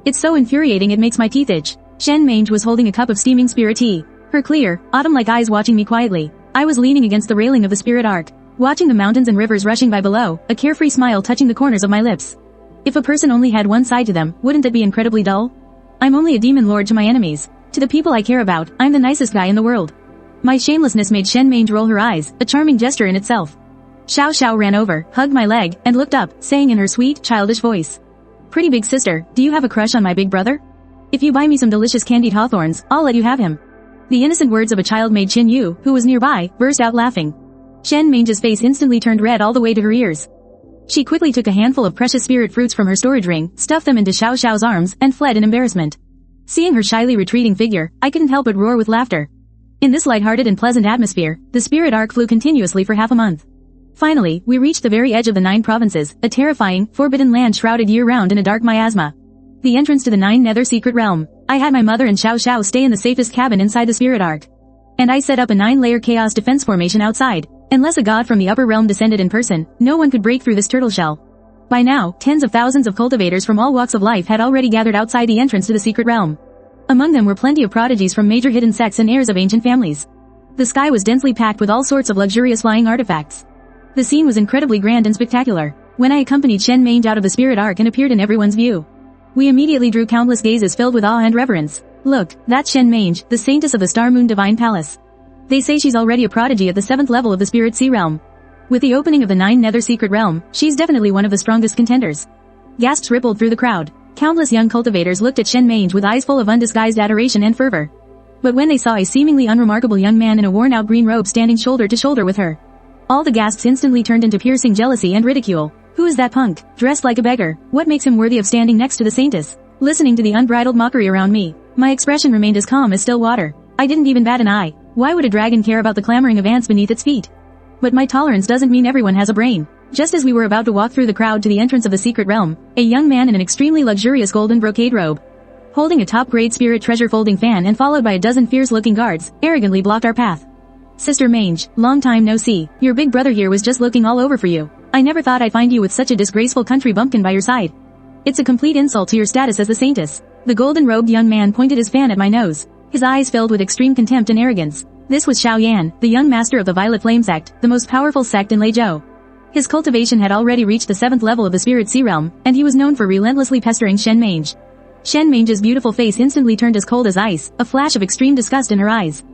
It's so infuriating it makes my teeth itch. Shen Mange was holding a cup of steaming spirit tea. Her clear, autumn-like eyes watching me quietly. I was leaning against the railing of the spirit ark, watching the mountains and rivers rushing by below, a carefree smile touching the corners of my lips. If a person only had one side to them, wouldn't that be incredibly dull? I'm only a demon lord to my enemies. To the people I care about, I'm the nicest guy in the world. My shamelessness made Shen Mange roll her eyes, a charming gesture in itself. Xiao Xiao ran over, hugged my leg, and looked up, saying in her sweet, childish voice, "Pretty big sister, do you have a crush on my big brother? If you buy me some delicious candied hawthorns, I'll let you have him." The innocent words of a child made Qin Yu, who was nearby, burst out laughing. Shen Mange's face instantly turned red all the way to her ears. She quickly took a handful of precious spirit fruits from her storage ring, stuffed them into Xiao Xiao's arms, and fled in embarrassment. Seeing her shyly retreating figure, I couldn't help but roar with laughter. In this lighthearted and pleasant atmosphere, the spirit ark flew continuously for half a month. Finally, we reached the very edge of the 9 provinces, a terrifying, forbidden land shrouded year-round in a dark miasma. The entrance to the 9 Nether Secret Realm. I had my mother and Xiao Xiao stay in the safest cabin inside the spirit ark. And I set up a 9-layer chaos defense formation outside. Unless a god from the upper realm descended in person, no one could break through this turtle shell. By now, tens of thousands of cultivators from all walks of life had already gathered outside the entrance to the secret realm. Among them were plenty of prodigies from major hidden sects and heirs of ancient families. The sky was densely packed with all sorts of luxurious flying artifacts. The scene was incredibly grand and spectacular. When I accompanied Shen Mange out of the spirit ark and appeared in everyone's view, we immediately drew countless gazes filled with awe and reverence. Look, that's Shen Mange, the saintess of the Star Moon Divine Palace. They say she's already a prodigy at the 7th level of the Spirit Sea Realm. With the opening of the 9 Nether Secret Realm, she's definitely one of the strongest contenders. Gasps rippled through the crowd. Countless young cultivators looked at Shen Mange with eyes full of undisguised adoration and fervor. But when they saw a seemingly unremarkable young man in a worn-out green robe standing shoulder to shoulder with her, all the gasps instantly turned into piercing jealousy and ridicule. Who is that punk, dressed like a beggar? What makes him worthy of standing next to the saintess? Listening to the unbridled mockery around me, my expression remained as calm as still water. I didn't even bat an eye. Why would a dragon care about the clamoring of ants beneath its feet? But my tolerance doesn't mean everyone has a brain. Just as we were about to walk through the crowd to the entrance of the secret realm, a young man in an extremely luxurious golden brocade robe, holding a top-grade spirit treasure folding fan and followed by a dozen fierce-looking guards, arrogantly blocked our path. "Sister Mange, long time no see. Your big brother here was just looking all over for you. I never thought I'd find you with such a disgraceful country bumpkin by your side. It's a complete insult to your status as the saintess." The golden-robed young man pointed his fan at my nose, his eyes filled with extreme contempt and arrogance. This was Xiao Yan, the young master of the Violet Flame sect, the most powerful sect in Leizhou. His cultivation had already reached the 7th level of the Spirit Sea Realm, and he was known for relentlessly pestering Shen Mange. Shen Mange's beautiful face instantly turned as cold as ice, a flash of extreme disgust in her eyes.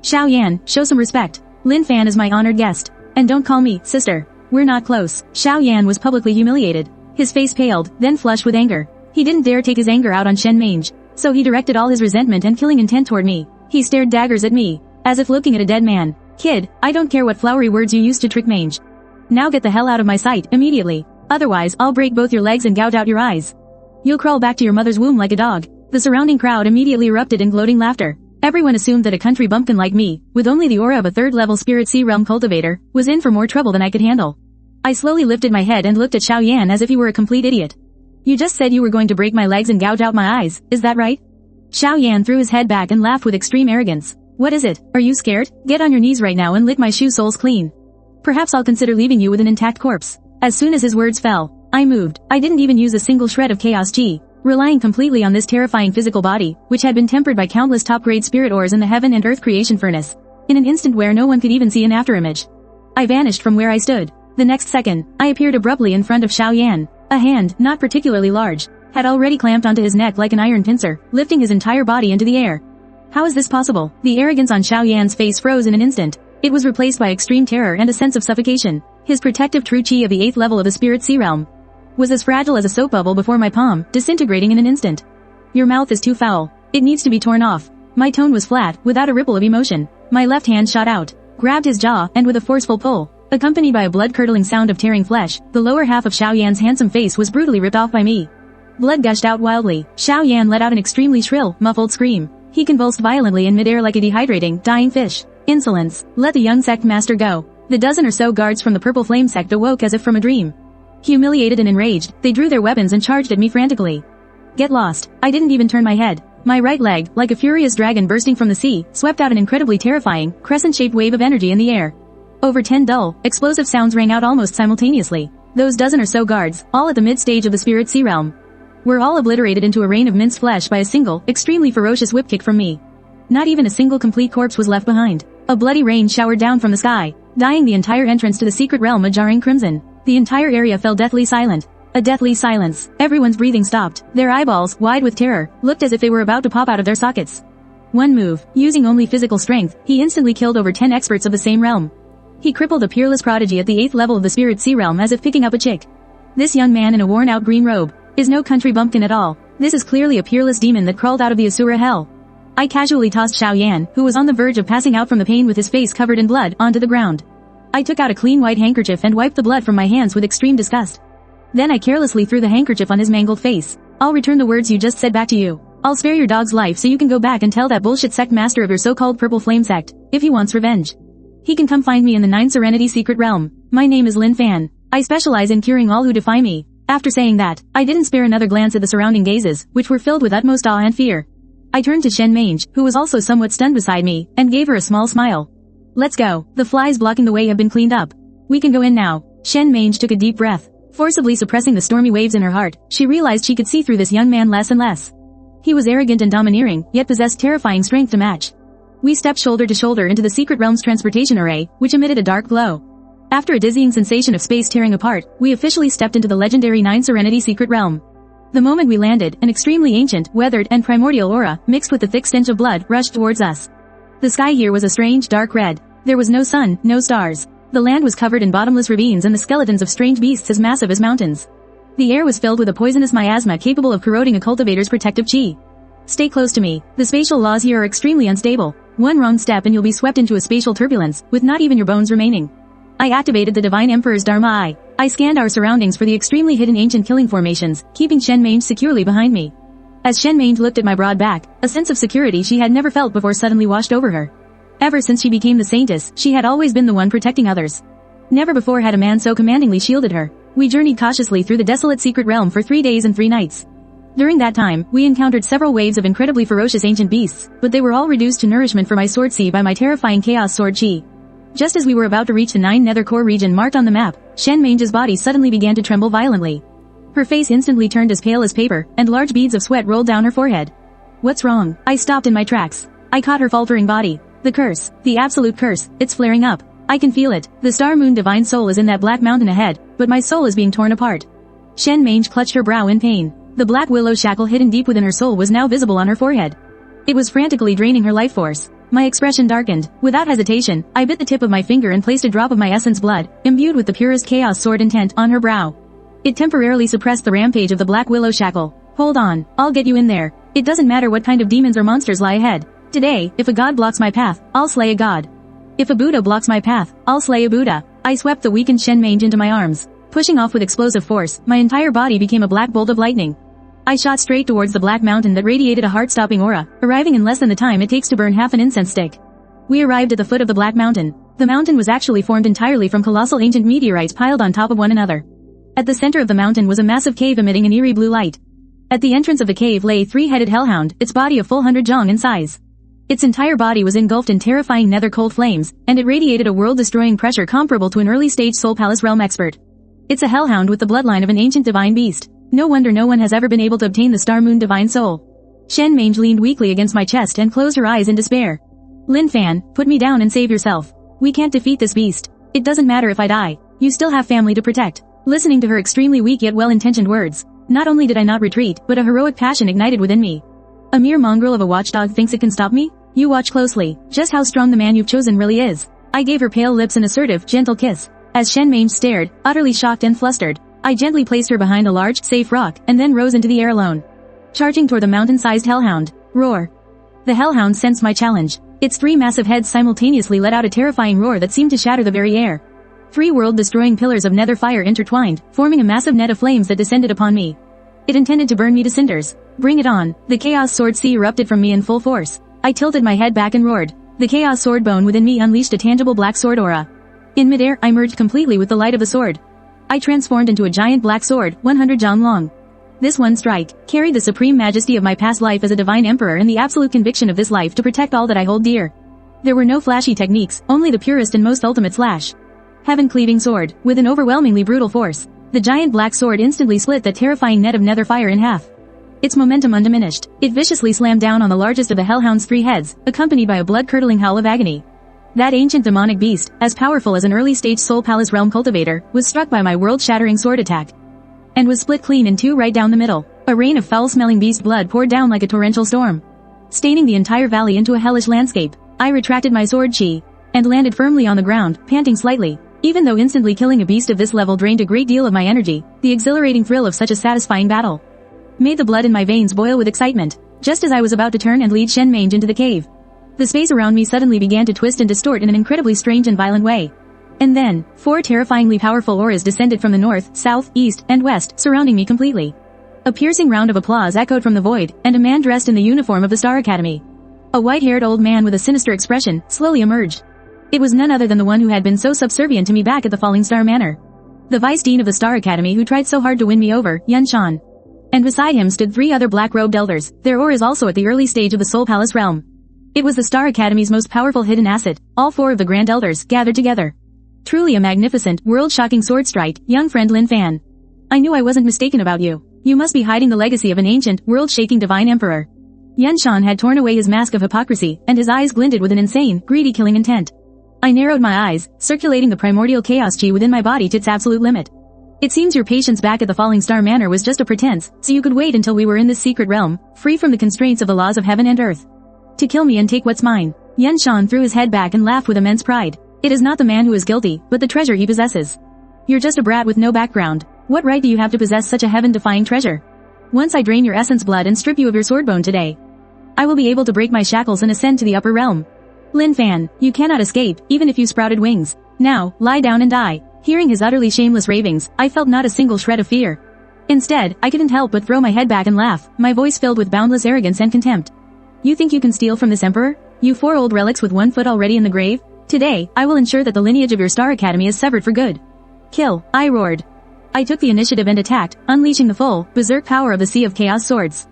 Xiao Yan, show some respect. Lin Fan is my honored guest. And don't call me, sister. We're not close. Xiao Yan was publicly humiliated. His face paled, then flushed with anger. He didn't dare take his anger out on Shen Mange, so he directed all his resentment and killing intent toward me. He stared daggers at me, as if looking at a dead man. Kid, I don't care what flowery words you used to trick Mange. Now get the hell out of my sight, immediately. Otherwise, I'll break both your legs and gouge out your eyes. You'll crawl back to your mother's womb like a dog. The surrounding crowd immediately erupted in gloating laughter. Everyone assumed that a country bumpkin like me, with only the aura of a third-level spirit sea realm cultivator, was in for more trouble than I could handle. I slowly lifted my head and looked at Xiao Yan as if he were a complete idiot. You just said you were going to break my legs and gouge out my eyes, is that right? Xiao Yan threw his head back and laughed with extreme arrogance. What is it? Are you scared? Get on your knees right now and lick my shoe soles clean. Perhaps I'll consider leaving you with an intact corpse. As soon as his words fell, I moved. I didn't even use a single shred of chaos chi, relying completely on this terrifying physical body, which had been tempered by countless top-grade spirit ores in the heaven and earth creation furnace. In an instant where no one could even see an afterimage, I vanished from where I stood. The next second, I appeared abruptly in front of Xiao Yan. A hand, not particularly large, had already clamped onto his neck like an iron pincer, lifting his entire body into the air. How is this possible? The arrogance on Xiao Yan's face froze in an instant. It was replaced by extreme terror and a sense of suffocation. His protective true chi of the 8th level of the spirit sea realm was as fragile as a soap bubble before my palm, disintegrating in an instant. Your mouth is too foul. It needs to be torn off. My tone was flat, without a ripple of emotion. My left hand shot out, grabbed his jaw, and with a forceful pull, accompanied by a blood-curdling sound of tearing flesh, the lower half of Xiao Yan's handsome face was brutally ripped off by me. Blood gushed out wildly. Xiao Yan let out an extremely shrill, muffled scream. He convulsed violently in midair like a dehydrating, dying fish. Insolence. Let the young sect master go. The dozen or so guards from the Purple Flame sect awoke as if from a dream. Humiliated and enraged, they drew their weapons and charged at me frantically. Get lost. I didn't even turn my head. My right leg, like a furious dragon bursting from the sea, swept out an incredibly terrifying, crescent-shaped wave of energy in the air. Over 10 dull, explosive sounds rang out almost simultaneously. Those dozen or so guards, all at the mid-stage of the spirit sea realm, were all obliterated into a rain of minced flesh by a single, extremely ferocious whip kick from me. Not even a single complete corpse was left behind. A bloody rain showered down from the sky, dyeing the entire entrance to the secret realm a jarring crimson. The entire area fell deathly silent. A deathly silence. Everyone's breathing stopped. Their eyeballs, wide with terror, looked as if they were about to pop out of their sockets. One move, using only physical strength, he instantly killed over 10 experts of the same realm. He crippled a peerless prodigy at the 8th level of the spirit sea realm as if picking up a chick. This young man in a worn-out green robe is no country bumpkin at all. This is clearly a peerless demon that crawled out of the Asura hell. I casually tossed Xiao Yan, who was on the verge of passing out from the pain with his face covered in blood, onto the ground. I took out a clean white handkerchief and wiped the blood from my hands with extreme disgust. Then I carelessly threw the handkerchief on his mangled face. I'll return the words you just said back to you. I'll spare your dog's life so you can go back and tell that bullshit sect master of your so-called Purple Flame sect, if he wants revenge. He can come find me in the 9 Serenity Secret Realm. My name is Lin Fan. I specialize in curing all who defy me. After saying that, I didn't spare another glance at the surrounding gazes, which were filled with utmost awe and fear. I turned to Shen Mange, who was also somewhat stunned beside me, and gave her a small smile. Let's go. The flies blocking the way have been cleaned up. We can go in now. Shen Mange took a deep breath. Forcibly suppressing the stormy waves in her heart, she realized she could see through this young man less and less. He was arrogant and domineering, yet possessed terrifying strength to match. We stepped shoulder to shoulder into the secret realm's transportation array, which emitted a dark glow. After a dizzying sensation of space tearing apart, we officially stepped into the legendary 9 Serenity Secret Realm. The moment we landed, an extremely ancient, weathered, and primordial aura, mixed with the thick stench of blood, rushed towards us. The sky here was a strange, dark red. There was no sun, no stars. The land was covered in bottomless ravines and the skeletons of strange beasts as massive as mountains. The air was filled with a poisonous miasma capable of corroding a cultivator's protective chi. Stay close to me. The spatial laws here are extremely unstable. One wrong step and you'll be swept into a spatial turbulence, with not even your bones remaining. I activated the Divine Emperor's Dharma Eye. I scanned our surroundings for the extremely hidden ancient killing formations, keeping Shen Mange securely behind me. As Shen Mange looked at my broad back, a sense of security she had never felt before suddenly washed over her. Ever since she became the saintess, she had always been the one protecting others. Never before had a man so commandingly shielded her. We journeyed cautiously through the desolate secret realm for 3 days and 3 nights. During that time, we encountered several waves of incredibly ferocious ancient beasts, but they were all reduced to nourishment for my sword sea by my terrifying chaos sword chi. Just as we were about to reach the 9 nether core region marked on the map, Shen Mange's body suddenly began to tremble violently. Her face instantly turned as pale as paper, and large beads of sweat rolled down her forehead. What's wrong? I stopped in my tracks. I caught her faltering body. The curse. The absolute curse. It's flaring up. I can feel it. The Star Moon Divine Soul is in that black mountain ahead, but my soul is being torn apart. Shen Mange clutched her brow in pain. The black willow shackle hidden deep within her soul was now visible on her forehead. It was frantically draining her life force. My expression darkened. Without hesitation, I bit the tip of my finger and placed a drop of my essence blood, imbued with the purest chaos sword intent, on her brow. It temporarily suppressed the rampage of the Black Willow shackle. Hold on, I'll get you in there. It doesn't matter what kind of demons or monsters lie ahead. Today, if a god blocks my path, I'll slay a god. If a Buddha blocks my path, I'll slay a Buddha. I swept the weakened Shen Mange into my arms. Pushing off with explosive force, my entire body became a black bolt of lightning. I shot straight towards the black mountain that radiated a heart-stopping aura, arriving in less than the time it takes to burn half an incense stick. We arrived at the foot of the black mountain. The mountain was actually formed entirely from colossal ancient meteorites piled on top of one another. At the center of the mountain was a massive cave emitting an eerie blue light. At the entrance of the cave lay a three-headed hellhound, its body a full 100 jong in size. Its entire body was engulfed in terrifying nether-cold flames, and it radiated a world-destroying pressure comparable to an early-stage Soul Palace realm expert. It's a hellhound with the bloodline of an ancient divine beast. No wonder no one has ever been able to obtain the Star Moon Divine Soul. Shen Mange leaned weakly against my chest and closed her eyes in despair. Lin Fan, put me down and save yourself. We can't defeat this beast. It doesn't matter if I die. You still have family to protect. Listening to her extremely weak yet well-intentioned words, not only did I not retreat, but a heroic passion ignited within me. A mere mongrel of a watchdog thinks it can stop me? You watch closely, just how strong the man you've chosen really is. I gave her pale lips an assertive, gentle kiss. As Shen Mange stared, utterly shocked and flustered, I gently placed her behind a large, safe rock, and then rose into the air alone. Charging toward the mountain-sized hellhound. Roar. The hellhound sensed my challenge. Its three massive heads simultaneously let out a terrifying roar that seemed to shatter the very air. Three world-destroying pillars of nether fire intertwined, forming a massive net of flames that descended upon me. It intended to burn me to cinders. Bring it on. The chaos sword sea erupted from me in full force. I tilted my head back and roared. The chaos sword bone within me unleashed a tangible black sword aura. In midair, I merged completely with the light of the sword. I transformed into a giant black sword, 100 jong long. This one strike carried the supreme majesty of my past life as a divine emperor and the absolute conviction of this life to protect all that I hold dear. There were no flashy techniques, only the purest and most ultimate slash. Heaven-cleaving sword, with an overwhelmingly brutal force. The giant black sword instantly split that terrifying net of nether fire in half. Its momentum undiminished, it viciously slammed down on the largest of the hellhound's three heads, accompanied by a blood-curdling howl of agony. That ancient demonic beast, as powerful as an early-stage Soul Palace realm cultivator, was struck by my world-shattering sword attack. And was split clean in two right down the middle. A rain of foul-smelling beast blood poured down like a torrential storm, staining the entire valley into a hellish landscape. I retracted my sword chi, and landed firmly on the ground, panting slightly. Even though instantly killing a beast of this level drained a great deal of my energy, the exhilarating thrill of such a satisfying battle made the blood in my veins boil with excitement, just as I was about to turn and lead Shen Mange into the cave. The space around me suddenly began to twist and distort in an incredibly strange and violent way. And then, four terrifyingly powerful auras descended from the north, south, east, and west, surrounding me completely. A piercing round of applause echoed from the void, and a man dressed in the uniform of the Star Academy, a white-haired old man with a sinister expression, slowly emerged. It was none other than the one who had been so subservient to me back at the Falling Star Manor. The Vice Dean of the Star Academy who tried so hard to win me over, Yun Shan. And beside him stood three other black-robed elders, their auras also at the early stage of the Soul Palace realm. It was the Star Academy's most powerful hidden asset, all four of the Grand Elders, gathered together. Truly a magnificent, world-shocking sword strike, young friend Lin Fan. I knew I wasn't mistaken about you. You must be hiding the legacy of an ancient, world-shaking divine emperor. Yun Shan had torn away his mask of hypocrisy, and his eyes glinted with an insane, greedy killing intent. I narrowed my eyes, circulating the primordial chaos chi within my body to its absolute limit. It seems your patience back at the Falling Star Manor was just a pretense, so you could wait until we were in this secret realm, free from the constraints of the laws of heaven and earth, to kill me and take what's mine. Yun Shan threw his head back and laughed with immense pride. It is not the man who is guilty, but the treasure he possesses. You're just a brat with no background. What right do you have to possess such a heaven-defying treasure? Once I drain your essence blood and strip you of your sword bone today, I will be able to break my shackles and ascend to the upper realm. Lin Fan, you cannot escape, even if you sprouted wings. Now, lie down and die. Hearing his utterly shameless ravings, I felt not a single shred of fear. Instead, I couldn't help but throw my head back and laugh, my voice filled with boundless arrogance and contempt. You think you can steal from this emperor? You four old relics with one foot already in the grave? Today, I will ensure that the lineage of your Star Academy is severed for good. Kill, I roared. I took the initiative and attacked, unleashing the full, berserk power of the Sea of Chaos swords.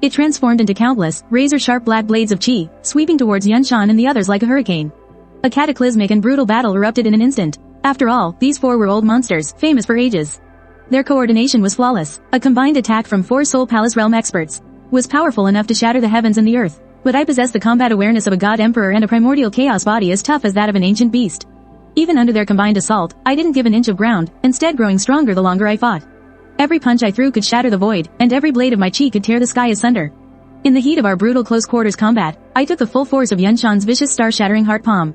It transformed into countless, razor-sharp black blades of chi, sweeping towards Yun Shan and the others like a hurricane. A cataclysmic and brutal battle erupted in an instant. After all, these four were old monsters, famous for ages. Their coordination was flawless. A combined attack from four Soul Palace realm experts was powerful enough to shatter the heavens and the earth. But I possessed the combat awareness of a god emperor and a primordial chaos body as tough as that of an ancient beast. Even under their combined assault, I didn't give an inch of ground, instead growing stronger the longer I fought. Every punch I threw could shatter the void, and every blade of my chi could tear the sky asunder. In the heat of our brutal close-quarters combat, I took the full force of Yunshan's vicious star-shattering heart palm.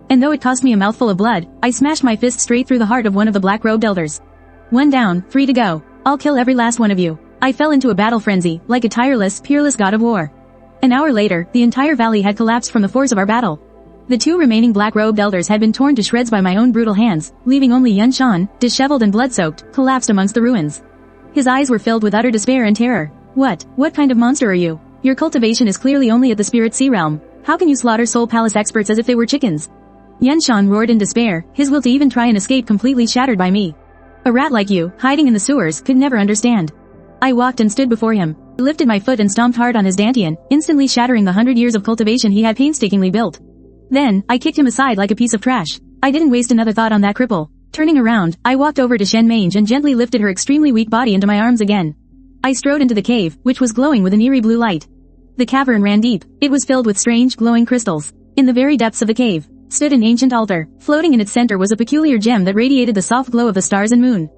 And though it cost me a mouthful of blood, I smashed my fist straight through the heart of one of the black-robed elders. 1 down, 3 to go. I'll kill every last one of you. I fell into a battle frenzy, like a tireless, peerless god of war. An hour later, the entire valley had collapsed from the force of our battle. The 2 remaining black-robed elders had been torn to shreds by my own brutal hands, leaving only Yunshan, disheveled and blood-soaked, collapsed amongst the ruins. His eyes were filled with utter despair and terror. What kind of monster are you? Your cultivation is clearly only at the Spirit Sea Realm. How can you slaughter Soul Palace experts as if they were chickens? Yunshan roared in despair, his will to even try and escape completely shattered by me. A rat like you, hiding in the sewers, could never understand. I walked and stood before him, lifted my foot and stomped hard on his dantian, instantly shattering the 100 years of cultivation he had painstakingly built. Then, I kicked him aside like a piece of trash. I didn't waste another thought on that cripple. Turning around, I walked over to Shen Mange and gently lifted her extremely weak body into my arms again. I strode into the cave, which was glowing with an eerie blue light. The cavern ran deep. It was filled with strange, glowing crystals. In the very depths of the cave, stood an ancient altar. Floating in its center was a peculiar gem that radiated the soft glow of the stars and moon.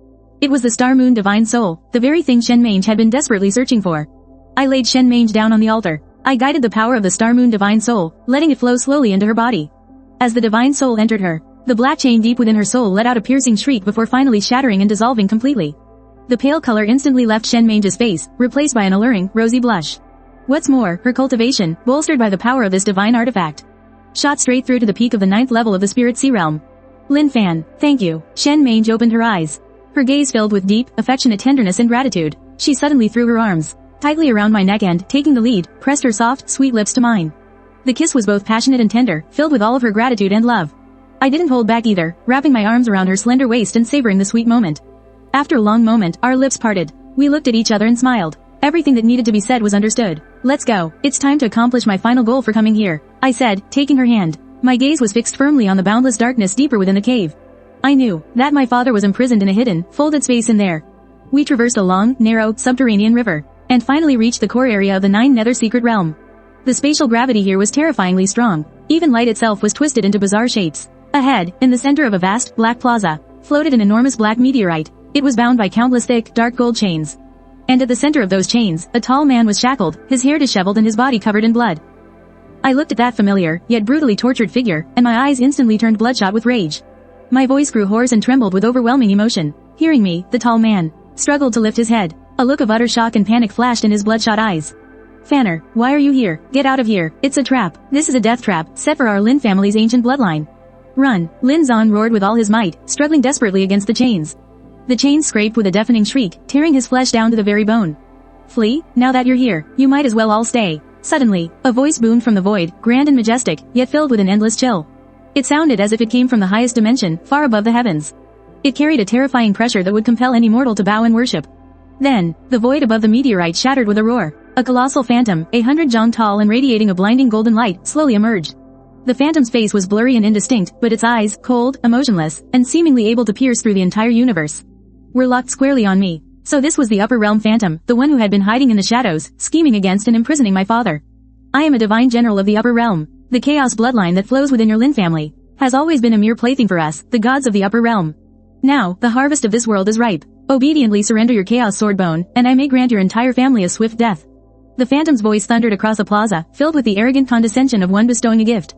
It was the Star Moon Divine Soul, the very thing Shen Mange had been desperately searching for. I laid Shen Mange down on the altar. I guided the power of the Star Moon Divine Soul, letting it flow slowly into her body. As the Divine Soul entered her, the black chain deep within her soul let out a piercing shriek before finally shattering and dissolving completely. The pale color instantly left Shen Mange's face, replaced by an alluring, rosy blush. What's more, her cultivation, bolstered by the power of this divine artifact, shot straight through to the peak of the 9th level of the Spirit Sea Realm. Lin Fan, thank you. Shen Mange opened her eyes. Her gaze filled with deep, affectionate tenderness and gratitude. She suddenly threw her arms tightly around my neck and, taking the lead, pressed her soft, sweet lips to mine. The kiss was both passionate and tender, filled with all of her gratitude and love. I didn't hold back either, wrapping my arms around her slender waist and savoring the sweet moment. After a long moment, our lips parted. We looked at each other and smiled. Everything that needed to be said was understood. Let's go. It's time to accomplish my final goal for coming here, I said, taking her hand. My gaze was fixed firmly on the boundless darkness deeper within the cave. I knew that my father was imprisoned in a hidden, folded space in there. We traversed a long, narrow, subterranean river, and finally reached the core area of the 9 Nether Secret Realm. The spatial gravity here was terrifyingly strong. Even light itself was twisted into bizarre shapes. Ahead, in the center of a vast, black plaza, floated an enormous black meteorite. It was bound by countless thick, dark gold chains. And at the center of those chains, a tall man was shackled, his hair disheveled and his body covered in blood. I looked at that familiar, yet brutally tortured figure, and my eyes instantly turned bloodshot with rage. My voice grew hoarse and trembled with overwhelming emotion. Hearing me, the tall man struggled to lift his head. A look of utter shock and panic flashed in his bloodshot eyes. Fanner, why are you here? Get out of here. It's a trap. This is a death trap, set for our Lin family's ancient bloodline. Run. Lin Zan roared with all his might, struggling desperately against the chains. The chains scraped with a deafening shriek, tearing his flesh down to the very bone. Flee? Now that you're here, you might as well all stay. Suddenly, a voice boomed from the void, grand and majestic, yet filled with an endless chill. It sounded as if it came from the highest dimension, far above the heavens. It carried a terrifying pressure that would compel any mortal to bow and worship. Then, the void above the meteorite shattered with a roar. A colossal phantom, 100 jong tall and radiating a blinding golden light, slowly emerged. The phantom's face was blurry and indistinct, but its eyes, cold, emotionless, and seemingly able to pierce through the entire universe, were locked squarely on me. So this was the Upper Realm Phantom, the one who had been hiding in the shadows, scheming against and imprisoning my father. I am a divine general of the Upper Realm. The chaos bloodline that flows within your Lin family has always been a mere plaything for us, the gods of the Upper Realm. Now, the harvest of this world is ripe. Obediently surrender your chaos swordbone, and I may grant your entire family a swift death. The phantom's voice thundered across a plaza, filled with the arrogant condescension of one bestowing a gift.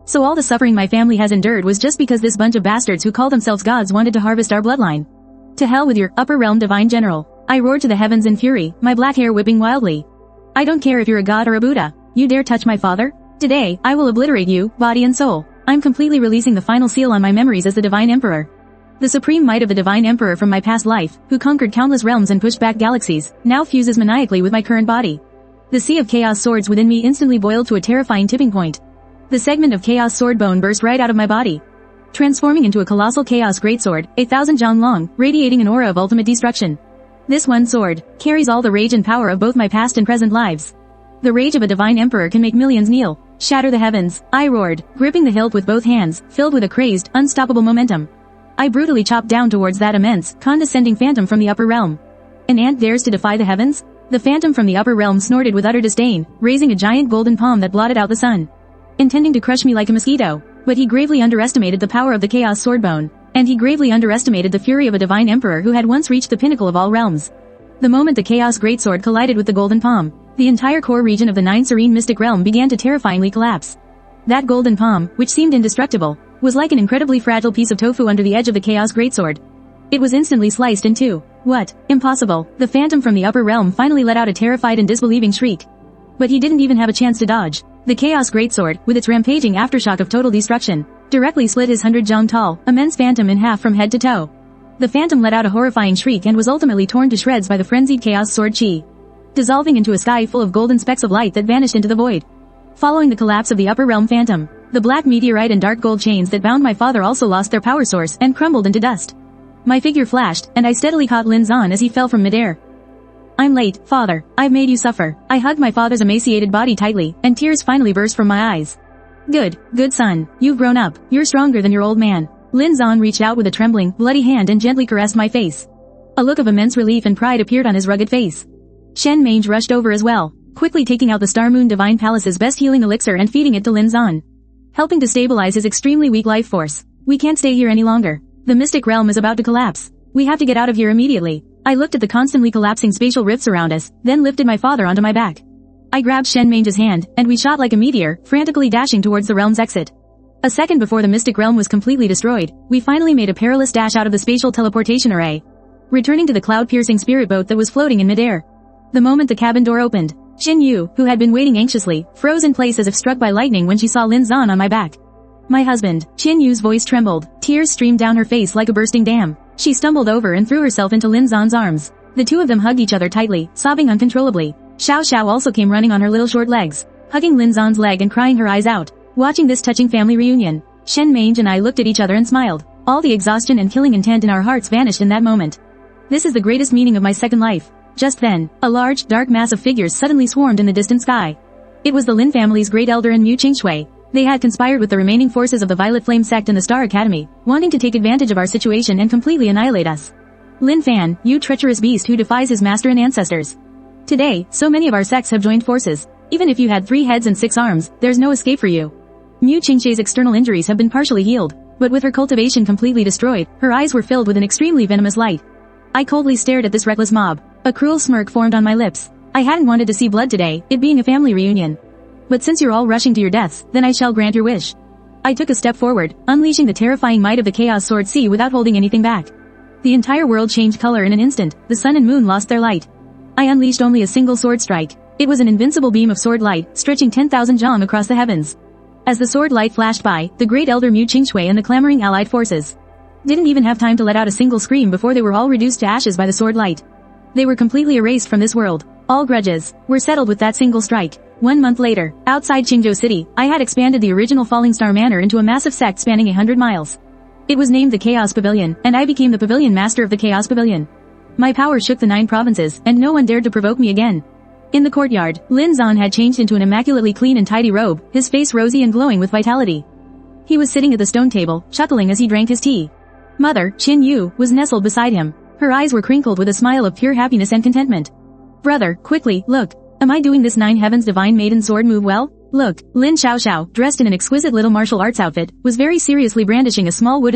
So all the suffering my family has endured was just because this bunch of bastards who call themselves gods wanted to harvest our bloodline. To hell with your Upper Realm divine general. I roared to the heavens in fury, my black hair whipping wildly. I don't care if you're a god or a Buddha. You dare touch my father? Today, I will obliterate you, body and soul. I'm completely releasing the final seal on my memories as the Divine Emperor. The supreme might of the Divine Emperor from my past life, who conquered countless realms and pushed back galaxies, now fuses maniacally with my current body. The sea of chaos swords within me instantly boiled to a terrifying tipping point. The segment of chaos sword bone burst right out of my body, transforming into a colossal chaos greatsword, 1,000 jong long, radiating an aura of ultimate destruction. This one sword carries all the rage and power of both my past and present lives. The rage of a divine emperor can make millions kneel. Shatter the heavens, I roared, gripping the hilt with both hands, filled with a crazed, unstoppable momentum. I brutally chopped down towards that immense, condescending phantom from the upper realm. An ant dares to defy the heavens? The phantom from the upper realm snorted with utter disdain, raising a giant golden palm that blotted out the sun, intending to crush me like a mosquito. But he gravely underestimated the power of the chaos swordbone, and he gravely underestimated the fury of a divine emperor who had once reached the pinnacle of all realms. The moment the chaos greatsword collided with the golden palm, The entire core region of the 9 serene mystic realm began to terrifyingly collapse. That golden palm, which seemed indestructible, was like an incredibly fragile piece of tofu under the edge of the Chaos Greatsword. It was instantly sliced in two. What? Impossible. The phantom from the upper realm finally let out a terrified and disbelieving shriek. But he didn't even have a chance to dodge. The Chaos Greatsword, with its rampaging aftershock of total destruction, directly split his 100-jong-tall, immense phantom in half from head to toe. The phantom let out a horrifying shriek and was ultimately torn to shreds by the frenzied Chaos Sword Chi, dissolving into a sky full of golden specks of light that vanished into the void. Following the collapse of the upper realm phantom, the black meteorite and dark gold chains that bound my father also lost their power source and crumbled into dust. My figure flashed, and I steadily caught Lin Zan as he fell from midair. I'm late, father. I've made you suffer. I hugged my father's emaciated body tightly, and tears finally burst from my eyes. Good son. You've grown up. You're stronger than your old man. Lin Zan reached out with a trembling, bloody hand and gently caressed my face. A look of immense relief and pride appeared on his rugged face. Shen Mange rushed over as well, quickly taking out the Star Moon Divine Palace's best healing elixir and feeding it to Lin Zan, helping to stabilize his extremely weak life force. We can't stay here any longer. The mystic realm is about to collapse. We have to get out of here immediately. I looked at the constantly collapsing spatial rifts around us, then lifted my father onto my back. I grabbed Shen Mange's hand, and we shot like a meteor, frantically dashing towards the realm's exit. A second before the mystic realm was completely destroyed, we finally made a perilous dash out of the spatial teleportation array, returning to the cloud-piercing spirit boat that was floating in midair. The moment the cabin door opened, Xin Yu, who had been waiting anxiously, froze in place as if struck by lightning when she saw Lin Zan on my back. My husband. Qin Yu's voice trembled. Tears streamed down her face like a bursting dam. She stumbled over and threw herself into Lin Zan's arms. The two of them hugged each other tightly, sobbing uncontrollably. Xiao Xiao also came running on her little short legs, hugging Lin Zan's leg and crying her eyes out. Watching this touching family reunion, Shen Mange and I looked at each other and smiled. All the exhaustion and killing intent in our hearts vanished in that moment. This is the greatest meaning of my second life. Just then, a large, dark mass of figures suddenly swarmed in the distant sky. It was the Lin family's great elder and Mu Qingshui. They had conspired with the remaining forces of the Violet Flame sect and the Star Academy, wanting to take advantage of our situation and completely annihilate us. Lin Fan, you treacherous beast who defies his master and ancestors. Today, so many of our sects have joined forces. Even if you had 3 heads and 6 arms, there's no escape for you. Mu Qingshui's external injuries have been partially healed, but with her cultivation completely destroyed, her eyes were filled with an extremely venomous light. I coldly stared at this reckless mob. A cruel smirk formed on my lips. I hadn't wanted to see blood today, it being a family reunion. But since you're all rushing to your deaths, then I shall grant your wish. I took a step forward, unleashing the terrifying might of the Chaos Sword Sea without holding anything back. The entire world changed color in an instant, the sun and moon lost their light. I unleashed only a single sword strike. It was an invincible beam of sword light, stretching 10,000 zhang across the heavens. As the sword light flashed by, the great elder Mu Qingshui and the clamoring allied forces didn't even have time to let out a single scream before they were all reduced to ashes by the sword light. They were completely erased from this world. All grudges were settled with that single strike. 1 month later, outside Qingzhou City, I had expanded the original Falling Star Manor into a massive sect spanning 100 miles. It was named the Chaos Pavilion, and I became the Pavilion Master of the Chaos Pavilion. My power shook the 9 provinces, and no one dared to provoke me again. In the courtyard, Lin Zan had changed into an immaculately clean and tidy robe, his face rosy and glowing with vitality. He was sitting at the stone table, chuckling as he drank his tea. Mother, Qin Yu, was nestled beside him. Her eyes were crinkled with a smile of pure happiness and contentment. Brother, quickly, look. Am I doing this 9 Heavens Divine Maiden sword move well? Look, Lin Xiao Xiao, dressed in an exquisite little martial arts outfit, was very seriously brandishing a small wooden